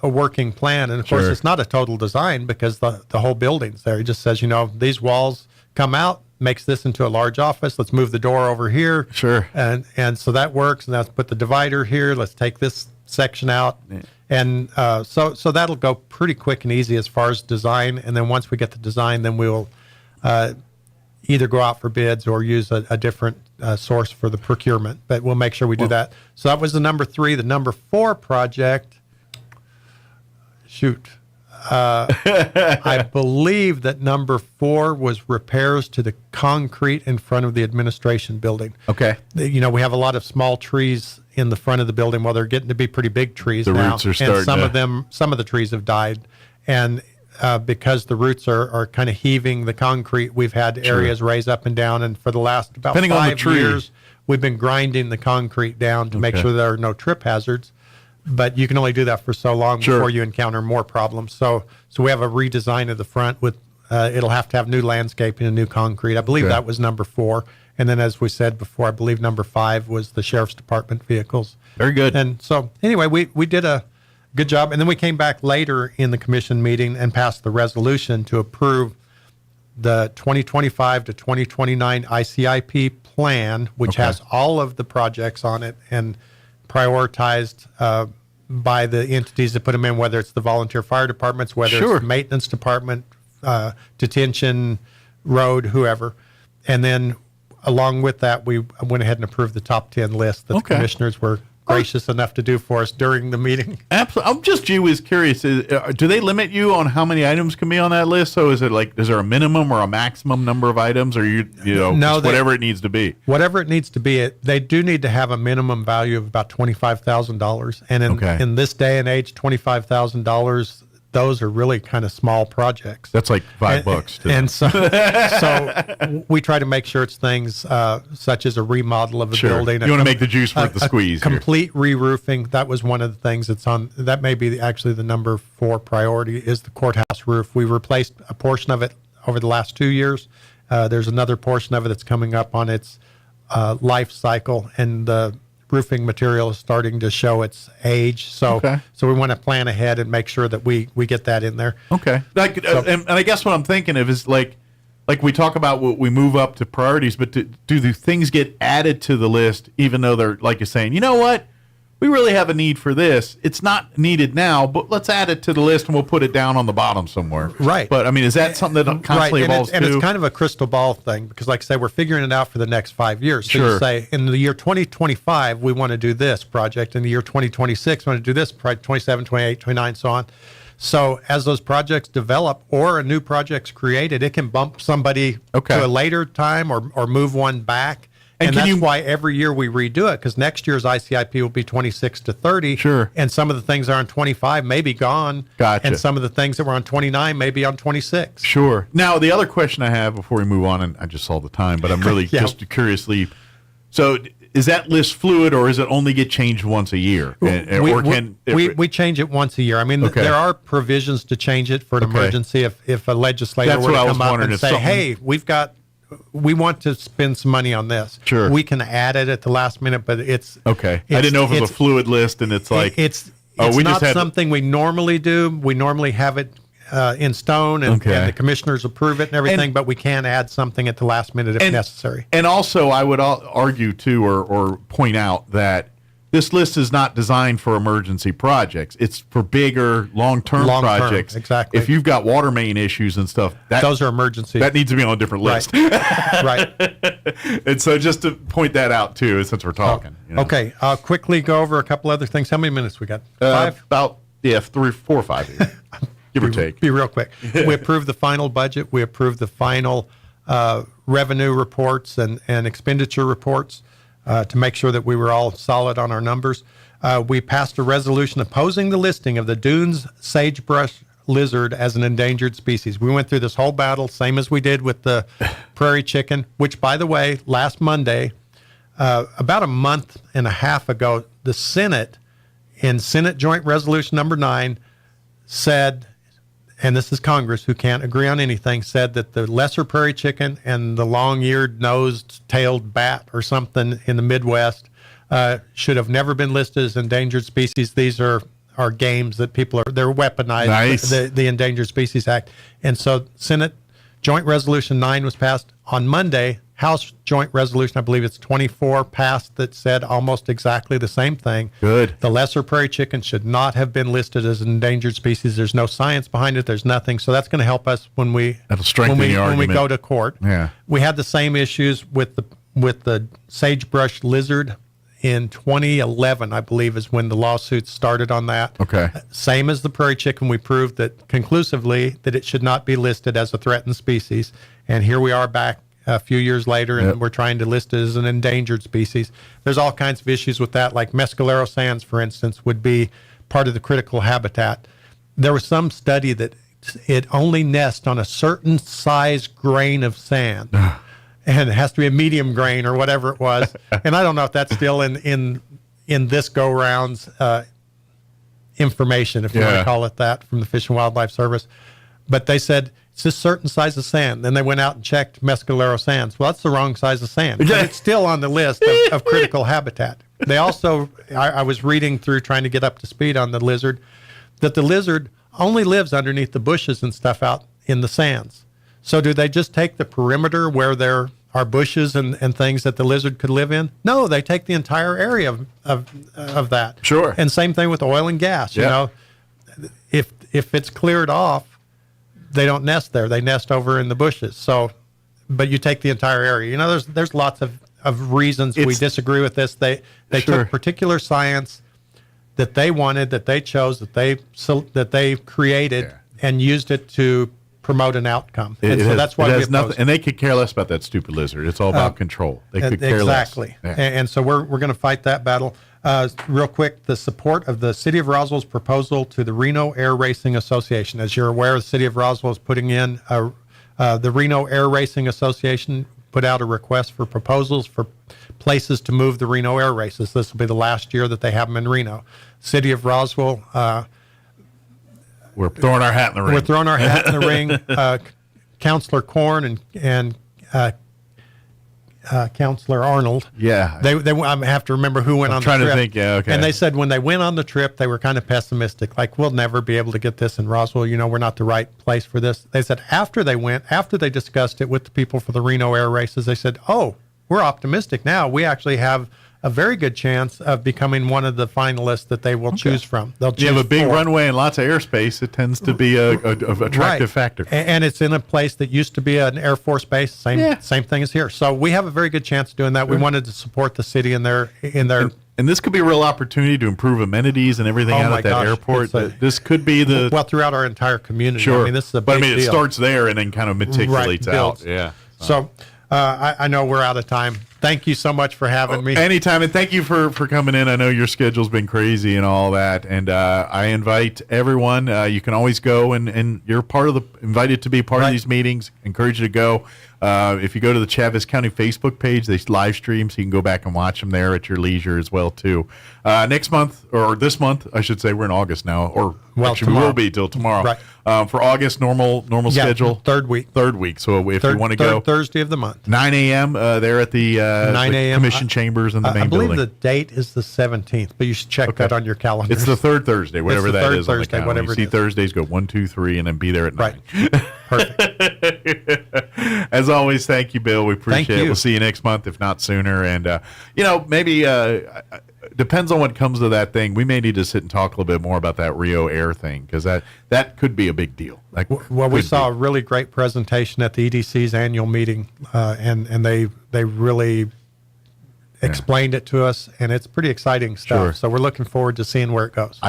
a working plan. And, of course, it's not a total design because the whole building's there. It just says, these walls come out, makes this into a large office. Let's move the door over here. Sure. And so that works. And let's put the divider here. Let's take this section out. Yeah. And so that'll go pretty quick and easy as far as design. And then once we get the design, then we'll either go out for bids or use a different source for the procurement, but we'll make sure we do that. So that was the number 3. The number 4 project, I believe that number 4 was repairs to the concrete in front of the administration building. Okay. We have a lot of small trees in the front of the building. Well, they're getting to be pretty big trees the now. Roots are starting and some of the trees have died. And because the roots are kind of heaving the concrete, we've had areas raise up and down. And for the last about 5 years, we've been grinding the concrete down to make sure there are no trip hazards. But you can only do that for so long before you encounter more problems. So we have a redesign of the front with it'll have to have new landscaping and new concrete. I believe that was number 4. And then, as we said before, I believe number 5 was the Sheriff's Department vehicles. Very good. And so anyway, we did a good job. And then we came back later in the commission meeting and passed the resolution to approve the 2025 to 2029 ICIP plan, which has all of the projects on it and prioritized by the entities that put them in, whether it's the volunteer fire departments, whether it's the maintenance department, detention, road, whoever. And then along with that, we went ahead and approved the top 10 list that the commissioners were gracious enough to do for us during the meeting. Absolutely. I'm just curious. Do they limit you on how many items can be on that list? So is there a minimum or a maximum number of items, or no, whatever it needs to be? Whatever it needs to be. They do need to have a minimum value of about $25,000. And in this day and age, $25,000, those are really kind of small projects. That's like $5. And so we try to make sure it's things such as a remodel of a building. You want to make the juice worth the squeeze. Complete re-roofing. That was one of the things that's on. That may be actually the number 4 priority is the courthouse roof. We replaced a portion of it over the last 2 years. There's another portion of it that's coming up on its life cycle, and the roofing material is starting to show its age, so we want to plan ahead and make sure that we get that in there. Okay, and I guess what I'm thinking of is like we talk about what we move up to priorities, but do the things get added to the list even though they're, like you're saying, you know what, we really have a need for this. It's not needed now, but let's add it to the list and we'll put it down on the bottom somewhere. Right. But I mean, is that something that constantly evolves too? And it's kind of a crystal ball thing because, like I say, we're figuring it out for the next 5 years. So you say, in the year 2025, we want to do this project. In the year 2026, we want to do this project, 27, 28, 29, so on. So as those projects develop or a new project's created, it can bump somebody to a later time or move one back. And that's why every year we redo it, because next year's ICIP will be 26 to 30. Sure. And some of the things that are on 25 may be gone. Gotcha. And some of the things that were on 29 may be on 26. Sure. Now, the other question I have before we move on, and I just saw the time, but I'm really just curiously, so is that list fluid or does it only get changed once a year? We change it once a year. I mean, there are provisions to change it for an emergency if a legislator were to come up and say, hey, we want to spend some money on this. Sure. We can add it at the last minute, but it's... Okay. I didn't know if it was a fluid list and it's like... It's not something we normally do. We normally have it in stone and the commissioners approve it and everything, but we can add something at the last minute if necessary. And also, I would argue too, or point out that this list is not designed for emergency projects. It's for bigger, long-term projects. Exactly. If you've got water main issues and stuff, those are emergency. That needs to be on a different list. Right. And so just to point that out too, since we're talking. Okay. I'll quickly go over a couple other things. How many minutes we got? 5? About 3, 4, 5. Give or take. Be real quick. We approved the final budget. We approved the final revenue reports and expenditure reports. To make sure that we were all solid on our numbers. We passed a resolution opposing the listing of the Dunes sagebrush lizard as an endangered species. We went through this whole battle, same as we did with the prairie chicken, which, by the way, last Monday, about a month and a half ago, the Senate, in Senate Joint Resolution number 9, said, and this is Congress, who can't agree on anything, said that the lesser prairie chicken and the long-eared, nose-tailed bat or something in the Midwest should have never been listed as endangered species. These are games that they're weaponized. Nice. The Endangered Species Act. And so Senate Joint Resolution 9 was passed on Monday. House Joint Resolution, I believe it's 24, passed that said almost exactly the same thing. Good. The lesser prairie chicken should not have been listed as an endangered species. There's no science behind it. There's nothing. So that's going to help us when we That'll strengthen the argument. when we go to court. Yeah. We had the same issues with with the sagebrush lizard in 2011, I believe, is when the lawsuits started on that. Okay. Same as the prairie chicken, we proved that conclusively that it should not be listed as a threatened species. And here we are back a few years later, and we're trying to list it as an endangered species. There's all kinds of issues with that, like mescalero sands, for instance, would be part of the critical habitat. There was some study that it only nests on a certain size grain of sand. And it has to be a medium grain or whatever it was. And I don't know if that's still in this go-round's information, if you want to call it that, from the Fish and Wildlife Service. But they said it's this certain size of sand. Then they went out and checked mescalero sands. Well, that's the wrong size of sand. But it's still on the list of critical habitat. They also, I was reading through trying to get up to speed on the lizard, that the lizard only lives underneath the bushes and stuff out in the sands. So do they just take the perimeter where there are bushes and things that the lizard could live in? No, they take the entire area of that. Sure. And same thing with oil and gas. You know, if it's cleared off, they don't nest there. They nest over in the bushes. So, but you take the entire area. You know, there's lots of reasons we disagree with this. They took particular science that they wanted, that they chose, that they created, and used it to promote an outcome. That's why we oppose nothing, and they could care less about that stupid lizard. It's all about control. They could care less. Exactly. Yeah. And so we're going to fight that battle. Real quick, the support of the City of Roswell's proposal to the Reno Air Racing Association. As you're aware, the City of Roswell is putting in the Reno Air Racing Association put out a request for proposals for places to move the Reno air races. This will be the last year that they have them in Reno. City of Roswell, we're throwing our hat in the ring. We're throwing our hat in the ring. Councilor Korn and Councilor Arnold. Yeah. They I have to remember who went on the trip. I'm trying to think, yeah, okay. And they said when they went on the trip, they were kind of pessimistic. Like, we'll never be able to get this in Roswell. You know, we're not the right place for this. They said after they discussed it with the people for the Reno air races, they said, oh, we're optimistic now. We actually have a very good chance of becoming one of the finalists that they will choose from. They'll choose you have a big 4. runway and lots of airspace. It tends to be a attractive factor. And it's in a place that used to be an Air Force base. Same thing as here. So we have a very good chance of doing that. We wanted to support the city in their. And this could be a real opportunity to improve amenities and everything out at that airport. This could be throughout our entire community. Sure. I mean, this is a big it deal. starts there and then kind of matriculates out. Yeah. So I know we're out of time. Thank you so much for having me. Anytime, and thank you for coming in. I know your schedule's been crazy and all that, and I invite everyone. You can always go, and you're invited to be part of these meetings. Encourage you to go. If you go to the Chaves County Facebook page, they live stream, so you can go back and watch them there at your leisure as well too. Next month, or this month, I should say, we're in August now, or actually we will be till tomorrow. Right. For August, normal schedule. Third week. So if you want to go, Thursday of the month, 9 a.m. There at the 9 a.m. Commission chambers in the main building. I believe the date is the 17th, but you should check that on your calendar. It's the third Thursday, whatever that is. Thursday, on the whatever you see Thursdays go 1, 2, 3, and then be there at 9. Right. Perfect. As always, thank you, Bill. We appreciate it. We'll see you next month, if not sooner. And maybe depends on what comes of that thing. We may need to sit and talk a little bit more about that Rio Air thing, because that could be a big deal. We saw a really great presentation at the EDC's annual meeting, and they really explained it to us, and it's pretty exciting stuff. Sure. So we're looking forward to seeing where it goes.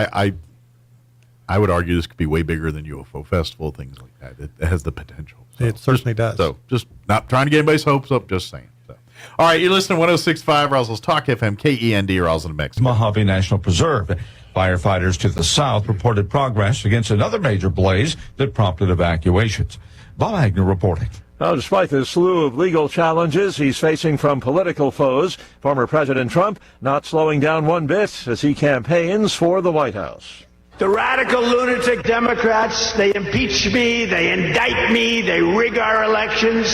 I would argue this could be way bigger than UFO Festival, things like that. It has the potential. So it certainly does. So just not trying to get anybody's hopes up, just saying. So. All right, you're listening to 106.5 Roswell's Talk FM, KEND, Roswell, New Mexico. Mojave National Preserve. Firefighters to the south reported progress against another major blaze that prompted evacuations. Bob Agnew reporting. Now, despite the slew of legal challenges he's facing from political foes, former President Trump not slowing down one bit as he campaigns for the White House. The radical lunatic Democrats, they impeach me, they indict me, they rig our elections.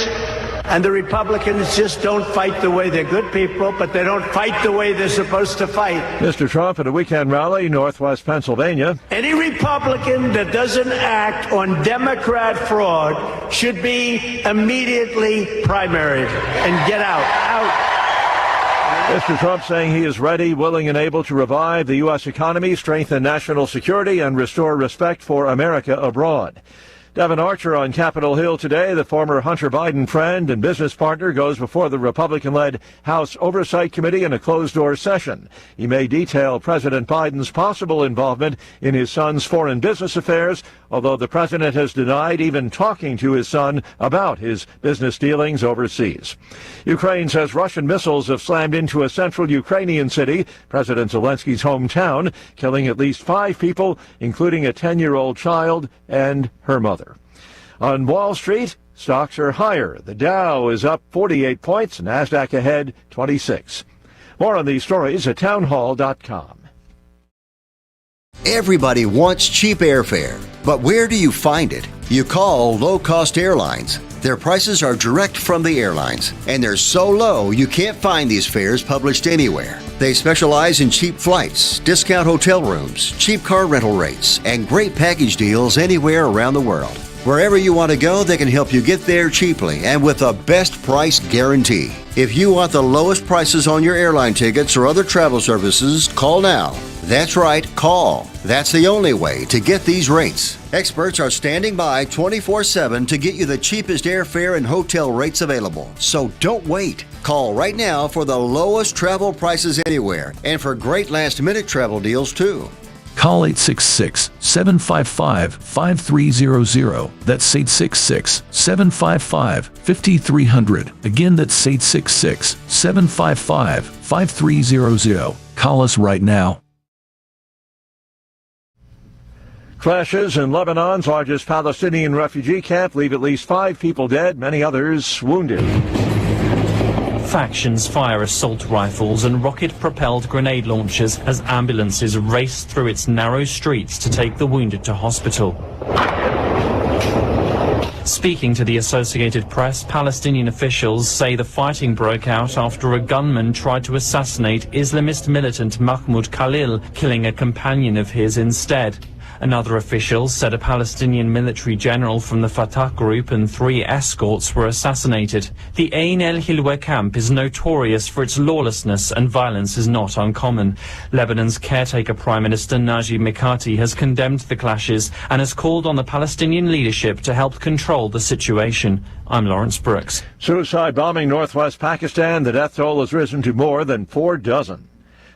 And the Republicans just don't fight the way they're good people, but they don't fight the way they're supposed to fight. Mr. Trump at a weekend rally, Northwest Pennsylvania. Any Republican that doesn't act on Democrat fraud should be immediately primaried and get out. Mr. Trump saying he is ready, willing, and able to revive the U.S. economy, strengthen national security, and restore respect for America abroad. Devin Archer on Capitol Hill today. The former Hunter Biden friend and business partner goes before the Republican-led House Oversight Committee in a closed-door session. He may detail President Biden's possible involvement in his son's foreign business affairs, although the president has denied even talking to his son about his business dealings overseas. Ukraine says Russian missiles have slammed into a central Ukrainian city, President Zelensky's hometown, killing at least 5 people, including a 10-year-old child and her mother. On Wall Street, stocks are higher. The Dow is up 48 points, NASDAQ ahead 26. More on these stories at townhall.com. Everybody wants cheap airfare, but where do you find it? You call low-cost airlines. Their prices are direct from the airlines, and they're so low you can't find these fares published anywhere. They specialize in cheap flights, discount hotel rooms, cheap car rental rates, and great package deals anywhere around the world. Wherever you want to go, they can help you get there cheaply and with a best price guarantee. If you want the lowest prices on your airline tickets or other travel services, call now. That's right, call. That's the only way to get these rates. Experts are standing by 24/7 to get you the cheapest airfare and hotel rates available. So don't wait. Call right now for the lowest travel prices anywhere and for great last-minute travel deals too. Call 866-755-5300. That's 866-755-5300. Again, that's 866-755-5300. Call us right now. Clashes in Lebanon's largest Palestinian refugee camp leave at least 5 people dead, many others wounded. Factions fire assault rifles and rocket-propelled grenade launchers as ambulances race through its narrow streets to take the wounded to hospital. Speaking to the Associated Press, Palestinian officials say the fighting broke out after a gunman tried to assassinate Islamist militant Mahmoud Khalil, killing a companion of his instead. Another official said a Palestinian military general from the Fatah group and 3 escorts were assassinated. The Ain el-Hilwa camp is notorious for its lawlessness, and violence is not uncommon. Lebanon's caretaker Prime Minister Najib Mikati has condemned the clashes and has called on the Palestinian leadership to help control the situation. I'm Lawrence Brooks. Suicide bombing northwest Pakistan. The death toll has risen to more than 4 dozen.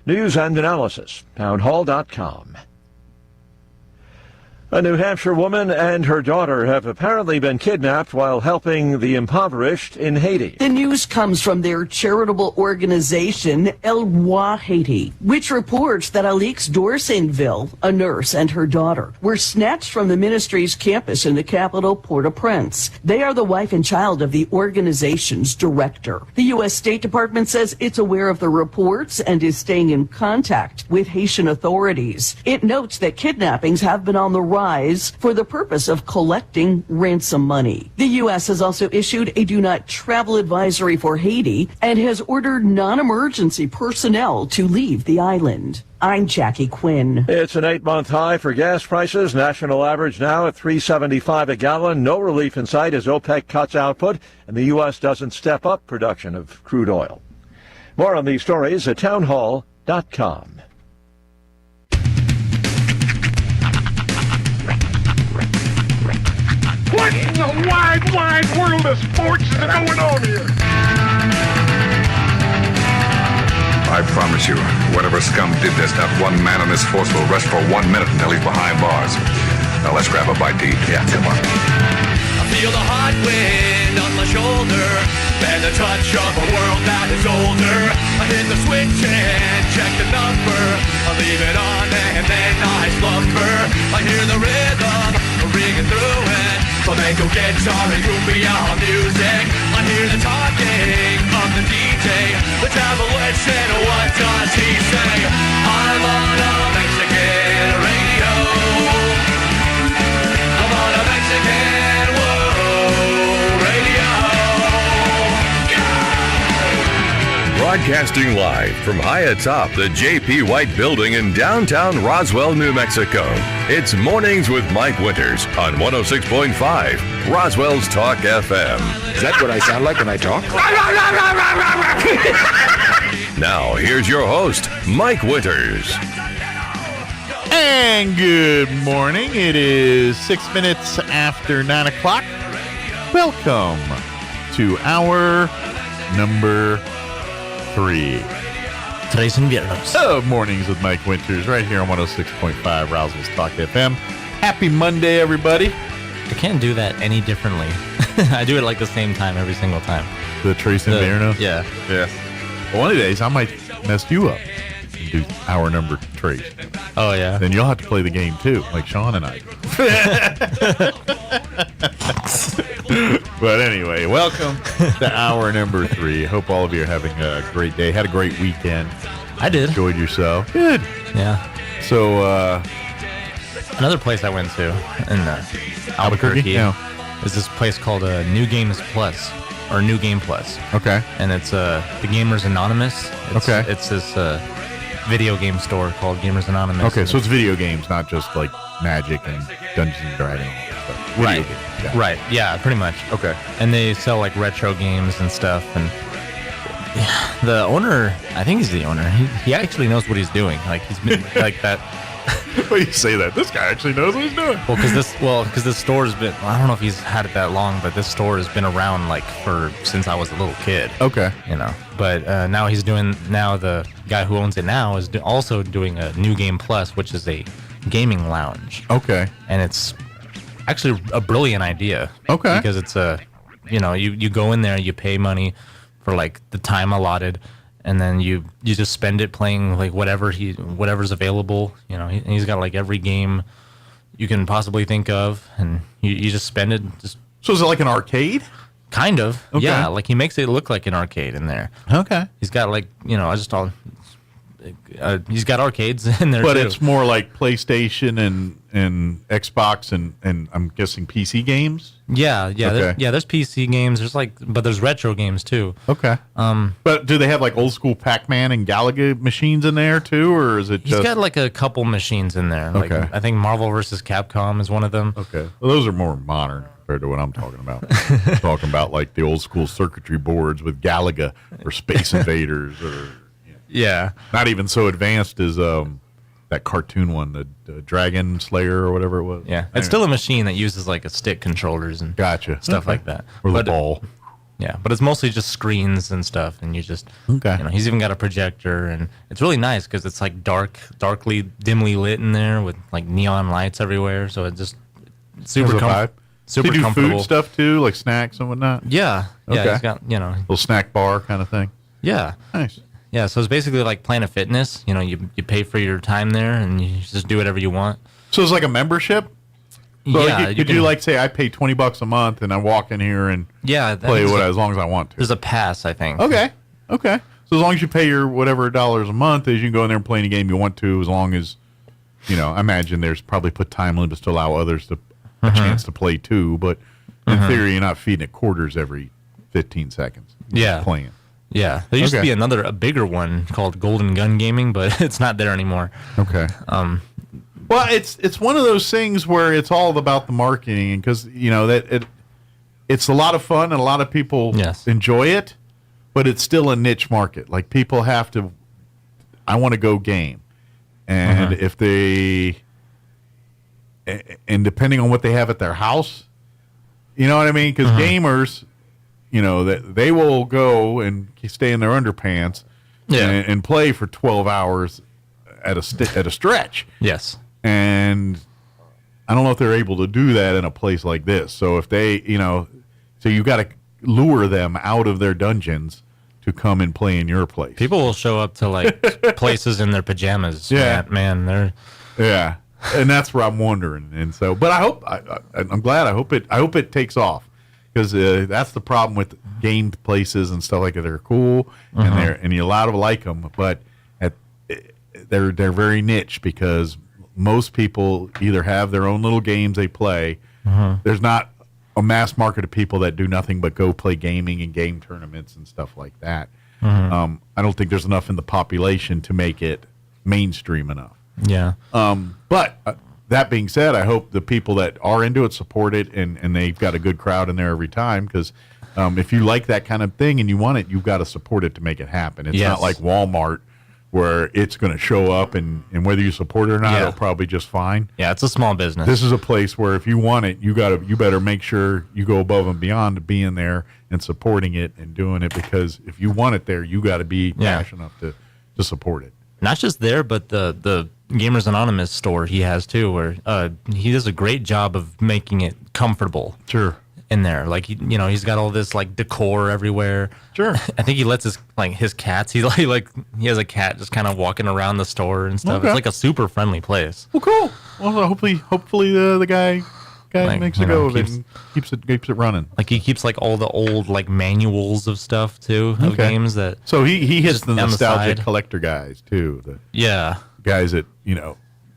News and analysis, townhall.com. A New Hampshire woman and her daughter have apparently been kidnapped while helping the impoverished in Haiti. The news comes from their charitable organization, El Roi Haiti, which reports that Alix Dorsainville, a nurse, and her daughter were snatched from the ministry's campus in the capital, Port-au-Prince. They are the wife and child of the organization's director. The U.S. State Department says it's aware of the reports and is staying in contact with Haitian authorities. It notes that kidnappings have been on the rise for the purpose of collecting ransom money. The U.S. has also issued a do not travel advisory for Haiti and has ordered non-emergency personnel to leave the island. I'm Jackie Quinn. It's an 8-month high for gas prices. National average now at $3.75 a gallon. No relief in sight as OPEC cuts output and the U.S. doesn't step up production of crude oil. More on these stories at townhall.com. What in the wide, wide world of sports is going on here? I promise you, whatever scum did this, not one man in this force will rest for 1 minute until he's behind bars. Now let's grab a bite to eat. Yeah, come on. I feel the hot wind on my shoulder and the touch of a world that is older. I hit the switch and check the number. I leave it on and then I slumber. I hear the rhythm ringing through it. Flamenco guitar and cumbia music. I hear the talking of the DJ. The devil said, what does he say? I'm on a Mexican radio. I'm on a Mexican radio. Broadcasting live from high atop the J.P. White Building in downtown Roswell, New Mexico. It's Mornings with Mike Winters on 106.5 Roswell's Talk FM. Is that what I sound like when I talk? Now, here's your host, Mike Winters. And good morning. It is 6 minutes after 9 o'clock. Welcome to hour number 3. Tres inviernos. Of Mornings with Mike Winters, right here on 106.5 Roswell Talk FM. Happy Monday, everybody. I can't do that any differently. I do it like the same time every single time. The Tres inviernos? Yeah. Yes. Well, one of these days, I might mess you up and do hour number 3. Oh, yeah? Then you'll have to play the game, too, like Sean and I. But anyway, welcome to hour number 3. Hope all of you are having a great day. Had a great weekend. I did. Enjoyed yourself. Good. Yeah. So, another place I went to in Albuquerque is this place called New Games Plus, or New Game Plus. Okay. And it's the Gamers Anonymous. It's this video game store called Gamers Anonymous. Okay, so it's video games, not just like Magic and Dungeons and Dragons and stuff. Video games. Yeah. Right. Yeah, pretty much. Okay. And they sell like retro games and stuff. And the owner, I think he's the owner. He actually knows what he's doing. Like he's been like that. Well, you say that. This guy actually knows what he's doing. Well, because this store has been, I don't know if he's had it that long, but this store has been around like since I was a little kid. Okay. You know, but now the guy who owns it now is also doing a New Game Plus, which is a gaming lounge. Okay. And it's actually a brilliant idea. Okay. Because it's you go in there, you pay money for like the time allotted, and then you just spend it playing like whatever's available. You know, he's got like every game you can possibly think of, and you just spend it. So is it like an arcade? Kind of. Okay. Yeah, like he makes it look like an arcade in there. Okay. He's got like he's got arcades in there but too. It's more like PlayStation and Xbox and I'm guessing PC games. Yeah. Okay. There's PC games. But there's retro games too. Okay. But do they have like old school Pac-Man and Galaga machines in there too, or is it He's got like a couple machines in there. Like, Okay. I think Marvel vs. Capcom is one of them. Okay. Well, those are more modern compared to what I'm talking about. I'm talking about like the old school circuitry boards with Galaga or Space Invaders or Yeah. not even so advanced as that cartoon one, the Dragon Slayer or whatever it was. Yeah. It's still a machine that uses like a stick controllers and stuff Okay. like that. Or the ball. Yeah, but it's mostly just screens and stuff, and you just he's even got a projector, and it's really nice because it's like darkly, dimly lit in there with like neon lights everywhere. So it's just super vibe. super Do you do comfortable. food stuff too, like snacks and whatnot? Yeah, Okay. he's got little snack bar kind of thing. Yeah. Nice. Yeah, so it's basically like Planet Fitness. You know, you pay for your time there, and you just do whatever you want. So it's like a membership. So Yeah, like, could you like say I pay $20 a month and I walk in here and play as long as I want to? There's a pass, I think. Okay. So as long as you pay your whatever dollars a month, as you can go in there and play any game you want to, as long as I imagine there's probably put time limits to allow others to a chance to play too. But in theory, you're not feeding it quarters every 15 seconds. You're just playing. Yeah, there used to be a bigger one called Golden Gun Gaming, but it's not there anymore. Okay. Well, it's one of those things where it's all about the marketing, because it's a lot of fun and a lot of people enjoy it, but it's still a niche market. Like people have to, I want to go game, and if they, and depending on what they have at their house, you know what I mean? Because gamers, that they will go and stay in their underpants and play for 12 hours at a stretch. Yes. And I don't know if they're able to do that in a place like this. So if they, so you got to lure them out of their dungeons to come and play in your place. People will show up to like places in their pajamas. Yeah. Man, they're and that's where I'm wondering. And so, but I'm glad. I hope it takes off, because that's the problem with game places and stuff like that. They're cool and you're allowed to like them, but they're very niche, because most people either have their own little games they play. There's not a mass market of people that do nothing but go play gaming and game tournaments and stuff like that. I don't think there's enough in the population to make it mainstream enough. Yeah. But that being said, I hope the people that are into it support it, and they've got a good crowd in there every time, because if you like that kind of thing and you want it, you've got to support it to make it happen. It's not like Walmart, where it's going to show up, and whether you support it or not, it'll probably just fine. Yeah, it's a small business. This is a place where if you want it, you better make sure you go above and beyond to being there and supporting it and doing it, because if you want it there, you got to be passionate enough to support it. Not just there, but the Gamers Anonymous store he has too, where he does a great job of making it comfortable. Sure. In there, like he's got all this like decor everywhere. Sure. I think he lets his cats. He has a cat just kind of walking around the store and stuff. Okay. It's like a super friendly place. Well, cool. Well, hopefully the guy makes a go of it and keeps it running. Like he keeps like all the old like manuals of stuff too of games that. So he hits the nostalgic side. Collector guys too. Yeah. Guys that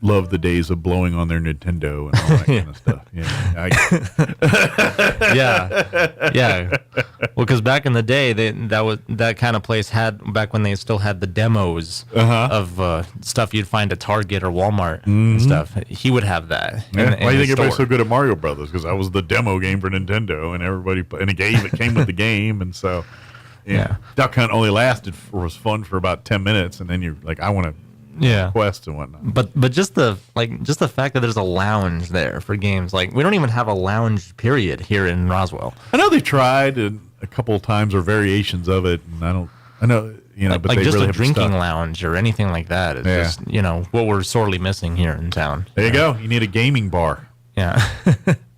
love the days of blowing on their Nintendo and all that kind of stuff. Yeah. Well, because back in the day, that kind of place had, back when they still had the demos of stuff you'd find at Target or Walmart and stuff. He would have that. Why do you think everybody's so good at Mario Brothers? Because that was the demo game for Nintendo, and it came with the game, and so Duck Hunt only was fun for about 10 minutes, and then you're like, I want to. Quest and whatnot. But just the fact that there's a lounge there for games, like we don't even have a lounge period here in Roswell. I know they tried a couple of times or variations of it, and I know but like they just really a drinking lounge or anything like that. It's just what we're sorely missing here in town. There you go. You need a gaming bar. Yeah.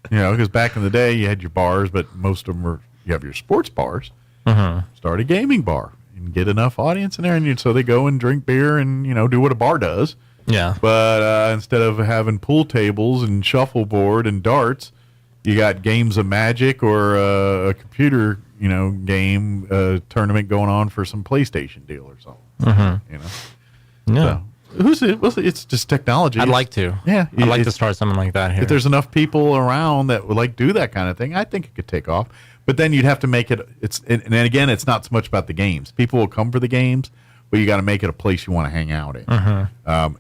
Because back in the day you had your bars, but most of them you have your sports bars. Start a gaming bar. And get enough audience in there, and so they go and drink beer and do what a bar does. Yeah. But instead of having pool tables and shuffleboard and darts, you got games of Magic or a computer game tournament going on for some PlayStation deal or something. Yeah. So, it's just technology. I'd like to. Yeah. I'd like to start something like that here. If there's enough people around that would do that kind of thing, I think it could take off. But then you'd have to make it. And again, it's not so much about the games. People will come for the games, but you got to make it a place you want to hang out in.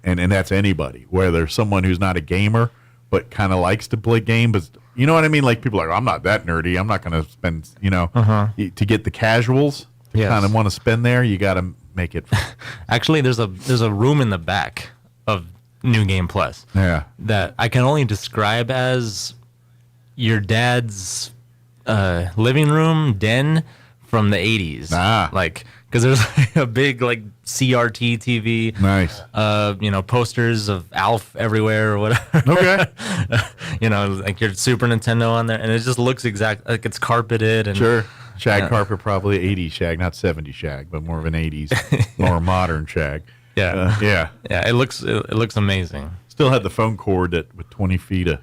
And that's anybody, whether there's someone who's not a gamer but kind of likes to play games. But you know what I mean? Like people are like, I'm not that nerdy. I'm not going to spend. To get the casuals to kind of want to spend there, you got to make it. Actually, there's a room in the back of New Game Plus. Yeah. That I can only describe as your dad's living room den from the 80s. Like, because there's a big like CRT TV. Nice. Posters of Alf everywhere or whatever. Okay. Like your Super Nintendo on there, and it just looks like it's carpeted and sure. Shag carpet, probably 80s shag, not 70s shag, but more of an 80s, more modern shag. Yeah. It looks amazing. Still had the phone cord with 20 feet of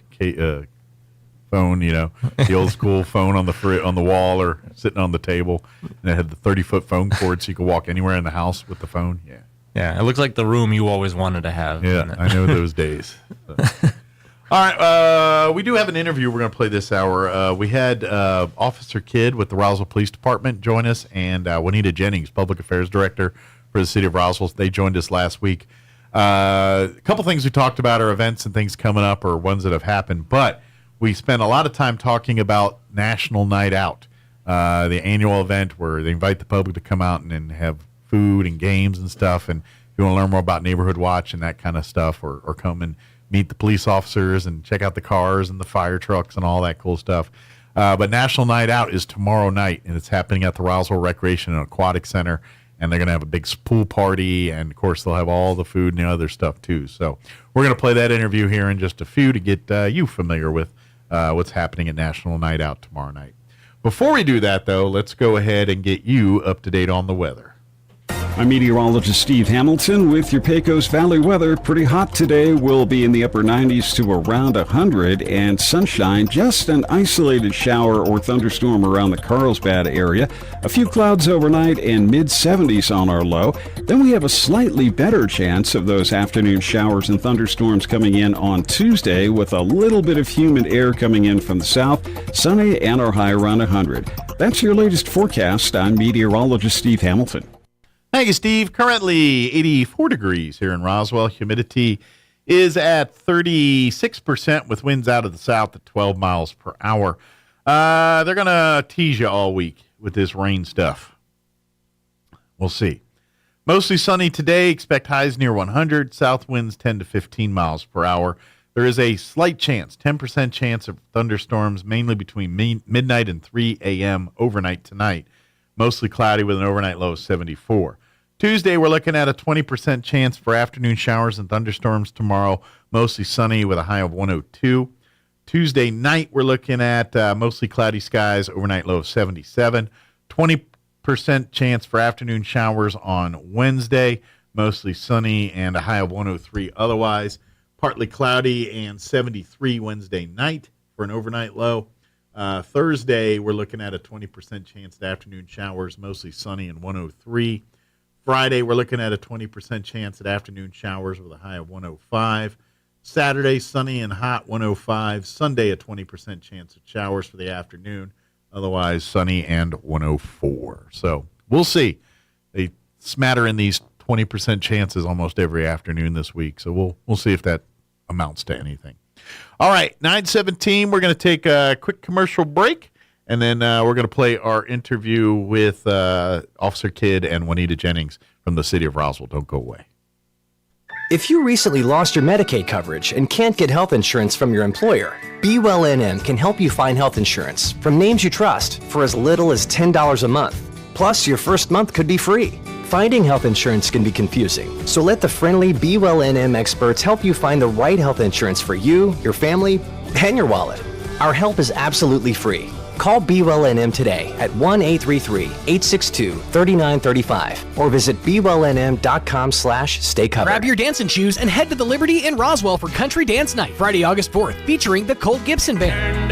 phone, the old school phone on the wall or sitting on the table, and it had the 30-foot phone cord so you could walk anywhere in the house with the phone. Yeah, it looks like the room you always wanted to have. Yeah, I know those days. All right, we do have an interview we're going to play this hour. We had Officer Kidd with the Roswell Police Department join us, and Juanita Jennings, Public Affairs Director for the City of Roswell. They joined us last week. A couple things we talked about are events and things coming up or ones that have happened, but we spent a lot of time talking about National Night Out, the annual event where they invite the public to come out and have food and games and stuff. And if you want to learn more about Neighborhood Watch and that kind of stuff, or come and meet the police officers and check out the cars and the fire trucks and all that cool stuff. But National Night Out is tomorrow night, and it's happening at the Roswell Recreation and Aquatic Center. And they're going to have a big pool party, and, of course, they'll have all the food and the other stuff, too. So we're going to play that interview here in just a few to get you familiar with what's happening at National Night Out tomorrow night. Before we do that, though, let's go ahead and get you up to date on the weather. I'm meteorologist Steve Hamilton with your Pecos Valley weather. Pretty hot today. We'll be in the upper 90s to around 100, and sunshine, just an isolated shower or thunderstorm around the Carlsbad area. A few clouds overnight and mid-70s on our low. Then we have a slightly better chance of those afternoon showers and thunderstorms coming in on Tuesday, with a little bit of humid air coming in from the south. Sunny and our high around 100. That's your latest forecast. I'm meteorologist Steve Hamilton. Thank you, Steve. Currently 84 degrees here in Roswell. Humidity is at 36% with winds out of the south at 12 miles per hour. They're going to tease you all week with this rain stuff. We'll see. Mostly sunny today. Expect highs near 100. South winds 10 to 15 miles per hour. There is a slight chance, 10% chance of thunderstorms, mainly between midnight and 3 a.m. overnight tonight. Mostly cloudy with an overnight low of 74. Tuesday, we're looking at a 20% chance for afternoon showers and thunderstorms tomorrow. Mostly sunny with a high of 102. Tuesday night, we're looking at mostly cloudy skies, overnight low of 77. 20% chance for afternoon showers on Wednesday. Mostly sunny and a high of 103 otherwise. Partly cloudy and 73 Wednesday night for an overnight low. Thursday, we're looking at a 20% chance at afternoon showers, mostly sunny and 103. Friday, we're looking at a 20% chance at afternoon showers with a high of 105. Saturday, sunny and hot, 105. Sunday, a 20% chance of showers for the afternoon, otherwise sunny and 104. So we'll see. They smatter in these 20% chances almost every afternoon this week, so we'll see if that amounts to anything. All right, 9:17. We're going to take a quick commercial break, and then we're going to play our interview with Officer Kidd and Juanita Jennings from the city of Roswell. Don't go away. If you recently lost your Medicaid coverage and can't get health insurance from your employer, Be Well NM can help you find health insurance from names you trust for as little as $10 a month. Plus, your first month could be free. Finding health insurance can be confusing, so let the friendly Be Well NM experts help you find the right health insurance for you, your family, and your wallet. Our help is absolutely free. Call Be Well NM today at 1-833-862-3935 or visit BeWellNM.com/stay covered. Grab your dancing shoes and head to the Liberty in Roswell for Country Dance Night, Friday, August 4th, featuring the Colt Gibson Band.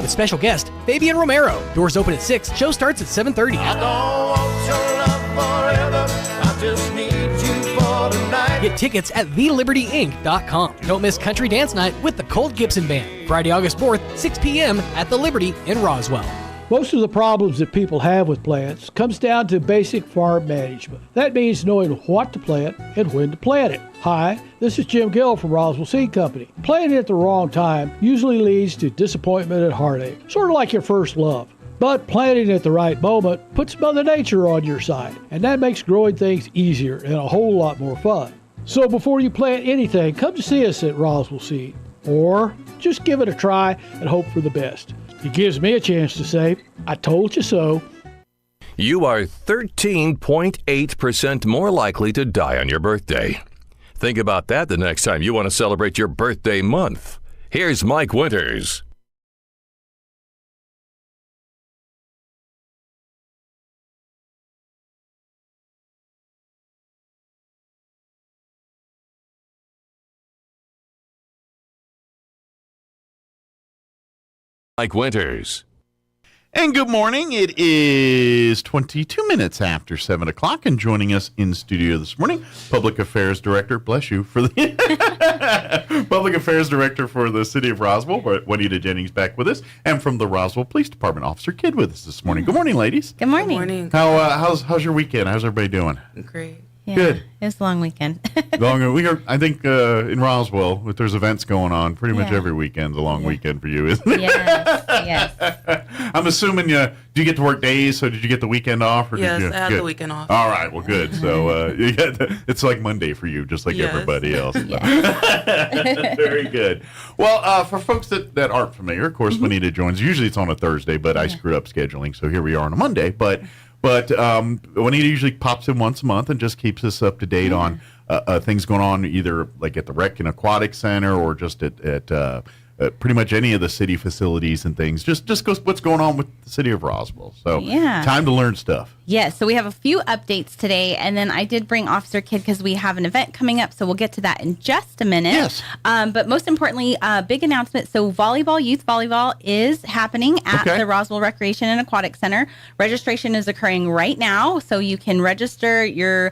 With special guest, Fabian Romero. Doors open at 6. Show starts at 7:30. I don't want your love forever. I just need you for tonight. Get tickets at thelibertyinc.com. Don't miss Country Dance Night with the Colt Gibson Band. Friday, August 4th, 6 p.m. at the Liberty in Roswell. Most of the problems that people have with plants comes down to basic farm management. That means knowing what to plant and when to plant it. Hi, this is Jim Gill from Roswell Seed Company. Planting at the wrong time usually leads to disappointment and heartache, sort of like your first love. But planting at the right moment puts Mother Nature on your side, and that makes growing things easier and a whole lot more fun. So before you plant anything, come to see us at Roswell Seed, or just give it a try and hope for the best. It gives me a chance to say, I told you so. You are 13.8% more likely to die on your birthday. Think about that the next time you want to celebrate your birthday month. Here's Mike Winters. Mike Winters. And good morning. It is 22 minutes after 7 o'clock, and joining us in studio this morning, Public Affairs Director, bless you, for the Public Affairs Director for the City of Roswell, Juanita Jennings, back with us, and from the Roswell Police Department, Officer Kidd, with us this morning. Good morning, ladies. Good morning. Good morning. How's your weekend? How's everybody doing? Great. Yeah, good. It was a long weekend. I think in Roswell, if there's events going on, pretty much every weekend's a long weekend for you, isn't it? Yes. I'm assuming do you get to work days? So did you get the weekend off? Or Yes, did you, I had the weekend off. All right, well, good. So you get it's like Monday for you, just like everybody else. Very good. Well, for folks that aren't familiar, of course, Juanita joins. Usually it's on a Thursday, but I screw up scheduling, so here we are on a Monday. But Juanita usually pops in once a month and just keeps us up to date on things going on, either like at the Rec and Aquatic Center or just at pretty much any of the city facilities and things. Just what's going on with the city of Roswell. So time to learn stuff. Yes, so we have a few updates today, and then I did bring Officer Kidd because we have an event coming up, so we'll get to that in just a minute. Yes. But most importantly, big announcement. So youth volleyball is happening at the Roswell Recreation and Aquatic Center. Registration is occurring right now, so you can register your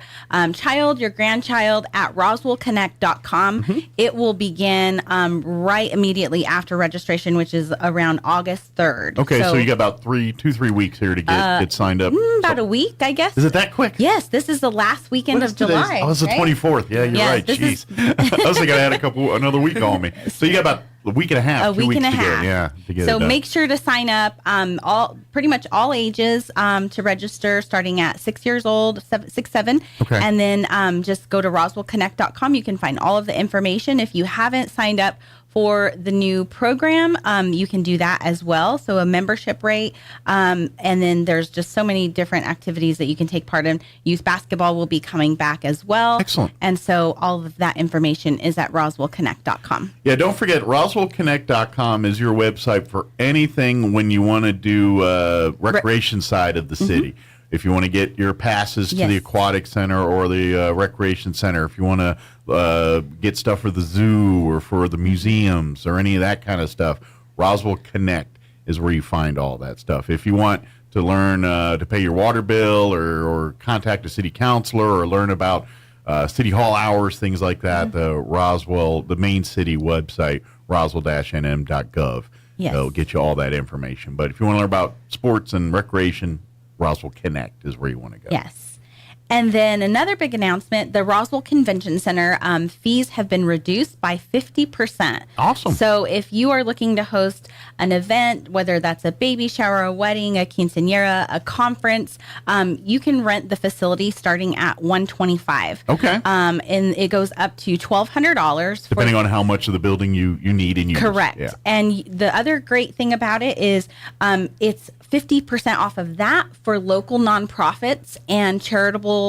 child, your grandchild at roswellconnect.com. It will begin right immediately after registration, which is around August 3rd. Okay, so you got about 3 weeks here to get signed up. About a week, I guess. Is it that quick? Yes, this is the last weekend of July. Oh, it's the 24th. Yeah, you're right. Jeez. I was thinking I had another week on me. So you got about a week and a half. A week and a half. To get so it done. make sure to sign up. Pretty much all ages to register, starting at 6 years old, 6, 7. Okay. And then just go to RoswellConnect.com. You can find all of the information. If you haven't signed up for the new program, you can do that as well. So a membership rate, and then there's just so many different activities that you can take part in. Youth basketball will be coming back as well. Excellent. And so all of that information is at RoswellConnect.com. Yeah, don't forget, RoswellConnect.com is your website for anything when you want to do recreation side of the city. If you want to get your passes to the aquatic center or the recreation center, if you want to get stuff for the zoo or for the museums or any of that kind of stuff, Roswell Connect is where you find all that stuff. If you want to learn to pay your water bill or contact a city councilor or learn about city hall hours, things like that, the main city website, roswell-nm.gov. Yes. They'll get you all that information. But if you want to learn about sports and recreation, Roswell Connect is where you want to go. Yes. And then another big announcement, the Roswell Convention Center fees have been reduced by 50%. Awesome. So if you are looking to host an event, whether that's a baby shower, a wedding, a quinceañera, a conference, you can rent the facility starting at $125. Okay. And it goes up to $1,200. Depending on how much of the building you need and use. Correct. Yeah. And the other great thing about it is it's 50% off of that for local nonprofits and charitable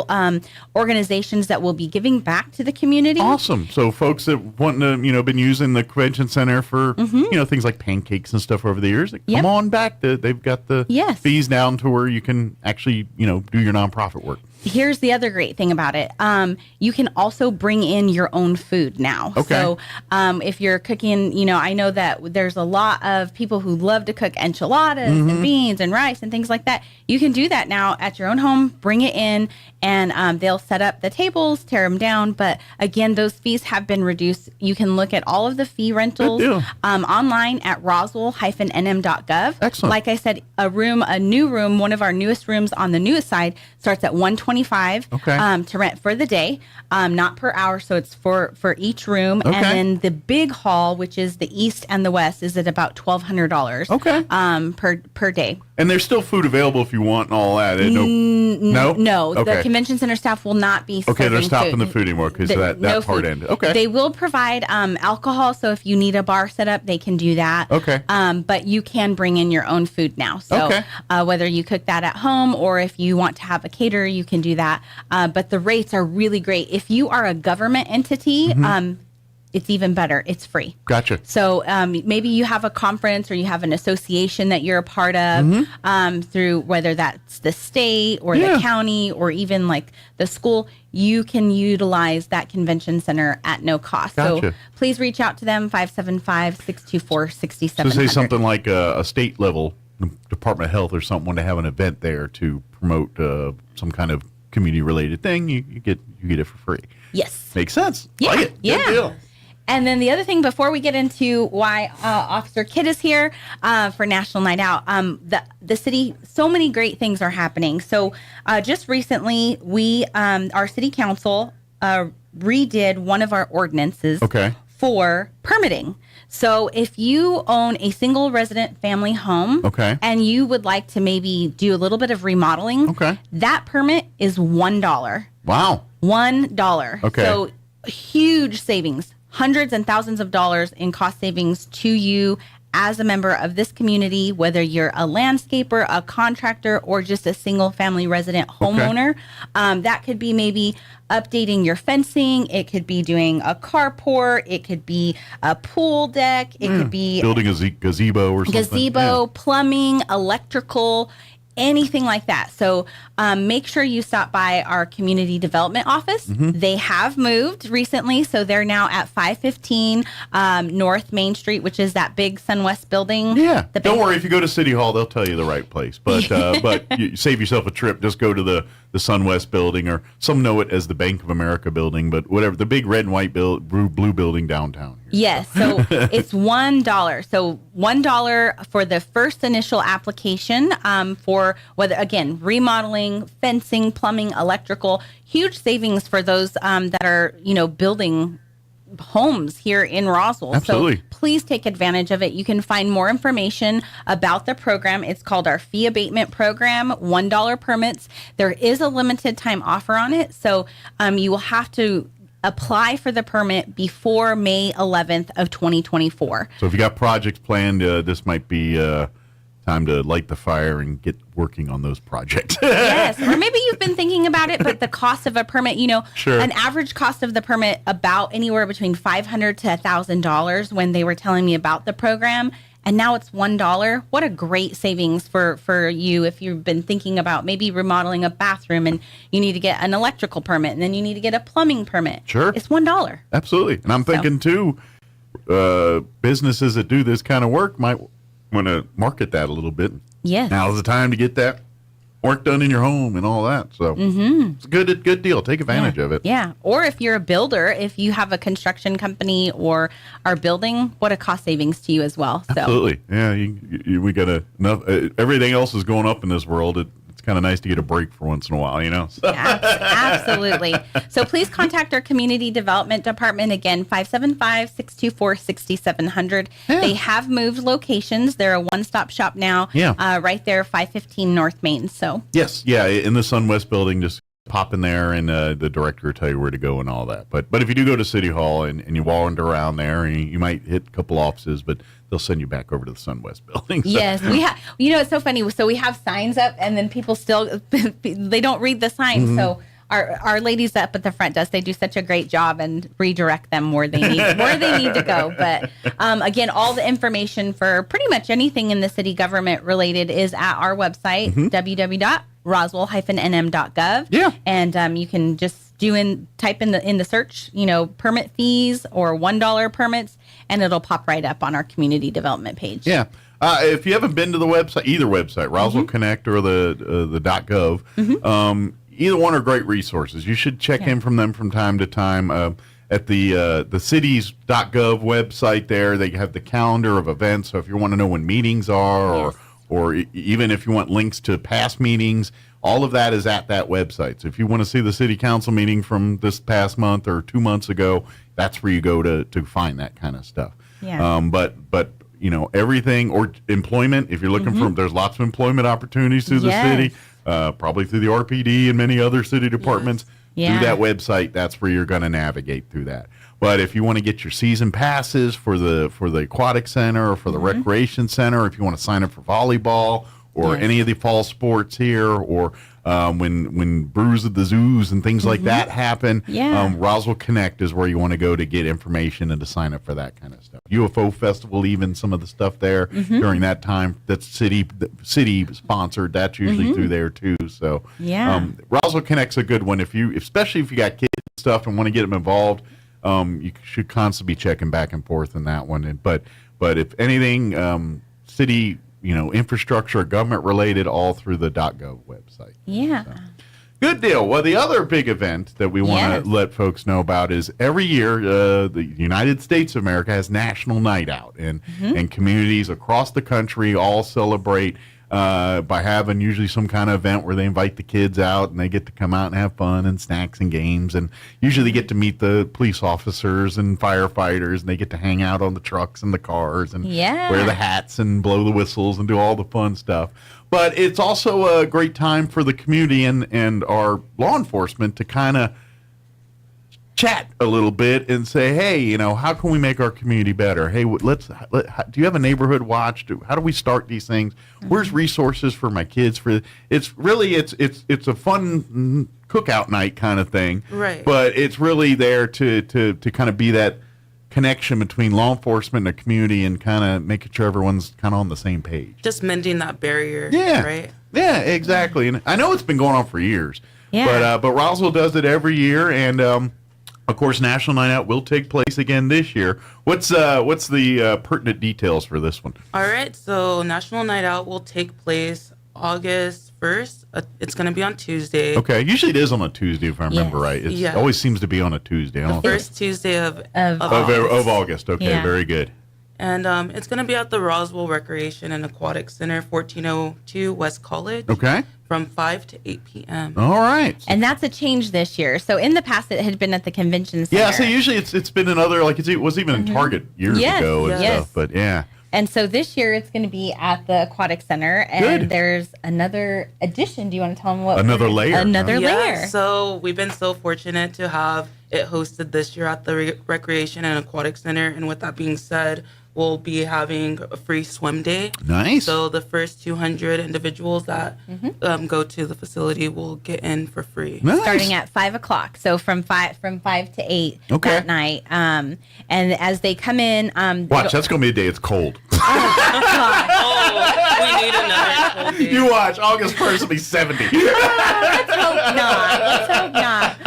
organizations that will be giving back to the community. Awesome. So folks that want to, been using the convention center for, things like pancakes and stuff over the years, come on back. They've got the fees down to where you can actually, do your nonprofit work. Here's the other great thing about it. You can also bring in your own food now. Okay. So if you're cooking, I know that there's a lot of people who love to cook enchiladas and beans and rice and things like that. You can do that now at your own home, bring it in, and they'll set up the tables, tear them down. But again, those fees have been reduced. You can look at all of the fee rentals online at roswell-nm.gov. Excellent. Like I said, a new room, one of our newest rooms on the newest side starts at $125 to rent for the day, not per hour. So it's for each room. Okay. And then the big hall, which is the east and the west, is at about $1,200 per day. And there's still food available if you want and all that. No? No. Okay. The convention center staff will not be serving they're stopping food. the food anymore because that no part food. ended. Okay. They will provide alcohol, so if you need a bar set up, they can do that. Okay. But you can bring in your own food now. So whether you cook that at home or if you want to have a caterer, you can do that. But the rates are really great. If you are a government entity, it's even better. It's free. Gotcha. So maybe you have a conference or you have an association that you're a part of through whether that's the state or the county or even like the school, you can utilize that convention center at no cost. Gotcha. So please reach out to them, 575-624-6700. So say something like a state level Department of Health or something want to have an event there to promote some kind of community related thing, you get it for free. Yes. Makes sense. Yeah. Like it. Good deal. And then the other thing, before we get into why Officer Kidd is here for National Night Out, the city, so many great things are happening. So just recently, our city council redid one of our ordinances for permitting. So if you own a single resident family home and you would like to maybe do a little bit of remodeling, that permit is $1. Wow. $1. Okay. So huge savings. Hundreds and thousands of dollars in cost savings to you as a member of this community, whether you're a landscaper, a contractor, or just a single family resident homeowner. That could be maybe updating your fencing. It could be doing a carport. It could be a pool deck. It could be building a gazebo or something. Gazebo, plumbing, electrical, anything like that. So make sure you stop by our community development office. They have moved recently, so they're now at 515 North Main Street, which is that big SunWest building. Yeah. Don't worry, if you go to City Hall, they'll tell you the right place. But you save yourself a trip. Just go to the SunWest building, or some know it as the Bank of America building, but whatever, the big red and white blue building downtown. Yes, so it's $1. So $1 for the first initial application for whether, again, remodeling, fencing, plumbing, electrical. Huge savings for those that are, building homes here in Roswell. Absolutely. So please take advantage of it. You can find more information about the program. It's called our fee abatement program, $1 permits. There is a limited time offer on it, so you will have to apply for the permit before May 11th of 2024. So if you got projects planned, this might be time to light the fire and get working on those projects. Yes, or maybe you've been thinking about it, but the cost of a permit, Sure. An average cost of the permit about anywhere between $500 to $1,000 when they were telling me about the program. And now it's $1. What a great savings for you if you've been thinking about maybe remodeling a bathroom and you need to get an electrical permit and then you need to get a plumbing permit. Sure. It's $1. Absolutely. And I'm thinking, too, businesses that do this kind of work might want to market that a little bit. Yes. Now's the time to get that work done in your home and all that. So it's a good deal. Take advantage of it. Yeah. Or if you're a builder, if you have a construction company or are building, what a cost savings to you as well. So. Absolutely. Yeah. We got enough. Everything else is going up in this world. It's kind of nice to get a break for once in a while, So. Yeah, absolutely. So please contact our community development department again, 575-624-6700. Yeah. They have moved locations. They're a one-stop shop now. Yeah. Right there, 515 North Main. So Yes. Yeah. In the SunWest building, just pop in there and the director will tell you where to go and all that. But if you do go to City Hall and you wander around there, and you might hit a couple offices, but they'll send you back over to the SunWest building. So. Yes, we have. It's so funny. So we have signs up, and then people still they don't read the signs. Mm-hmm. So our ladies up at the front desk, they do such a great job and redirect them where they need to go. But again, all the information for pretty much anything in the city government related is at our website, www.roswell-nm.gov. Yeah, and you can just type in the search, permit fees or $1 permits, and it'll pop right up on our community development page. Yeah. If you haven't been to the website, either website, Roswell Connect or the .gov, either one are great resources. You should check in from them from time to time. At the city's .gov website there, they have the calendar of events. So if you want to know when meetings are, or even if you want links to past meetings, all of that is at that website. So if you want to see the city council meeting from this past month or 2 months ago, that's where you go to find that kind of stuff. Yeah. But everything, or employment, if you're looking for, there's lots of employment opportunities through the city, probably through the RPD and many other city departments. Yeah. Through that website, that's where you're going to navigate through that. But if you want to get your season passes for the aquatic center or for the recreation center, if you want to sign up for volleyball or any of the fall sports here, or when brews at the zoos and things like that happen, Roswell Connect is where you want to go to get information and to sign up for that kind of stuff. UFO Festival, even some of the stuff there during that time, that's city sponsored. That's usually through there too. So Roswell Connect's a good one especially if you got kids and stuff and want to get them involved. You should constantly be checking back and forth in that one. But if anything, city, infrastructure, government related, all through the .gov website. Yeah. So. Good deal. Well, the other big event that we want to let folks know about is every year the United States of America has National Night Out, and communities across the country all celebrate by having usually some kind of event where they invite the kids out and they get to come out and have fun and snacks and games, and usually they get to meet the police officers and firefighters, and they get to hang out on the trucks and the cars and wear the hats and blow the whistles and do all the fun stuff. But it's also a great time for the community and our law enforcement to kind of chat a little bit and say, hey, how can we make our community better? Hey, do you have a neighborhood watch? How do we start these things? Where's resources for my kids? It's a fun cookout night kind of thing, right? But it's really there to kind of be that connection between law enforcement and the community and kind of making sure everyone's kind of on the same page. Just mending that barrier, right? Yeah, exactly. And I know it's been going on for years, but Roswell does it every year, and of course, National Night Out will take place again this year. What's the pertinent details for this one? All right, so National Night Out will take place August 1st. It's going to be on Tuesday. Okay, usually it is on a Tuesday if I remember right. It always seems to be on a Tuesday. The first Tuesday of August. Okay, very good. And it's going to be at the Roswell Recreation and Aquatic Center, 1402 West College. Okay. from 5 to 8 p.m. All right. And that's a change this year. So in the past, it had been at the convention center. Yeah, so usually it's been another, like it was even in Target years ago and stuff, but yeah. And so this year it's going to be at the Aquatic Center, and there's another addition. Do you want to tell them what? Another layer. Another layer. Yeah, so we've been so fortunate to have it hosted this year at the Recreation and Aquatic Center. And with that being said, we'll be having a free swim day. Nice. So the first 200 individuals that go to the facility will get in for free. Nice. Starting at 5 o'clock. So from 5 to 8 that night. And as they come in, watch, that's going to be a day it's cold. We need another cold day. You watch, August 1st will be 70. Let's hope not. Let's hope not.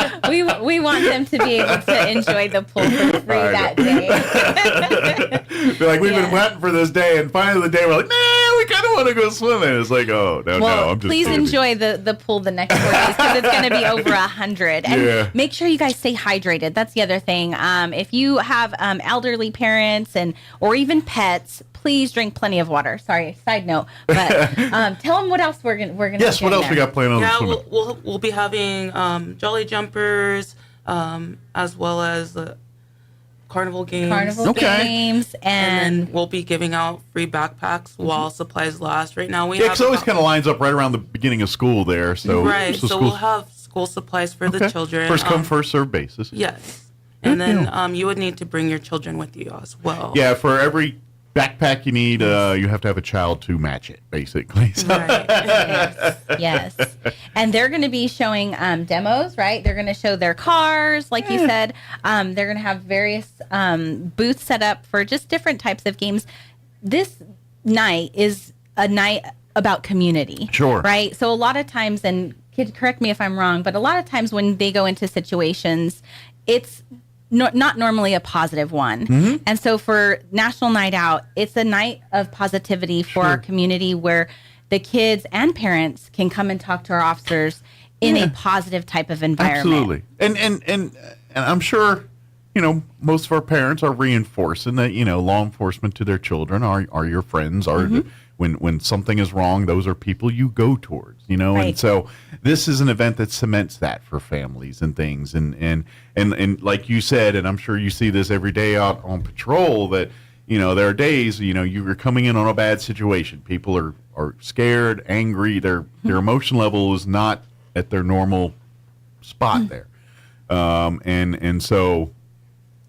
We want them to be able to enjoy the pool for free that day. Be like, we've been waiting for this day, and finally the day we're like, nah, we kind of want to go swimming. It's like, no, I'm just please kidding. enjoy the pool the next 4 days, because it's going to be over 100. And make sure you guys stay hydrated. That's the other thing. If you have elderly parents or even pets, please drink plenty of water. Sorry, side note. But tell them what else we're gonna. Yes, what else we got planned on the swimming? We'll be having Jolly Jumpers, as well as carnival games. Games, and then we'll be giving out free backpacks while supplies last. Right now we have. It always kind of lines up right around the beginning of school there. So we'll have school supplies for the children. First come, first served basis. Yes, and then you would need to bring your children with you as well. Yeah, for every backpack you need, you have to have a child to match it, basically. So. Right. Yes. And they're going to be showing demos, right? They're going to show their cars, like you said. They're going to have various booths set up for just different types of games. This night is a night about community. Sure. Right? So a lot of times, and kid, correct me if I'm wrong, but a lot of times when they go into situations, it's not normally a positive one. And so for National Night Out, it's a night of positivity for our community, where the kids and parents can come and talk to our officers in a positive type of environment. Absolutely. And I'm sure, most of our parents are reinforcing that, law enforcement to their children are your friends, when something is wrong, those are people you go towards, Right. And so this is an event that cements that for families and things. And like you said, and I'm sure you see this every day out on patrol, that, there are days, you're coming in on a bad situation. People are scared, angry, their emotion level is not at their normal spot there. And so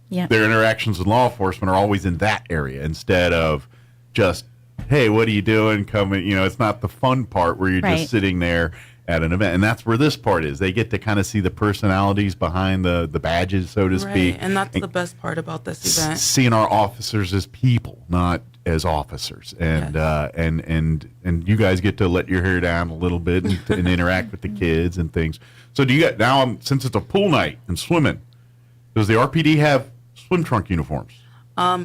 their interactions with law enforcement are always in that area instead of just, hey, what are you doing? Coming, it's not the fun part where you're just sitting there at an event. And that's where this part is. They get to kind of see the personalities behind the badges, so to speak. And that's the best part about this event. Seeing our officers as people, not as officers. And and you guys get to let your hair down a little bit and interact with the kids and things. So do you get, now, since it's a pool night and swimming, does the RPD have swim trunk uniforms?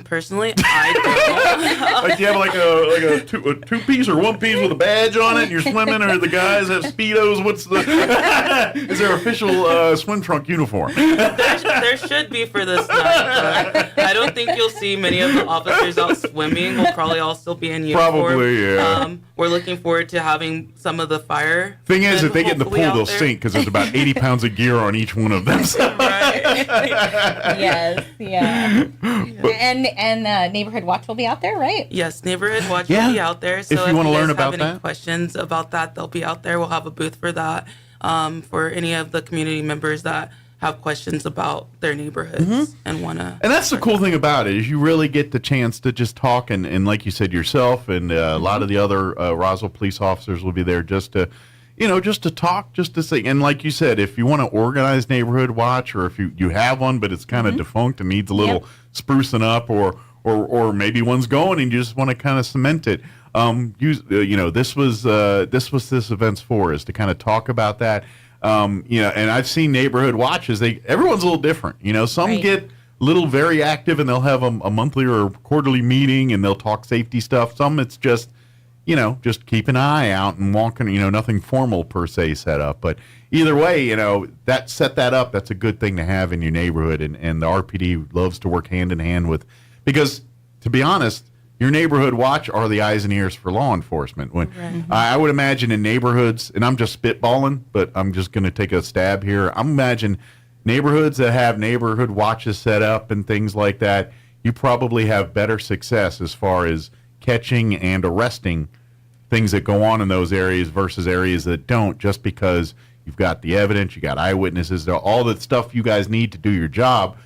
Personally, I don't. Like, do you have like a two-piece or one-piece with a badge on it and you're swimming, or the guys have Speedos? What's the... Is there official swim trunk uniform? There should be for this night, but I don't think you'll see many of the officers out swimming. We'll probably all still be in uniform. Probably, yeah. We're looking forward to having some of the fire. Thing is, if they get in the pool, they'll sink, because there's about 80 pounds of gear on each one of them. Yes, yeah. And Neighborhood Watch will be out there, right? Yes, Neighborhood Watch will be out there. So if you want to learn about have any questions about that, they'll be out there. We'll have a booth for that, for any of the community members that have questions about their neighborhoods and want to. And that's the cool thing about it, is you really get the chance to just talk, and like you said yourself, and a lot of the other Roswell police officers will be there just to, just to talk, just to say. And like you said, if you want to organize Neighborhood Watch, or if you have one but it's kind of defunct and needs a little sprucing up, or maybe one's going and you just want to kind of cement it. This was this event's for, is to kind of talk about that. And I've seen Neighborhood Watches. Everyone's a little different. Some get little very active, and they'll have a monthly or quarterly meeting, and they'll talk safety stuff. Some it's just, just keep an eye out and walking. Nothing formal per se set up, but either way, that set that up. That's a good thing to have in your neighborhood, and the RPD loves to work hand in hand with, because to be honest, your neighborhood watch are the eyes and ears for law enforcement. When I would imagine in neighborhoods, and I'm just spitballing, but I'm just going to take a stab here. I'm imagine neighborhoods that have neighborhood watches set up and things like that, you probably have better success as far as catching and arresting things that go on in those areas versus areas that don't, just because you've got the evidence, you got eyewitnesses, all the stuff you guys need to do your job.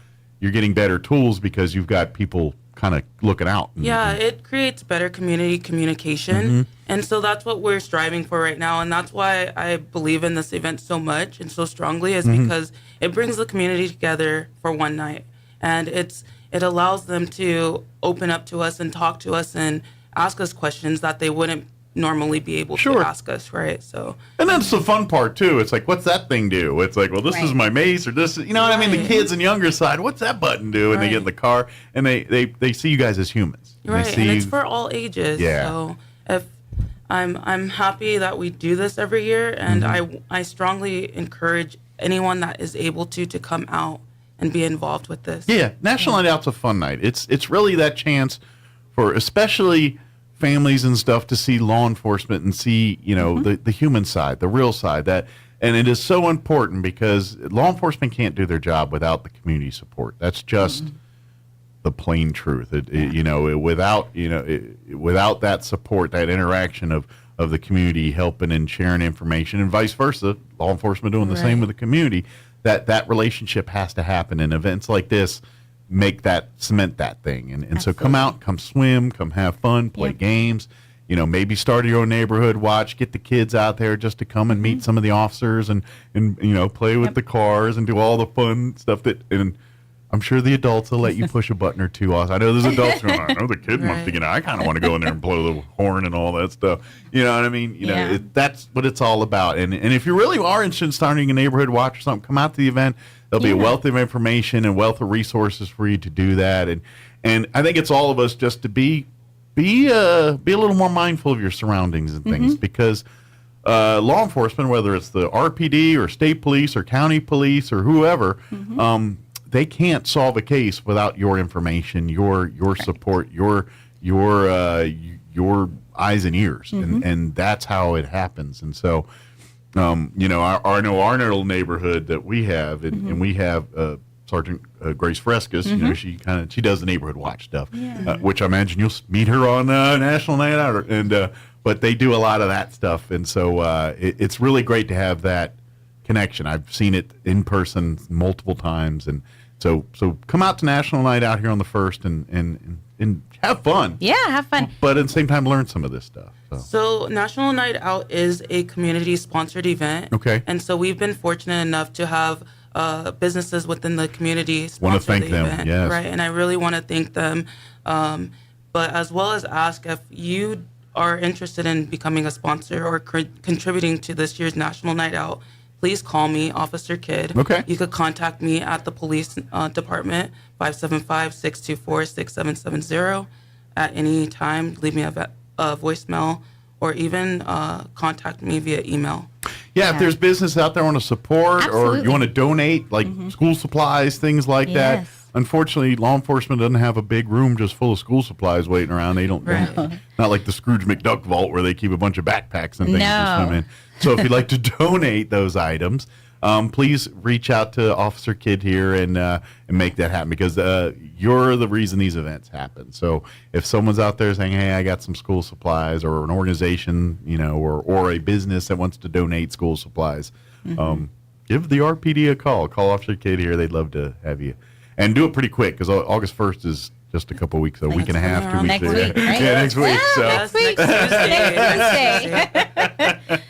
You're getting better tools because you've got people kind of looking out. Yeah, it creates better community communication. And so that's what we're striving for right now. And that's why I believe in this event so much and so strongly, is because it brings the community together for one night. And it allows them to open up to us and talk to us and ask us questions that they wouldn't normally be able to ask us, right? So, and that's the fun part too. It's like, what's that thing do? It's like, well, this is my mace, or this is, you know what I mean? The kids and younger side, what's that button do? And they get in the car and they see you guys as humans. Right, and it's for all ages. Yeah. So if I'm happy that we do this every year, and I strongly encourage anyone that is able to come out and be involved with this. Yeah, National Night Out's a fun night. It's really that chance for especially families and stuff to see law enforcement and see, you know, the human side, the real side. And it is so important because law enforcement can't do their job without the community support. That's just the plain truth. Without that support, that interaction of the community helping and sharing information, and vice versa, law enforcement doing the same with the community, that relationship has to happen. And events like this cement that thing. And so come out, come swim, come have fun, play games, maybe start your own neighborhood watch, get the kids out there just to come and meet some of the officers and play with the cars and do all the fun stuff and I'm sure the adults will let you push a button or two off. I know there's adults going, I know the kid wants to get out. I kind of want to go in there and blow the horn and all that stuff. You know what I mean? That's what it's all about. And if you really are interested in starting a neighborhood watch or something, come out to the event. There'll be a wealth of information and wealth of resources for you to do that. And I think it's all of us just to be a little more mindful of your surroundings and things, because law enforcement, whether it's the RPD or state police or county police or whoever, they can't solve a case without your information, your support, your eyes and ears, and that's how it happens. And so, our little neighborhood that we have, and we have Sergeant Grace Frescus. She does the neighborhood watch stuff, which I imagine you'll meet her on National Night Out, and but they do a lot of that stuff, and so it's really great to have that connection. I've seen it in person multiple times, and so come out to National Night Out here on the 1st and have fun. Yeah, have fun. But at the same time, learn some of this stuff. So National Night Out is a community-sponsored event. Okay. And so we've been fortunate enough to have businesses within the community sponsor want to thank the them, event, yes. right? And I really want to thank them. But as well as ask if you are interested in becoming a sponsor or contributing to this year's National Night Out, please call me, Officer Kidd. Okay. You could contact me at the police department, 575-624-6770 at any time. Leave me a voicemail or even contact me via email. Yeah, if there's business out there want to support or you want to donate, like school supplies, things like that. Unfortunately, law enforcement doesn't have a big room just full of school supplies waiting around. They don't, not like the Scrooge McDuck vault where they keep a bunch of backpacks and things to swim in. So if you'd like to donate those items, please reach out to Officer Kidd here and make that happen, because you're the reason these events happen. So if someone's out there saying, hey, I got some school supplies, or an organization, or a business that wants to donate school supplies, give the RPD a call. Call Officer Kidd here. They'd love to have you. And do it pretty quick, because August 1st is just a couple weeks, a week and a half, 2 weeks. Next week, right? Yeah, next week. So. Yes, next Tuesday.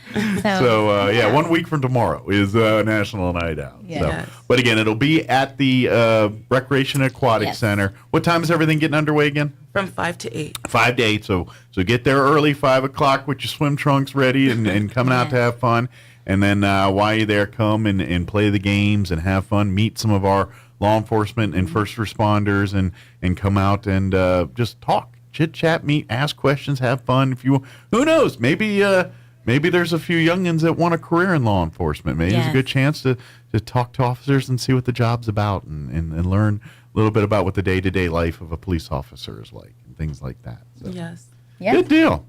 So 1 week from tomorrow is National Night Out. Yes. So, but again, it'll be at the Recreation Aquatic Center. What time is everything getting underway again? From 5 to 8. 5 to 8. So get there early, 5 o'clock, with your swim trunks ready and coming out to have fun. And then while you're there, come and play the games and have fun. Meet some of our law enforcement and first responders and come out and just talk, chit chat, meet, ask questions, have fun. If you, who knows, maybe there's a few youngins that want a career in law enforcement. Maybe there's a good chance to talk to officers and see what the job's about and learn a little bit about what the day-to-day life of a police officer is like. and things like that. So. Yes. Yeah. Good deal.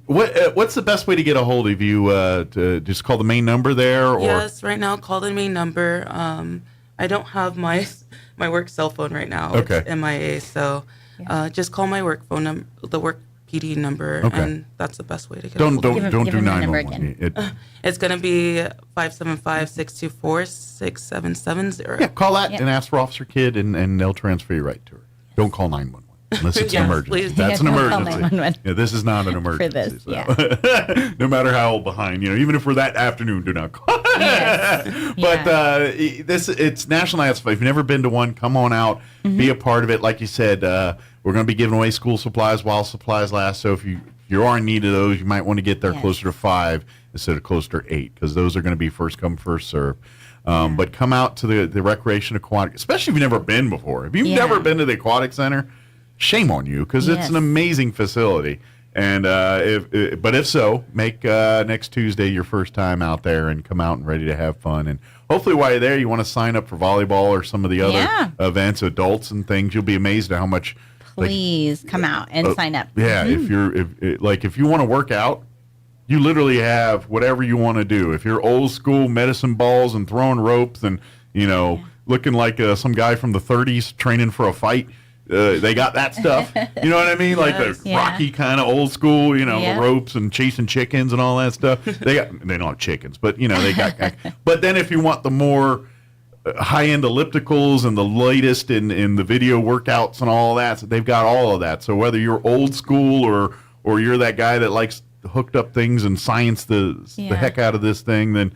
What's the best way to get a hold of you? To just call the main number there? Or? Yes, right now, call the main number. I don't have my work cell phone right now. Okay. It's MIA, so just call my work phone number, the work PD number, and that's the best way to get a hold of me. Don't do 911. It's going to be 575-624-6770. Yeah, call that and ask for Officer Kidd, and they'll transfer you right to her. Don't call 911 unless it's an emergency. Please. That's an Don't call emergency. 911. Yeah, this is not an emergency. For this, so. No matter how behind, even if we're that afternoon, do not call. Yes. But it's National Night. If you've never been to one, come on out, be a part of it. Like you said, we're going to be giving away school supplies while supplies last. So if you are in need of those, you might want to get there closer to 5 instead of closer to 8, because those are going to be first come, first serve. But come out to the Recreation Aquatic, especially if you've never been before. If you've never been to the Aquatic Center, shame on you, because it's an amazing facility. And if so, make next Tuesday your first time out there and come out and ready to have fun. And hopefully while you're there, you want to sign up for volleyball or some of the other events, adults and things. You'll be amazed at how much. Please come out and sign up. Yeah, if you want to work out, you literally have whatever you want to do. If you're old school, medicine balls and throwing ropes and looking like some guy from the 30s training for a fight. They got that stuff. You know what I mean? Like the Rocky kind of old school, the ropes and chasing chickens and all that stuff. They don't have chickens, but they got. But then if you want the more high-end ellipticals and the latest in the video workouts and all that, so they've got all of that. So whether you're old school or you're that guy that likes hooked up things and science the heck out of this thing, then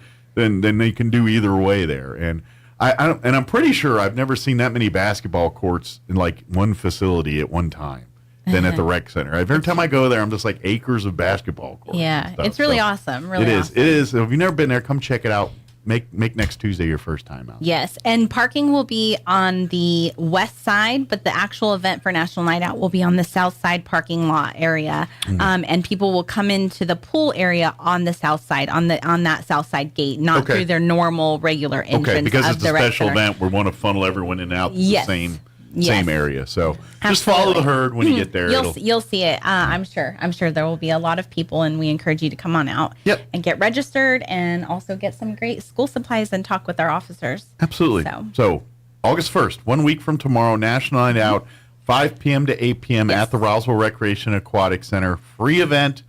they can do either way there. And I'm pretty sure I've never seen that many basketball courts in like one facility at one time than at the rec center. Every time I go there, I'm just like acres of basketball courts. Yeah, it's really awesome. Really awesome. It is. If you've never been there, come check it out. Make next Tuesday your first time out. Yes, and parking will be on the west side, but the actual event for National Night Out will be on the south side parking lot area, and people will come into the pool area on the south side, on that south side gate, not through their normal regular entrance. Okay, because of it's the a rec special center. event, we want to funnel everyone in and out the same area. So just Absolutely. follow the herd when you get there. You'll see it. I'm sure there will be a lot of people, and we encourage you to come on out and get registered, and also get some great school supplies and talk with our officers. Absolutely. So August 1st, 1 week from tomorrow, National Night Out, 5 p.m. to 8 p.m. at the Roswell Recreation Aquatic Center. Free event.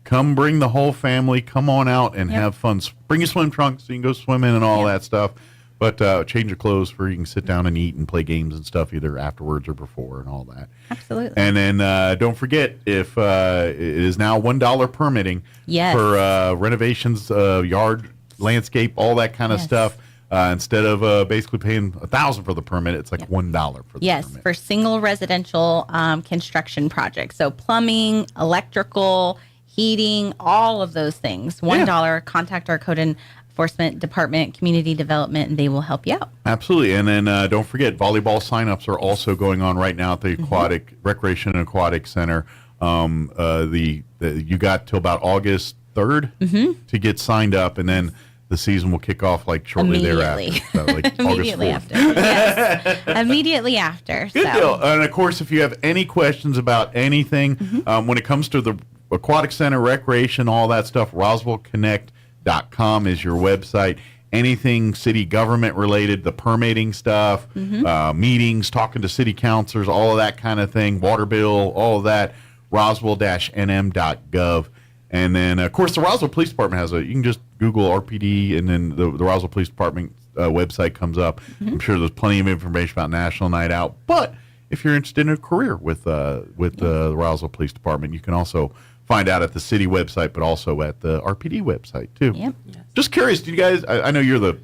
Come bring the whole family. Come on out and have fun. Bring your swim trunks so you can go swimming and all that stuff. But change your clothes for you can sit down and eat and play games and stuff either afterwards or before and all that. Absolutely. And then don't forget, if it is now $1 permitting for renovations, yard, landscape, all that kind of stuff. Instead of basically paying $1,000 for the permit, it's like $1 for the permit. For single residential construction projects. So plumbing, electrical, heating, all of those things. $1. Contact our code enforcement department, community development, and they will help you out. Absolutely. And then don't forget, volleyball signups are also going on right now at the Aquatic Recreation and Aquatic Center. You got till about August 3rd to get signed up, and then the season will kick off like shortly thereafter. So, like Immediately August 4th. after. Yes. Immediately after. Good deal. And of course, if you have any questions about anything, when it comes to the Aquatic Center, recreation, all that stuff, RoswellConnect.com is your website. Anything city government related, the permitting stuff, meetings, talking to city councilors, all of that kind of thing, water bill, all of that, roswell-nm.gov. And then, of course, the Roswell Police Department has you can just Google RPD, and then the Roswell Police Department website comes up. I'm sure there's plenty of information about National Night Out. But if you're interested in a career with the Roswell Police Department, you can also find out at the city website, but also at the RPD website, too. Yep. Just curious, do you guys, I know you're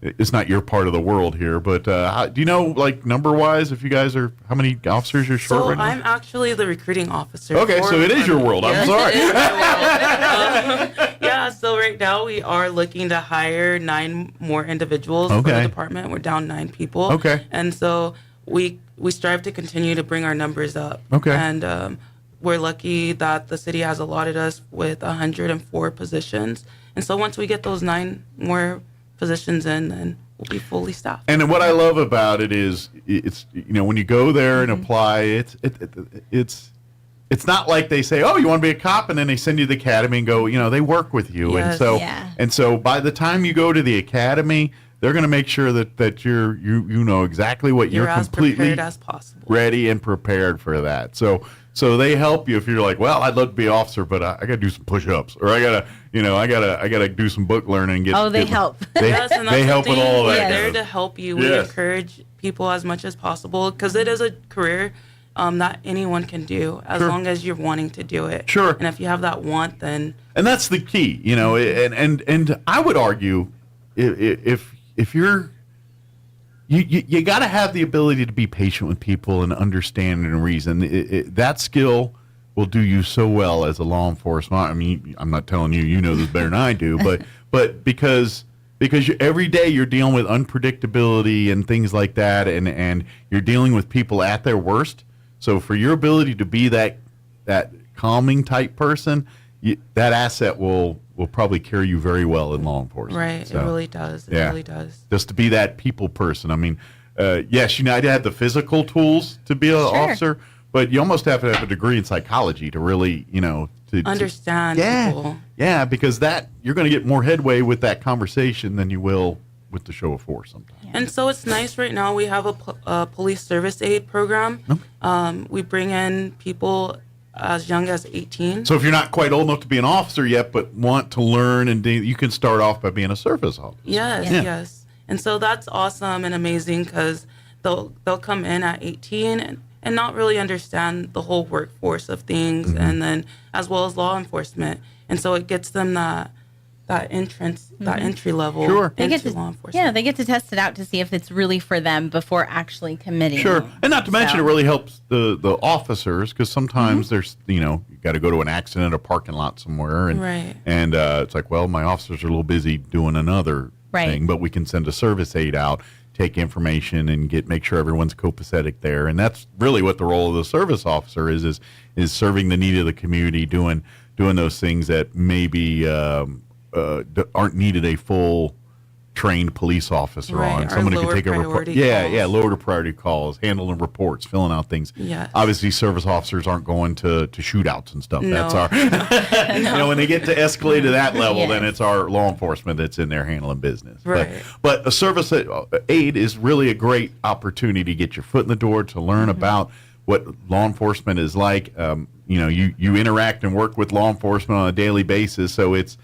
it's not your part of the world here, but do you know, like, number-wise, if you guys are, how many officers you're short right now? I'm actually the recruiting officer. Okay, so it is your world. I'm sorry. So right now we are looking to hire 9 more individuals for the department. We're down 9 people. Okay. And so we strive to continue to bring our numbers up. Okay. And we're lucky that the city has allotted us with 104 positions. And so once we get those 9 more positions in, then will be fully staffed. And what I love about it is it's when you go there and apply, it's not like they say, oh, you want to be a cop, and then they send you to the academy and go, they work with you. Yes. And so by the time you go to the academy, they're going to make sure that you know exactly what you're completely prepared as possible, ready and prepared for that. So they help you if you're like, well, I'd love to be an officer, but I got to do some push-ups, or I gotta do some book learning. They help. They help with all that. We're there to help you. We encourage people as much as possible because it is a career that anyone can do as long as you're wanting to do it. Sure. And if you have that want, then that's the key. And I would argue if you're you got to have the ability to be patient with people and understand and reason. That skill will do you so well as a law enforcement. I mean, I'm not telling you know this better than I do, but because every day you're dealing with unpredictability and things like that, and you're dealing with people at their worst. So for your ability to be that calming type person, that asset will probably carry you very well in law enforcement. Right, So, it really does. It really does. Just to be that people person. I mean, yes, you need to have the physical tools to be an officer, but you almost have to have a degree in psychology to really, to understand people. Yeah, because you're going to get more headway with that conversation than you will with the show of force sometimes. And so it's nice right now. We have a police service aid program. Okay. We bring in people as young as 18. So if you're not quite old enough to be an officer yet, but want to learn, you can start off by being a service officer. Yes. And so that's awesome and amazing because they'll come in at 18 and not really understand the whole workforce of things, and then as well as law enforcement. And so it gets them that entry level into law enforcement. Yeah, they get to test it out to see if it's really for them before actually committing. Sure. And not to mention it really helps the officers because sometimes there's, you got to go to an accident, a parking lot somewhere. And it's like, well, my officers are a little busy doing another thing, but we can send a service aide out, take information and make sure everyone's copacetic there. And that's really what the role of the service officer is serving the need of the community, doing those things that maybe aren't needed a full trained police officer on. Somebody could take a report. Lower priority calls, handling reports, filling out things. Yes. Obviously, service officers aren't going to shootouts and stuff. No. That's our. When they get to escalate to that level, then it's our law enforcement that's in there handling business. Right. But a service aid is really a great opportunity to get your foot in the door to learn about what law enforcement is like. You interact and work with law enforcement on a daily basis, so it's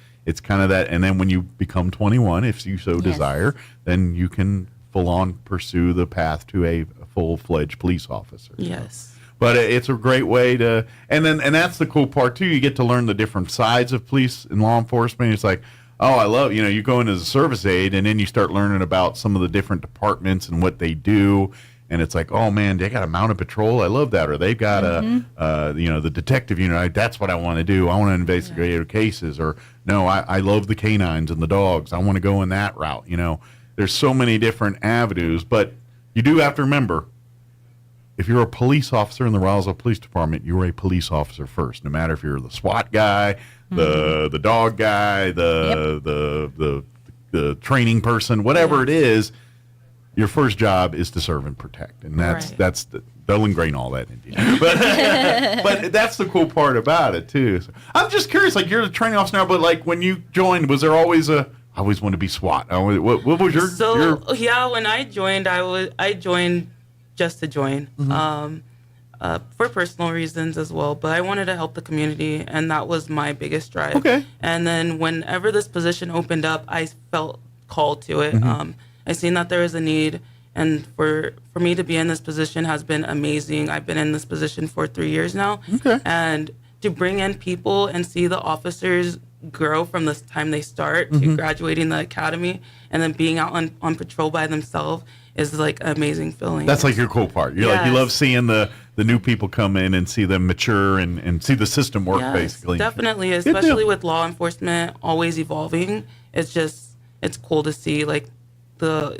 kind of that. And then when you become 21, if you so desire, then you can full on pursue the path to a full-fledged police officer. Yes. But it's a great way to, and that's the cool part too. You get to learn the different sides of police and law enforcement. It's like, oh, I love, you go in as a service aide and then you start learning about some of the different departments and what they do. And it's like, oh man, they got a mounted patrol. I love that. Or they've got the detective unit. That's what I want to do. I want to investigate cases. Or no, I love the canines and the dogs. I want to go in that route. There's so many different avenues, but you do have to remember, if you're a police officer in the Roswell Police Department, you're a police officer first. No matter if you're the SWAT guy, the dog guy, the training person, it is. Your first job is to serve and protect, and they'll ingrain all that into you. But that's the cool part about it too. So I'm just curious, like you're the training officer now, but like when you joined, was there always I always wanted to be SWAT? What was your? When I joined, I joined just to join, for personal reasons as well. But I wanted to help the community, and that was my biggest drive. Okay. And then whenever this position opened up, I felt called to it. I seen that there is a need, and for me to be in this position has been amazing. I've been in this position for 3 years now, and to bring in people and see the officers grow from the time they start to graduating the academy and then being out on patrol by themselves is like an amazing feeling. That's like your cool part. You're like, you love seeing the new people come in and see them mature and see the system work, basically. Definitely, especially with law enforcement always evolving. It's cool to see like the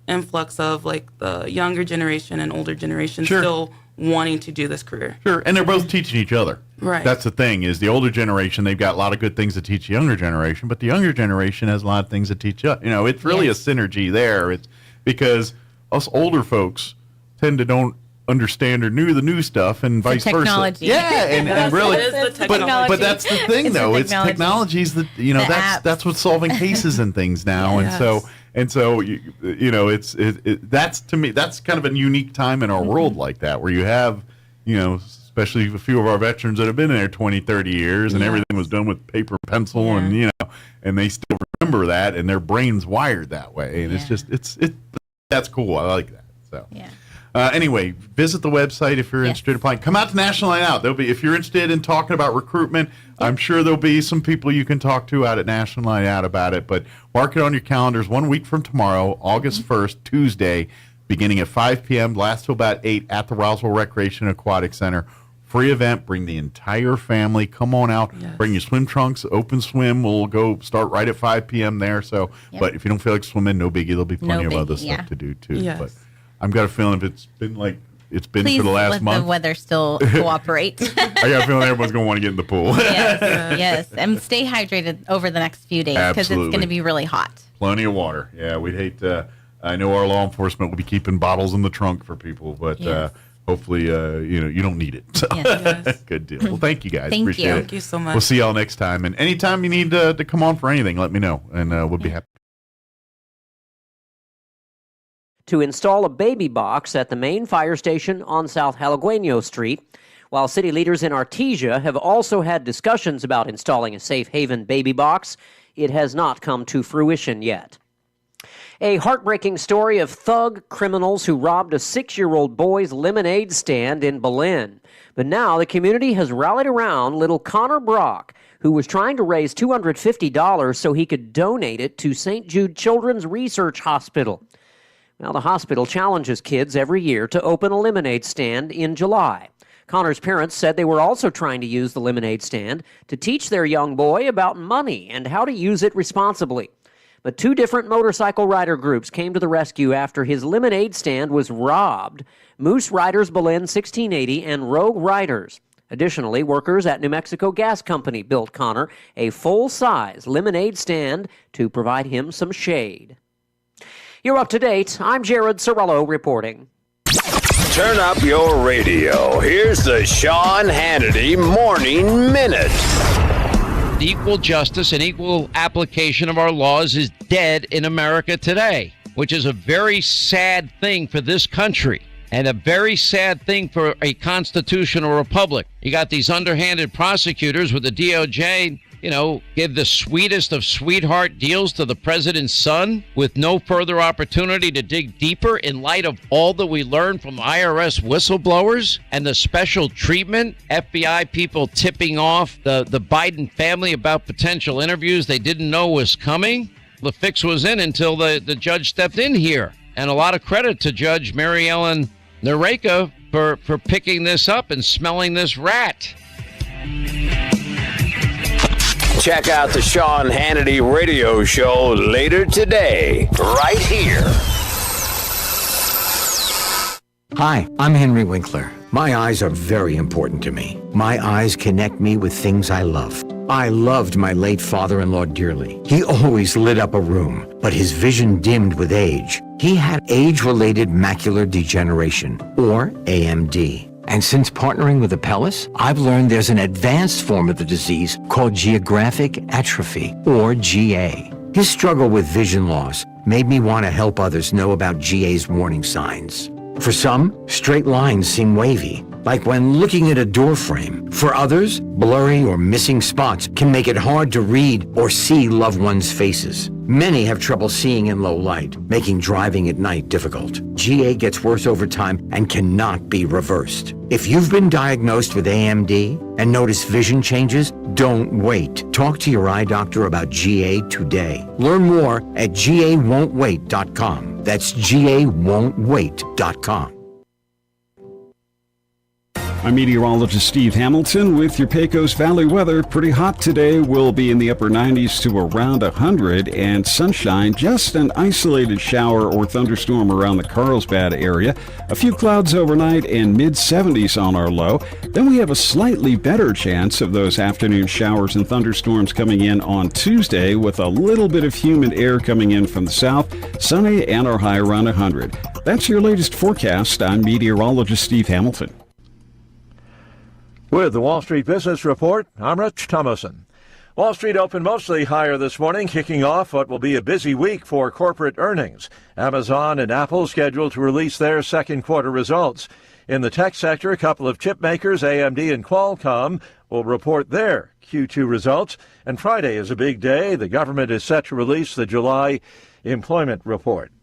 influx of like the younger generation and older generation still wanting to do this career. Sure, and they're both teaching each other. Right. That's the thing, is the older generation, they've got a lot of good things to teach the younger generation, but the younger generation has a lot of things to teach us. You know, it's really a synergy there. It's because us older folks tend to don't understand or knew the new stuff, and vice versa. Yeah, and really, but that's the thing, though. It's technology's that, you know, that's what's solving cases and things now, and so you know, that's, to me, that's kind of a unique time in our world like that, where you have, you know, especially a few of our veterans that have been in there 20, 30 years, and everything was done with paper and pencil, and you know, and they still remember that, and their brain's wired that way, and it's just that's cool. I like that. So anyway, visit the website if you're interested in applying. Come out to National Night Out. There'll be, if you're interested in talking about recruitment, I'm sure there'll be some people you can talk to out at National Night Out about it. But mark it on your calendars. 1 week from tomorrow, August 1st, Tuesday, beginning at 5 p.m., lasts till about 8 at the Roswell Recreation Aquatic Center. Free event. Bring the entire family. Come on out. Bring your swim trunks. Open swim. We'll go start right at 5 p.m. there. So, but if you don't feel like swimming, no biggie. There'll be plenty of other stuff to do too. But I've got a feeling if it's been like it's been for the last month, the weather still cooperate. I got a feeling everyone's going to want to get in the pool. Yes, and stay hydrated over the next few days because it's going to be really hot. Plenty of water. Yeah, we'd hate to. I know our law enforcement will be keeping bottles in the trunk for people, but hopefully, you know, you don't need it. So. Good deal. Well, thank you guys. Appreciate it. Thank you so much. We'll see y'all next time. And anytime you need to come on for anything, let me know, and we'll be happy. To install a baby box at the main fire station on South Jalagueño Street, while city leaders in Artesia have also had discussions about installing a safe haven baby box, it has not come to fruition yet. A heartbreaking story of thug criminals who robbed a 6-year-old boy's lemonade stand in Belen. But now the community has rallied around little Connor Brock, who was trying to raise $250 so he could donate it to St. Jude Children's Research Hospital. Now, the hospital challenges kids every year to open a lemonade stand in July. Connor's parents said they were also trying to use the lemonade stand to teach their young boy about money and how to use it responsibly. But 2 different motorcycle rider groups came to the rescue after his lemonade stand was robbed: Moose Riders Belen 1680 and Rogue Riders. Additionally, workers at New Mexico Gas Company built Connor a full-size lemonade stand to provide him some shade. You're up to date. I'm Jared Sorello reporting. Turn up your radio. Here's the Sean Hannity Morning Minute. Equal justice and equal application of our laws is dead in America today, which is a very sad thing for this country and a very sad thing for a constitutional republic. You got these underhanded prosecutors with the DOJ, you know, give the sweetest of sweetheart deals to the president's son with no further opportunity to dig deeper in light of all that we learned from IRS whistleblowers and the special treatment, FBI people tipping off the Biden family about potential interviews they didn't know was coming. The fix was in until the judge stepped in here. And a lot of credit to Judge Mary Ellen Nareka for picking this up and smelling this rat. Check out the Sean Hannity radio show later today, right here. Hi, I'm Henry Winkler. My eyes are very important to me. My eyes connect me with things I love. I loved my late father-in-law dearly. He always lit up a room, but his vision dimmed with age. He had age-related macular degeneration, or AMD. And since partnering with Apellis, I've learned there's an advanced form of the disease called geographic atrophy, or GA. His struggle with vision loss made me want to help others know about GA's warning signs. For some, straight lines seem wavy, like when looking at a door frame. For others, blurry or missing spots can make it hard to read or see loved ones' faces. Many have trouble seeing in low light, making driving at night difficult. GA gets worse over time and cannot be reversed. If you've been diagnosed with AMD and notice vision changes, don't wait. Talk to your eye doctor about GA today. Learn more at GAWon'tWait.com. That's GAWon'tWait.com. I'm meteorologist Steve Hamilton with your Pecos Valley weather. Pretty hot today. We'll be in the upper 90s to around 100 and sunshine. Just an isolated shower or thunderstorm around the Carlsbad area. A few clouds overnight and mid-70s on our low. Then we have a slightly better chance of those afternoon showers and thunderstorms coming in on Tuesday with a little bit of humid air coming in from the south. Sunny and our high around 100. That's your latest forecast. I'm meteorologist Steve Hamilton. With the Wall Street Business Report, I'm Rich Thomason. Wall Street opened mostly higher this morning, kicking off what will be a busy week for corporate earnings. Amazon and Apple scheduled to release their second quarter results. In the tech sector, a couple of chip makers, AMD and Qualcomm, will report their Q2 results. And Friday is a big day. The government is set to release the July employment report.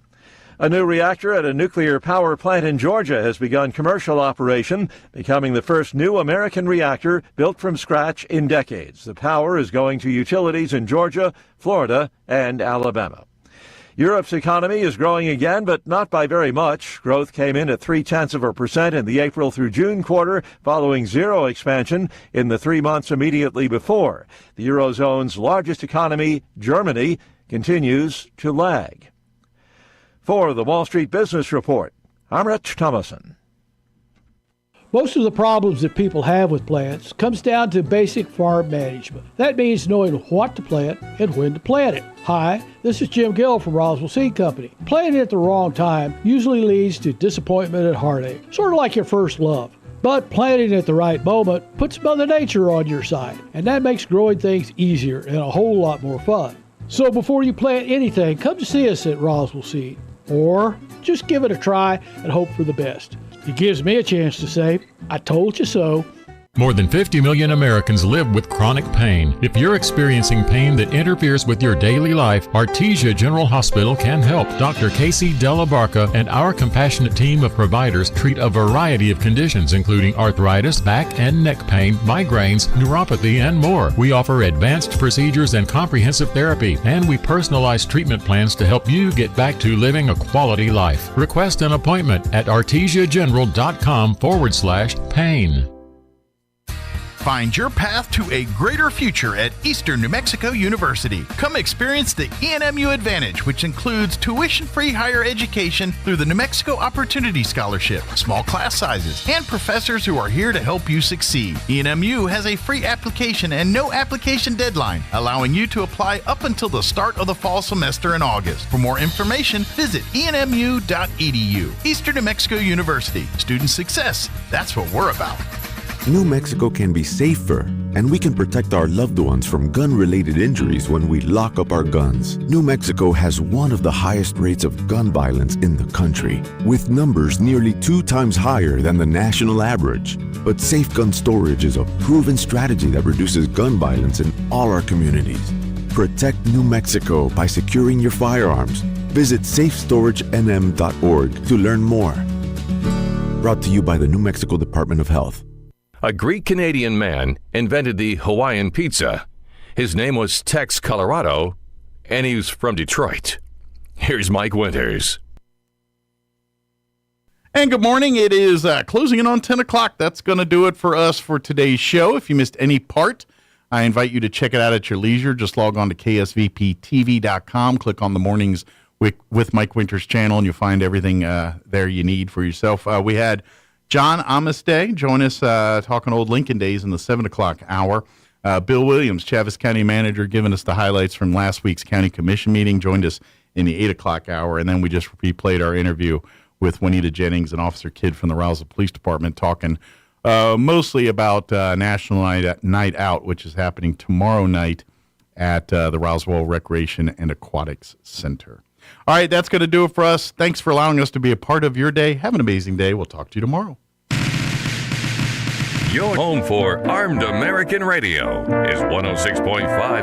A new reactor at a nuclear power plant in Georgia has begun commercial operation, becoming the first new American reactor built from scratch in decades. The power is going to utilities in Georgia, Florida, and Alabama. Europe's economy is growing again, but not by very much. Growth came in at 0.3% in the April through June quarter, following zero expansion in the 3 months immediately before. The Eurozone's largest economy, Germany, continues to lag. For the Wall Street Business Report, I'm Rich Thomason. Most of the problems that people have with plants comes down to basic farm management. That means knowing what to plant and when to plant it. Hi, this is Jim Gill from Roswell Seed Company. Planting at the wrong time usually leads to disappointment and heartache, sort of like your first love. But planting at the right moment puts Mother Nature on your side, and that makes growing things easier and a whole lot more fun. So before you plant anything, come to see us at Roswell Seed. Or just give it a try and hope for the best. It gives me a chance to say, I told you so. More than 50 million Americans live with chronic pain. If you're experiencing pain that interferes with your daily life, Artesia General Hospital can help. Dr. Casey Della Barca and our compassionate team of providers treat a variety of conditions, including arthritis, back and neck pain, migraines, neuropathy, and more. We offer advanced procedures and comprehensive therapy, and we personalize treatment plans to help you get back to living a quality life. Request an appointment at artesiageneral.com/pain. Find your path to a greater future at Eastern New Mexico University. Come experience the ENMU Advantage, which includes tuition-free higher education through the New Mexico Opportunity Scholarship, small class sizes, and professors who are here to help you succeed. ENMU has a free application and no application deadline, allowing you to apply up until the start of the fall semester in August. For more information, visit enmu.edu. Eastern New Mexico University. Student success, that's what we're about. New Mexico can be safer, and we can protect our loved ones from gun-related injuries when we lock up our guns. New Mexico has one of the highest rates of gun violence in the country, with numbers nearly 2 times higher than the national average. But safe gun storage is a proven strategy that reduces gun violence in all our communities. Protect New Mexico by securing your firearms. Visit safestoragenm.org to learn more. Brought to you by the New Mexico Department of Health. A Greek-Canadian man invented the Hawaiian pizza. His name was Tex Colorado, and he was from Detroit. Here's Mike Winters. And good morning. It is closing in on 10 o'clock. That's going to do it for us for today's show. If you missed any part, I invite you to check it out at your leisure. Just log on to ksvptv.com, click on the Mornings with Mike Winters channel, and you'll find everything there you need for yourself. We had John Amistad join us talking old Lincoln days in the 7 o'clock hour. Bill Williams, Chaves County Manager, giving us the highlights from last week's County Commission meeting, joined us in the 8 o'clock hour. And then we just replayed our interview with Juanita Jennings and Officer Kidd from the Roswell Police Department, talking mostly about National Night Out, which is happening tomorrow night at the Roswell Recreation and Aquatics Center. All right, that's going to do it for us. Thanks for allowing us to be a part of your day. Have an amazing day. We'll talk to you tomorrow. Your home for Armed American Radio is 106.5.